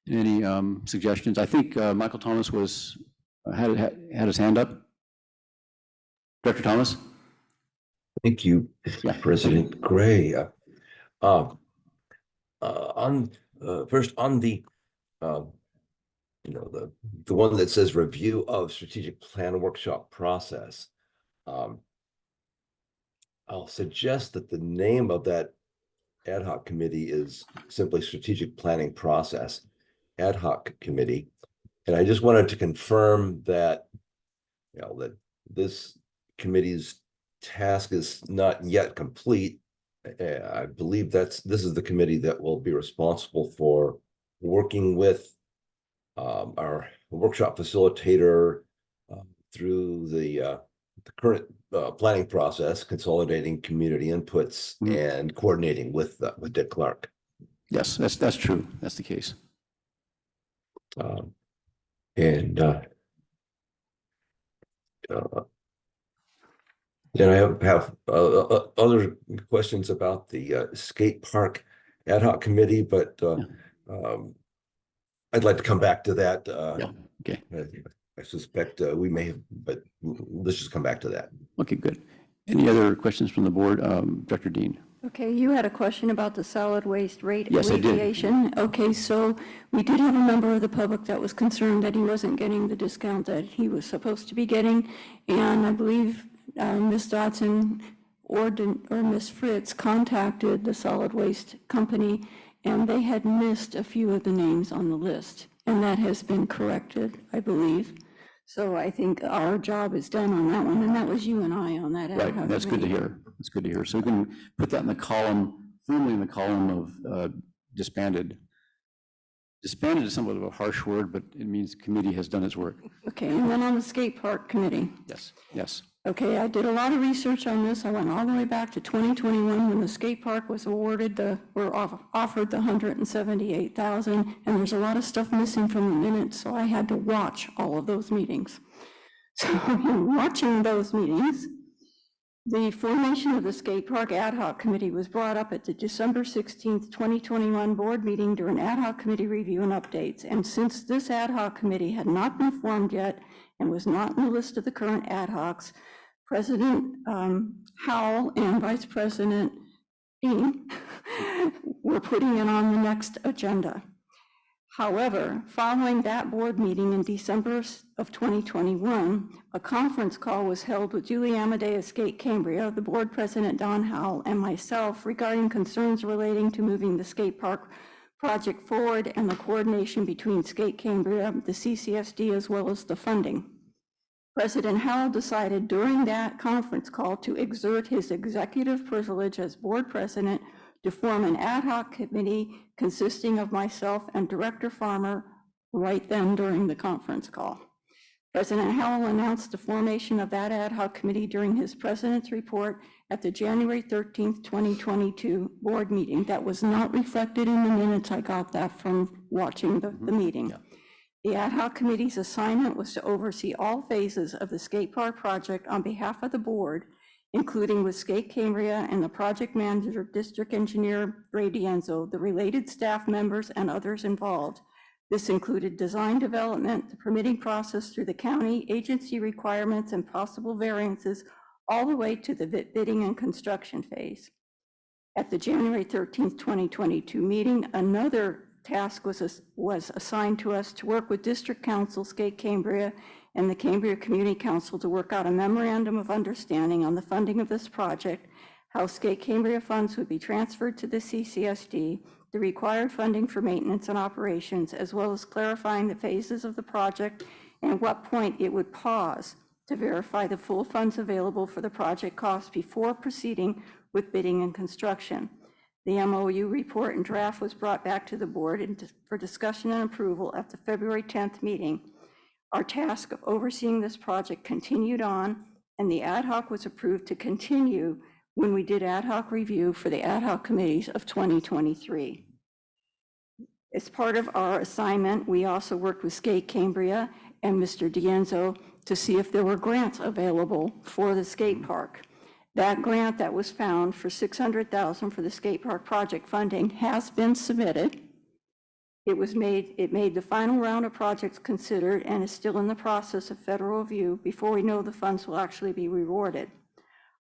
any suggestions. I think Michael Thomas had his hand up. Director Thomas. Thank you, President Gray. First on the the one that says review of strategic plan workshop process. I'll suggest that the name of that ad hoc committee is simply strategic planning process ad hoc committee. And I just wanted to confirm that, that this committee's task is not yet complete. I believe this is the committee that will be responsible for working with our workshop facilitator through the current planning process, consolidating community inputs and coordinating with Dick Clark. Yes, that's true. That's the case. Then I have other questions about the skate park ad hoc committee, but I'd like to come back to that. Okay. I suspect we may have, but let's just come back to that. Okay, good. Any other questions from the board? Director Dean. Okay, you had a question about the solid waste rate Yes, alleviation. Okay, so we did have a member of the public that was concerned that he wasn't getting the discount that he was supposed to be getting. And I believe Ms. Dodson or Ms. Fritz contacted the solid waste company, and they had missed a few of the names on the list. And that has been corrected, I believe. So I think our job is done on that one, and that was you and I on that. Right, that's good to hear. That's good to hear. So we can put that in the column, firmly in the column of disbanded. Disbanded is somewhat of a harsh word, but it means the committee has done its work. Okay, and then on the skate park committee. Yes. Okay, I did a lot of research on this. I went all the way back to 2021 when the skate park was offered the $178,000, and there's a lot of stuff missing from the minutes, so I had to watch all of those meetings. So in watching those meetings, the formation of the skate park ad hoc committee was brought up at the December 16th, 2021 board meeting during ad hoc committee review and updates. And since this ad hoc committee had not been formed yet and was not in the list of the current ad hocs, President Howell and Vice President Dean were putting it on the next agenda. However, following that board meeting in December of 2021, a conference call was held with Julie Amadeus Skate Cambria, the board president Don Howell, and myself regarding concerns relating to moving the skate park project forward and the coordination between Skate Cambria, the CCSD, as well as the funding. President Howell decided during that conference call to exert his executive privilege as board president to form an ad hoc committee consisting of myself and Director Farmer right then during the conference call. President Howell announced the formation of that ad hoc committee during his president's report at the January 13th, 2022 board meeting. That was not reflected in the minutes. I got that from watching the meeting. The ad hoc committee's assignment was to oversee all phases of the skate park project on behalf of the board, including with Skate Cambria and the project manager, district engineer Ray D'Enzo, the related staff members, and others involved. This included design development, the permitting process through the county, agency requirements, and possible variances, all the way to the bidding and construction phase. At the January 13th, 2022 meeting, another task was assigned to us to work with District Council, Skate Cambria, and the Cambria Community Council to work out a memorandum of understanding on the funding of this project, how Skate Cambria funds would be transferred to the CCSD, the required funding for maintenance and operations, as well as clarifying the phases of the project and at what point it would pause to verify the full funds available for the project costs before proceeding with bidding and construction. The MOU report and draft was brought back to the board for discussion and approval at the February 10th meeting. Our task of overseeing this project continued on, and the ad hoc was approved to continue when we did ad hoc review for the ad hoc committees of 2023. As part of our assignment, we also worked with Skate Cambria and Mr. D'Enzo to see if there were grants available for the skate park. That grant that was found for $600,000 for the skate park project funding has been submitted. It made the final round of projects considered and is still in the process of federal review before we know the funds will actually be rewarded.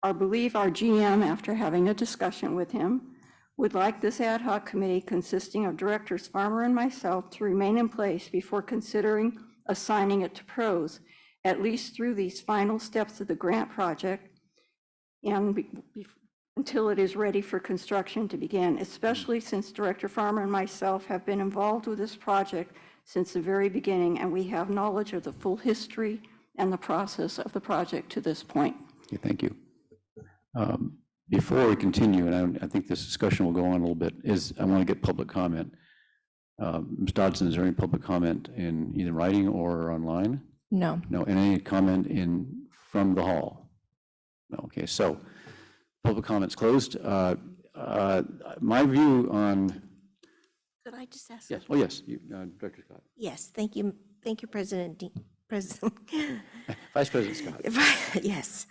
I believe our GM, after having a discussion with him, would like this ad hoc committee consisting of Directors Farmer and myself to remain in place before considering assigning it to pros, at least through these final steps of the grant project and until it is ready for construction to begin, especially since Director Farmer and myself have been involved with this project since the very beginning, and we have knowledge of the full history and the process of the project to this point. Okay, thank you. Before we continue, and I think this discussion will go on a little bit, I want to get public comment. Ms. Dodson, is there any public comment in either writing or online? No. No, and any comment from the hall? No, okay, so public comments closed. My view on. Could I just ask? Yes, oh yes, Director Scott. Yes, thank you, President President. Vice President Scott. Yes.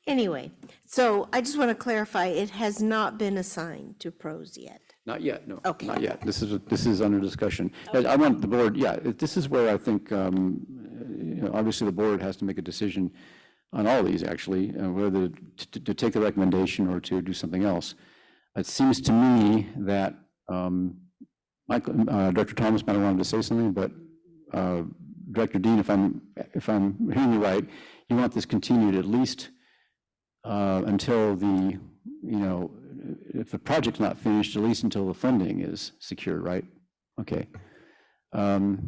Anyway, so I just want to clarify, it has not been assigned to pros yet. Not yet, no. Okay. Not yet. This is under discussion. I want the board, this is where I think, obviously the board has to make a decision on all of these, actually, whether to take the recommendation or to do something else. It seems to me that Dr. Thomas might have wanted to say something, but Director Dean, if I'm hearing you right, you want this continued at least until if the project's not finished, at least until the funding is secured, right? Okay. Any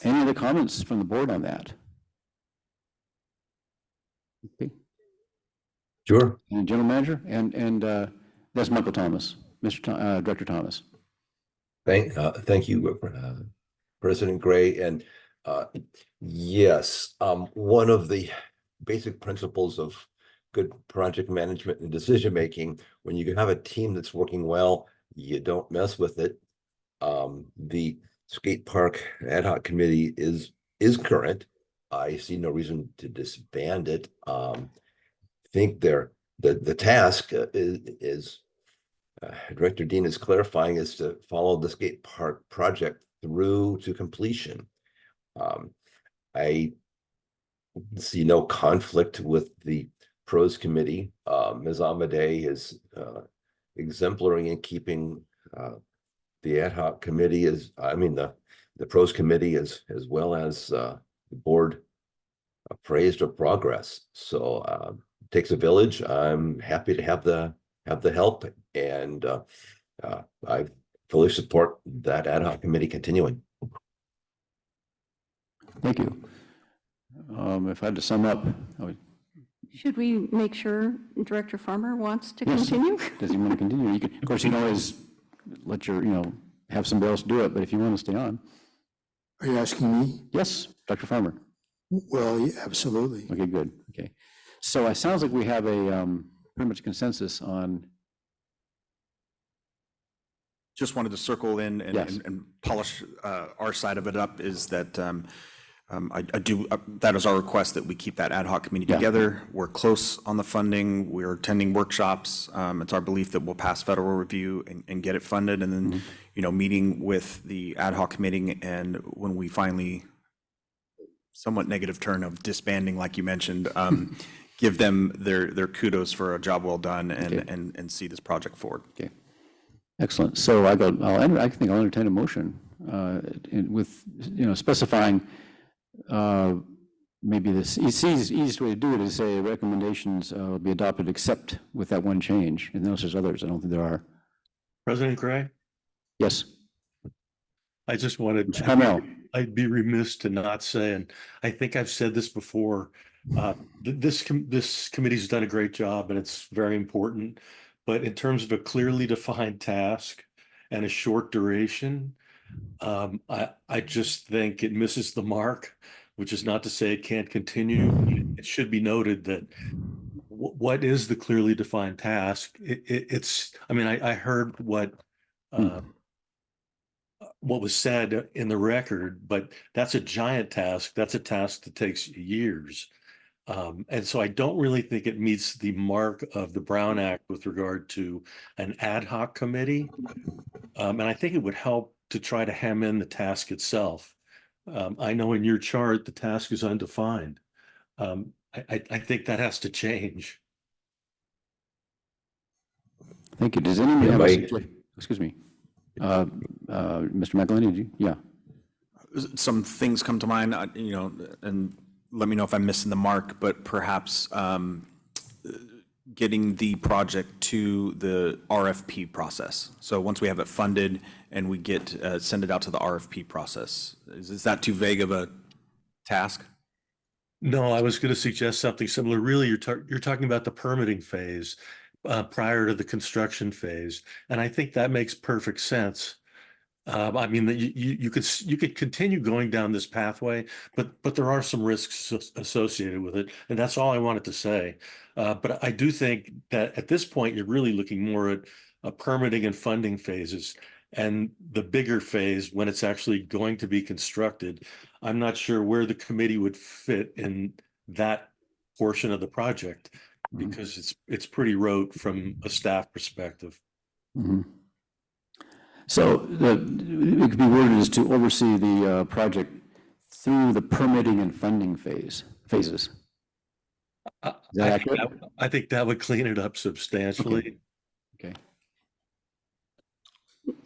other comments from the board on that? Okay. Sure. And General Manager, and that's Michael Thomas, Director Thomas. Thank you, President Gray. And yes, one of the basic principles of good project management and decision making, when you have a team that's working well, you don't mess with it. The skate park ad hoc committee is current. I see no reason to disband it. I think the task is Director Dean is clarifying, is to follow the skate park project through to completion. I see no conflict with the pros committee. Ms. Amadei is exemplary in keeping the ad hoc committee the pros committee as well as the board appraised of progress. So it takes a village. I'm happy to have the help, and I fully support that ad hoc committee continuing. Thank you. If I had to sum up. Should we make sure Director Farmer wants to Yes. continue? Does he want to continue? Of course, you can always let have somebody else do it, but if you want to stay on. Are you asking me? Yes, Dr. Farmer. Well, yeah, absolutely. Okay, good. Okay. So it sounds like we have a pretty much consensus on. Just wanted to circle in Yes. and polish our side of it up, is that that is our request, that we keep that ad hoc committee together. We're close on the funding. We're attending workshops. It's our belief that we'll pass federal review and get it funded. And then, meeting with the ad hoc committee, and when we finally, somewhat negative turn of disbanding, like you mentioned, give them their kudos for a job well done and, Okay. and see this project forward. Okay, excellent. So I think I'll entertain a motion with, specifying maybe this, easiest way to do it is say recommendations will be adopted except with that one change. And unless there's others, I don't think there are. President Gray, Yes, I just wanted, Mr. Carmel. I'd be remiss to not say, and I think I've said this before, this committee's done a great job and it's very important, but in terms of a clearly defined task and a short duration, I just think it misses the mark, which is not to say it can't continue. It should be noted that what is the clearly defined task? It's, I mean, I heard what was said in the record, but that's a giant task. That's a task that takes years. And so I don't really think it meets the mark of the Brown Act with regard to an ad hoc committee. And I think it would help to try to hem in the task itself. I know in your chart, the task is undefined. I think that has to change. Thank you. Does anyone Yeah, have Mike. excuse me, Mr. McElhenney, did you? Yeah. Some things come to mind, and let me know if I'm missing the mark, but perhaps getting the project to the RFP process. So once we have it funded and we send it out to the RFP process, is that too vague of a task? No, I was going to suggest something similar. Really, you're talking about the permitting phase prior to the construction phase, and I think that makes perfect sense. I mean, you could continue going down this pathway, but there are some risks associated with it, and that's all I wanted to say. But I do think that at this point, you're really looking more at permitting and funding phases, and the bigger phase when it's actually going to be constructed. I'm not sure where the committee would fit in that portion of the project because it's pretty rote from a staff perspective. Mm-hmm. So it could be worded as to oversee the project through the permitting and funding phases. Is that accurate? I think that would clean it up substantially. Okay.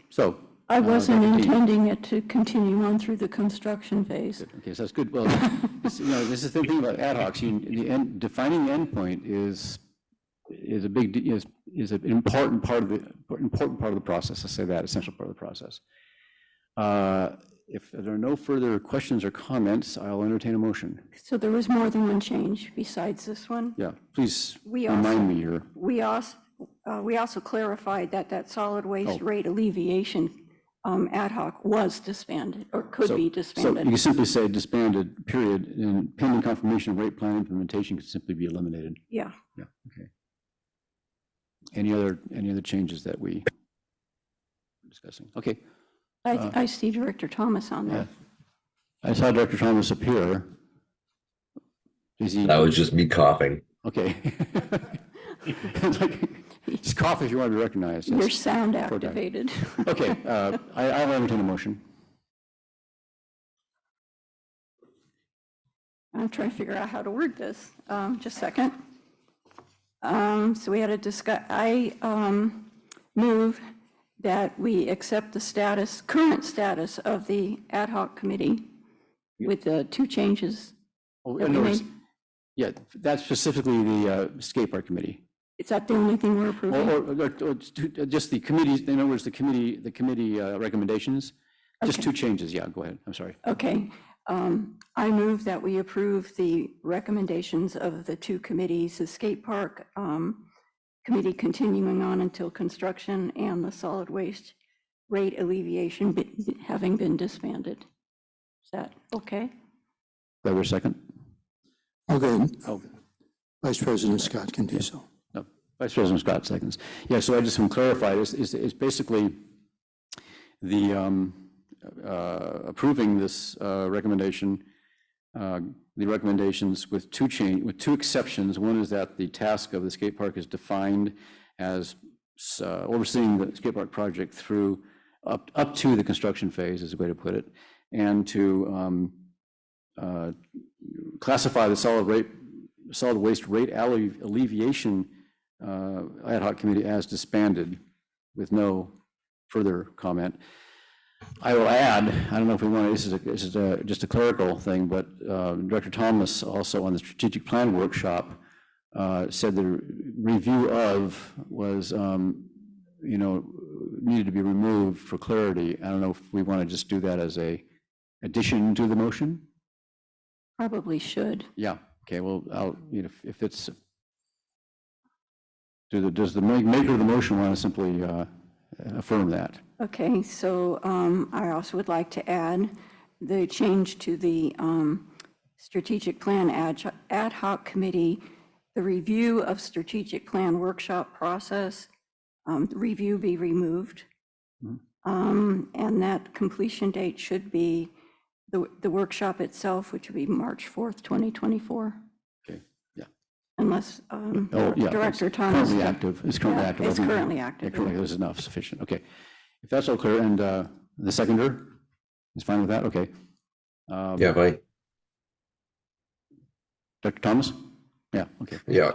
So. I wasn't Dr. Dean. intending it to continue on through the construction phase. Okay, so that's good. Well, this is the thing about ad hocs. Defining the endpoint is an important part of the process. Let's say that essential part of the process. If there are no further questions or comments, I'll entertain a motion. So there was more than one change besides this one? Yeah, please We remind me here. We also clarified that solid waste rate alleviation ad hoc was disbanded or could be disbanded. So you can simply say disbanded, period, and pending confirmation of rate plan implementation could simply be eliminated. Yeah. Yeah, okay. Any other changes that we are discussing? Okay. I see Director Thomas on there. I saw Director Thomas appear. That was just me coughing. Okay. Just cough if you want to be recognized. Your sound activated. Okay, I'll entertain a motion. I'm trying to figure out how to word this. Just a second. So we had I move that we accept the current status of the ad hoc committee with the two changes that we made. Yeah, that's specifically the skate park committee. Is that the only thing we're approving? Or just the committee, in other words, the committee recommendations, just two changes. Yeah, go ahead. I'm sorry. Okay. I move that we approve the recommendations of the two committees, the skate park committee continuing on until construction and the solid waste rate alleviation having been disbanded. Is that okay? Do I have a second? Okay, Oh, Vice President Scott can do so. no. Vice President Scott seconds. Yeah, so I just want to clarify, is basically the approving this recommendation, the recommendations with two exceptions. One is that the task of the skate park is defined as overseeing the skate park project through up to the construction phase, is a way to put it, and to classify the solid Solid Waste Rate Alleviation Ad hoc Committee as disbanded with no further comment. I will add, I don't know if we want to, this is just a clerical thing, but Director Thomas also on the strategic plan workshop said the review of was, needed to be removed for clarity. I don't know if we want to just do that as a addition to the motion? Probably should. Yeah, okay, well, if it's, does the maker of the motion want to simply affirm that? Okay, so I also would like to add the change to the strategic plan ad hoc committee, the review of strategic plan workshop process, review be removed. And that completion date should be the workshop itself, which would be March 4th, 2024. Okay, yeah. Unless Yeah, Director it's Thomas. currently active. It's currently Yeah, active. it's currently active. Yeah, currently, this is enough, sufficient. Okay. If that's all clear, and the seconder is fine with that, okay. Yeah, Dr. Thomas? Yeah, okay. yeah.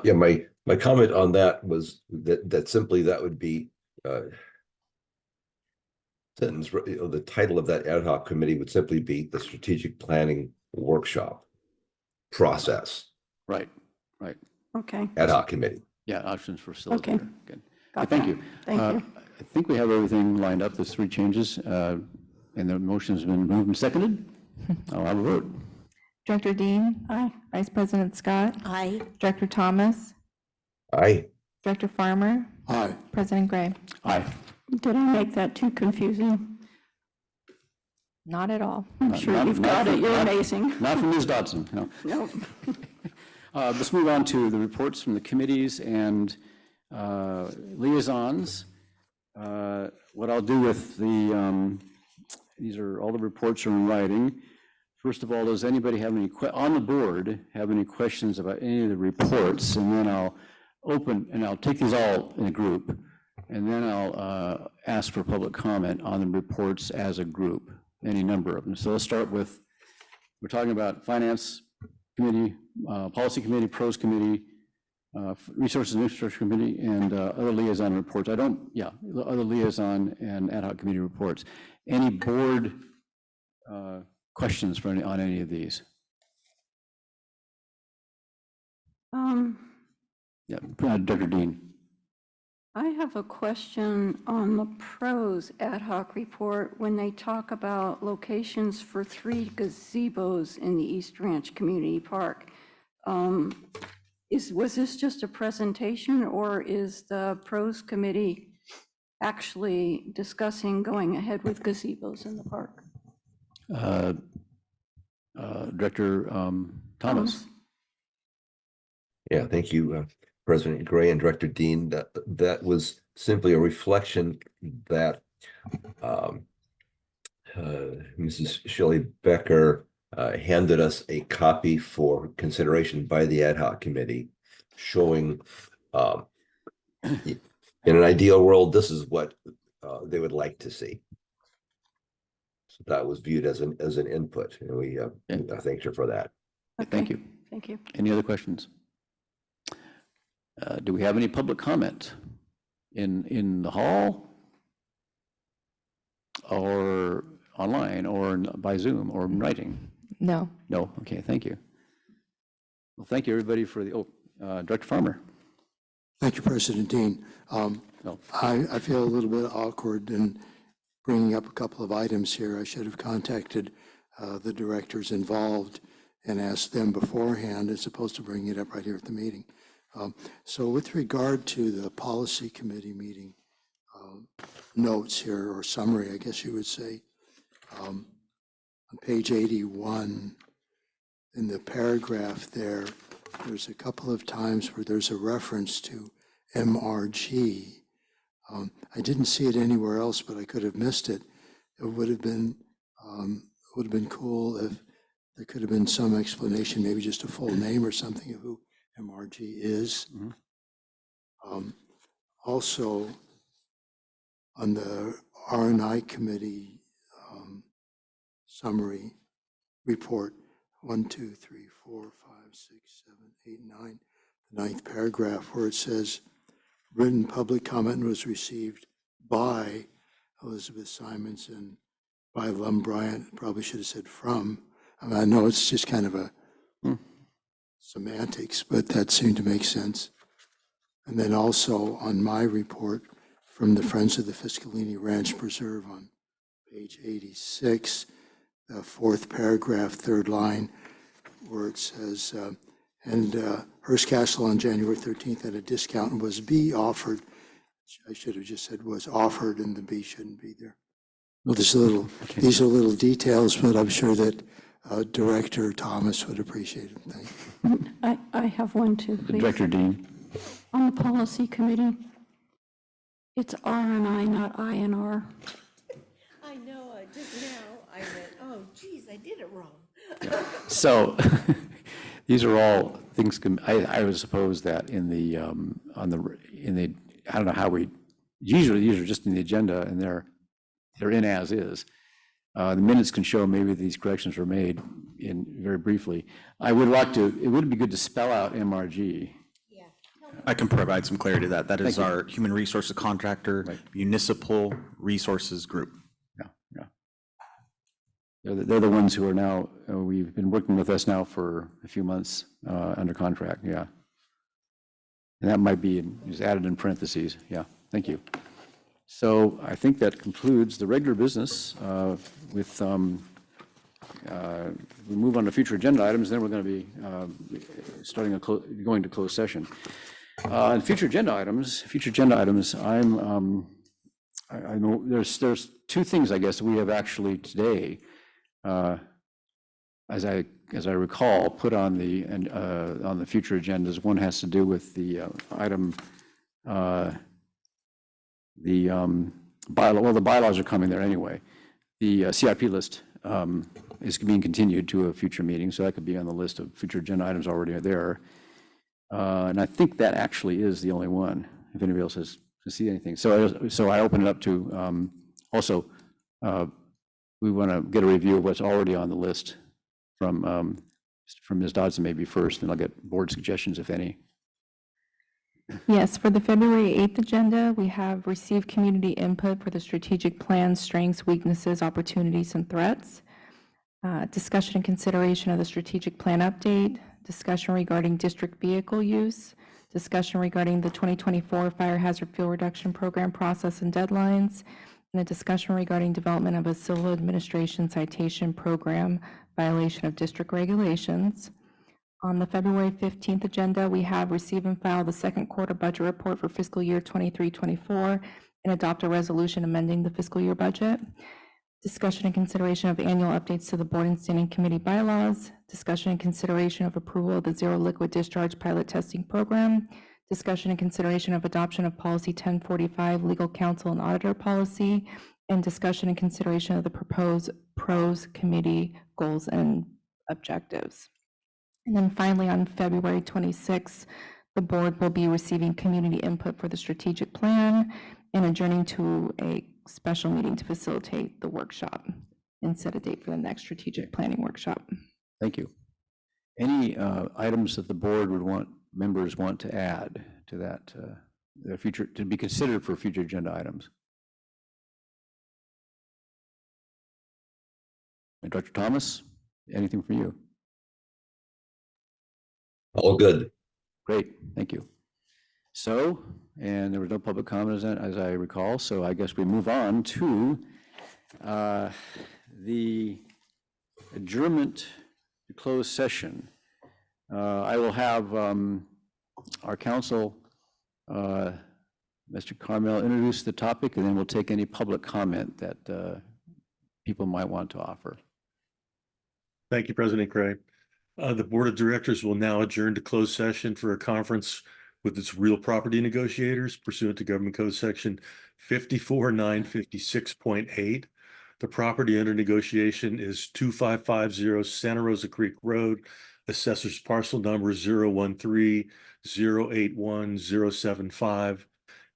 My comment on that was that simply that would be sentence. The title of that ad hoc committee would simply be the strategic planning workshop process. Right. Okay. Ad hoc committee. Yeah, options for facilitator. Okay. Good. Got Thank that. you. Thank you. I think we have everything lined up. There's 3 changes, and the motion's been moved and seconded. I'll have a vote. Director Dean. Aye. Vice President Scott. Aye. Director Thomas. Aye. Director Farmer. Aye. President Gray. Aye. Did I make that too confusing? Not at all. I'm sure you've got it. You're amazing. Not from Ms. Dodson, no. Nope. Let's move on to the reports from the committees and liaisons. What I'll do with these are all the reports are in writing. First of all, does anybody have any, on the board, have any questions about any of the reports? And then I'll I'll take these all in a group, and then I'll ask for public comment on the reports as a group, any number of them. So let's start with, we're talking about Finance Committee, Policy Committee, Pros Committee, Resources and Infrastructure Committee, and other liaison reports. Other liaison and ad hoc committee reports. Any board questions for on any of these? Yeah, Dr. Dean. I have a question on the pros ad hoc report when they talk about locations for 3 gazebos in the East Ranch Community Park. Was this just a presentation, or is the pros committee actually discussing going ahead with gazebos in the park? Director Thomas. Yeah, thank you, President Gray and Director Dean. That was simply a reflection that Mrs. Shelley Becker handed us a copy for consideration by the ad hoc committee, showing in an ideal world, this is what they would like to see. So that was viewed as an input, and we thanked her for that. Okay. Thank you. Thank you. Any other questions? Do we have any public comment in the hall, or online, or by Zoom, or in writing? No. No. Okay. Thank you. Well, thank you, everybody, for the. Director Farmer. Thank you, President Dean. I feel a little bit awkward in bringing up a couple of items here. I should have contacted the directors involved and asked them beforehand, as opposed to bringing it up right here at the meeting. So with regard to the policy committee meeting notes here, or summary, I guess you would say, on page 81, in the paragraph there's a couple of times where there's a reference to MRG. I didn't see it anywhere else, but I could have missed it. It would have been cool if there could have been some explanation, maybe just a full name or something of who MRG is. Also, on the R&I committee summary report, 1, 2, 3, 4, 5, 6, 7, 8, 9, the ninth paragraph where it says, written public comment was received by Elizabeth Simonson, by Lum Bryant, probably should have said from. I mean, I know it's just kind of a semantics, but that seemed to make sense. And then also on my report from the Friends of the Fiscalini Ranch Preserve on page 86, the fourth paragraph, third line, where it says, Hearst Castle on January 13th at a discount was B offered. I should have just said was offered, and the B shouldn't be there. Well, these are little details, but I'm sure that Director Thomas would appreciate it. Thank you. I have one too, please. Director Dean. On the policy committee, it's R&I, not INR. I know, just now I went, oh geez, I did it wrong. So these are all things, I would suppose that in the, I don't know how usually these are just in the agenda and they're in as is. The minutes can show maybe these corrections were made in very briefly. It would be good to spell out MRG. I can provide some clarity to that. That is Thank you. our human resources contractor, municipal resources group. Yeah. They're the ones who are now, we've been working with us now for a few months under contract, yeah. And that might be just added in parentheses, yeah, thank you. So I think that concludes the regular business with, we move on to future agenda items, then we're going to be going to closed session. And future agenda items, I know there's two things, I guess, we have actually today, as I recall, put on the future agendas. One has to do with the item, the bylaw. Well, the bylaws are coming there anyway. The CIP list is being continued to a future meeting, so that could be on the list of future agenda items already there. And I think that actually is the only one, if anybody else has to see anything. So I open it up to, also, we want to get a review of what's already on the list from Ms. Dodson maybe first, and I'll get board suggestions, if any. Yes, for the February 8th agenda, we have received community input for the strategic plan, strengths, weaknesses, opportunities, and threats. Discussion and consideration of the strategic plan update, discussion regarding district vehicle use, discussion regarding the 2024 fire hazard fuel reduction program process and deadlines, and a discussion regarding development of a civil administration citation program violation of district regulations. On the February 15th agenda, we have receive and file the second quarter budget report for fiscal year 23-24 and adopt a resolution amending the fiscal year budget. Discussion and consideration of annual updates to the board and standing committee bylaws, discussion and consideration of approval of the zero liquid discharge pilot testing program, discussion and consideration of adoption of policy 1045 legal counsel and auditor policy, and discussion and consideration of the proposed pros committee goals and objectives. And then finally, on February 26th, the board will be receiving community input for the strategic plan and adjourning to a special meeting to facilitate the workshop and set a date for the next strategic planning workshop. Thank you. Any items that the board would members want to add to that, the future, to be considered for future agenda items? And Dr. Thomas, anything for you? All good. Great, thank you. So, and there was no public comment as I recall, so I guess we move on to the adjournment to closed session. I will have our counsel, Mr. Carmel, introduce the topic, and then we'll take any public comment that people might want to offer. Thank you, President Gray. The Board of Directors will now adjourn to closed session for a conference with its real property negotiators pursuant to Government Code Section 54956.8. The property under negotiation is 2550 Santa Rosa Creek Road, assessor's parcel number 013-081-075.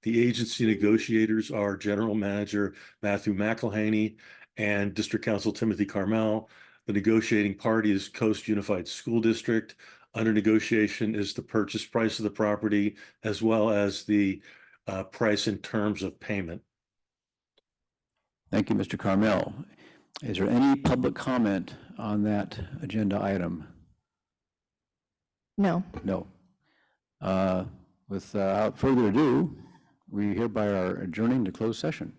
The agency negotiators are General Manager Matthew McElhaney and District Counsel Timothy Carmel. The negotiating party is Coast Unified School District. Under negotiation is the purchase price of the property as well as the price in terms of payment. Thank you, Mr. Carmel. Is there any public comment on that agenda item? No. No. Without further ado, we hereby are adjourning to closed session.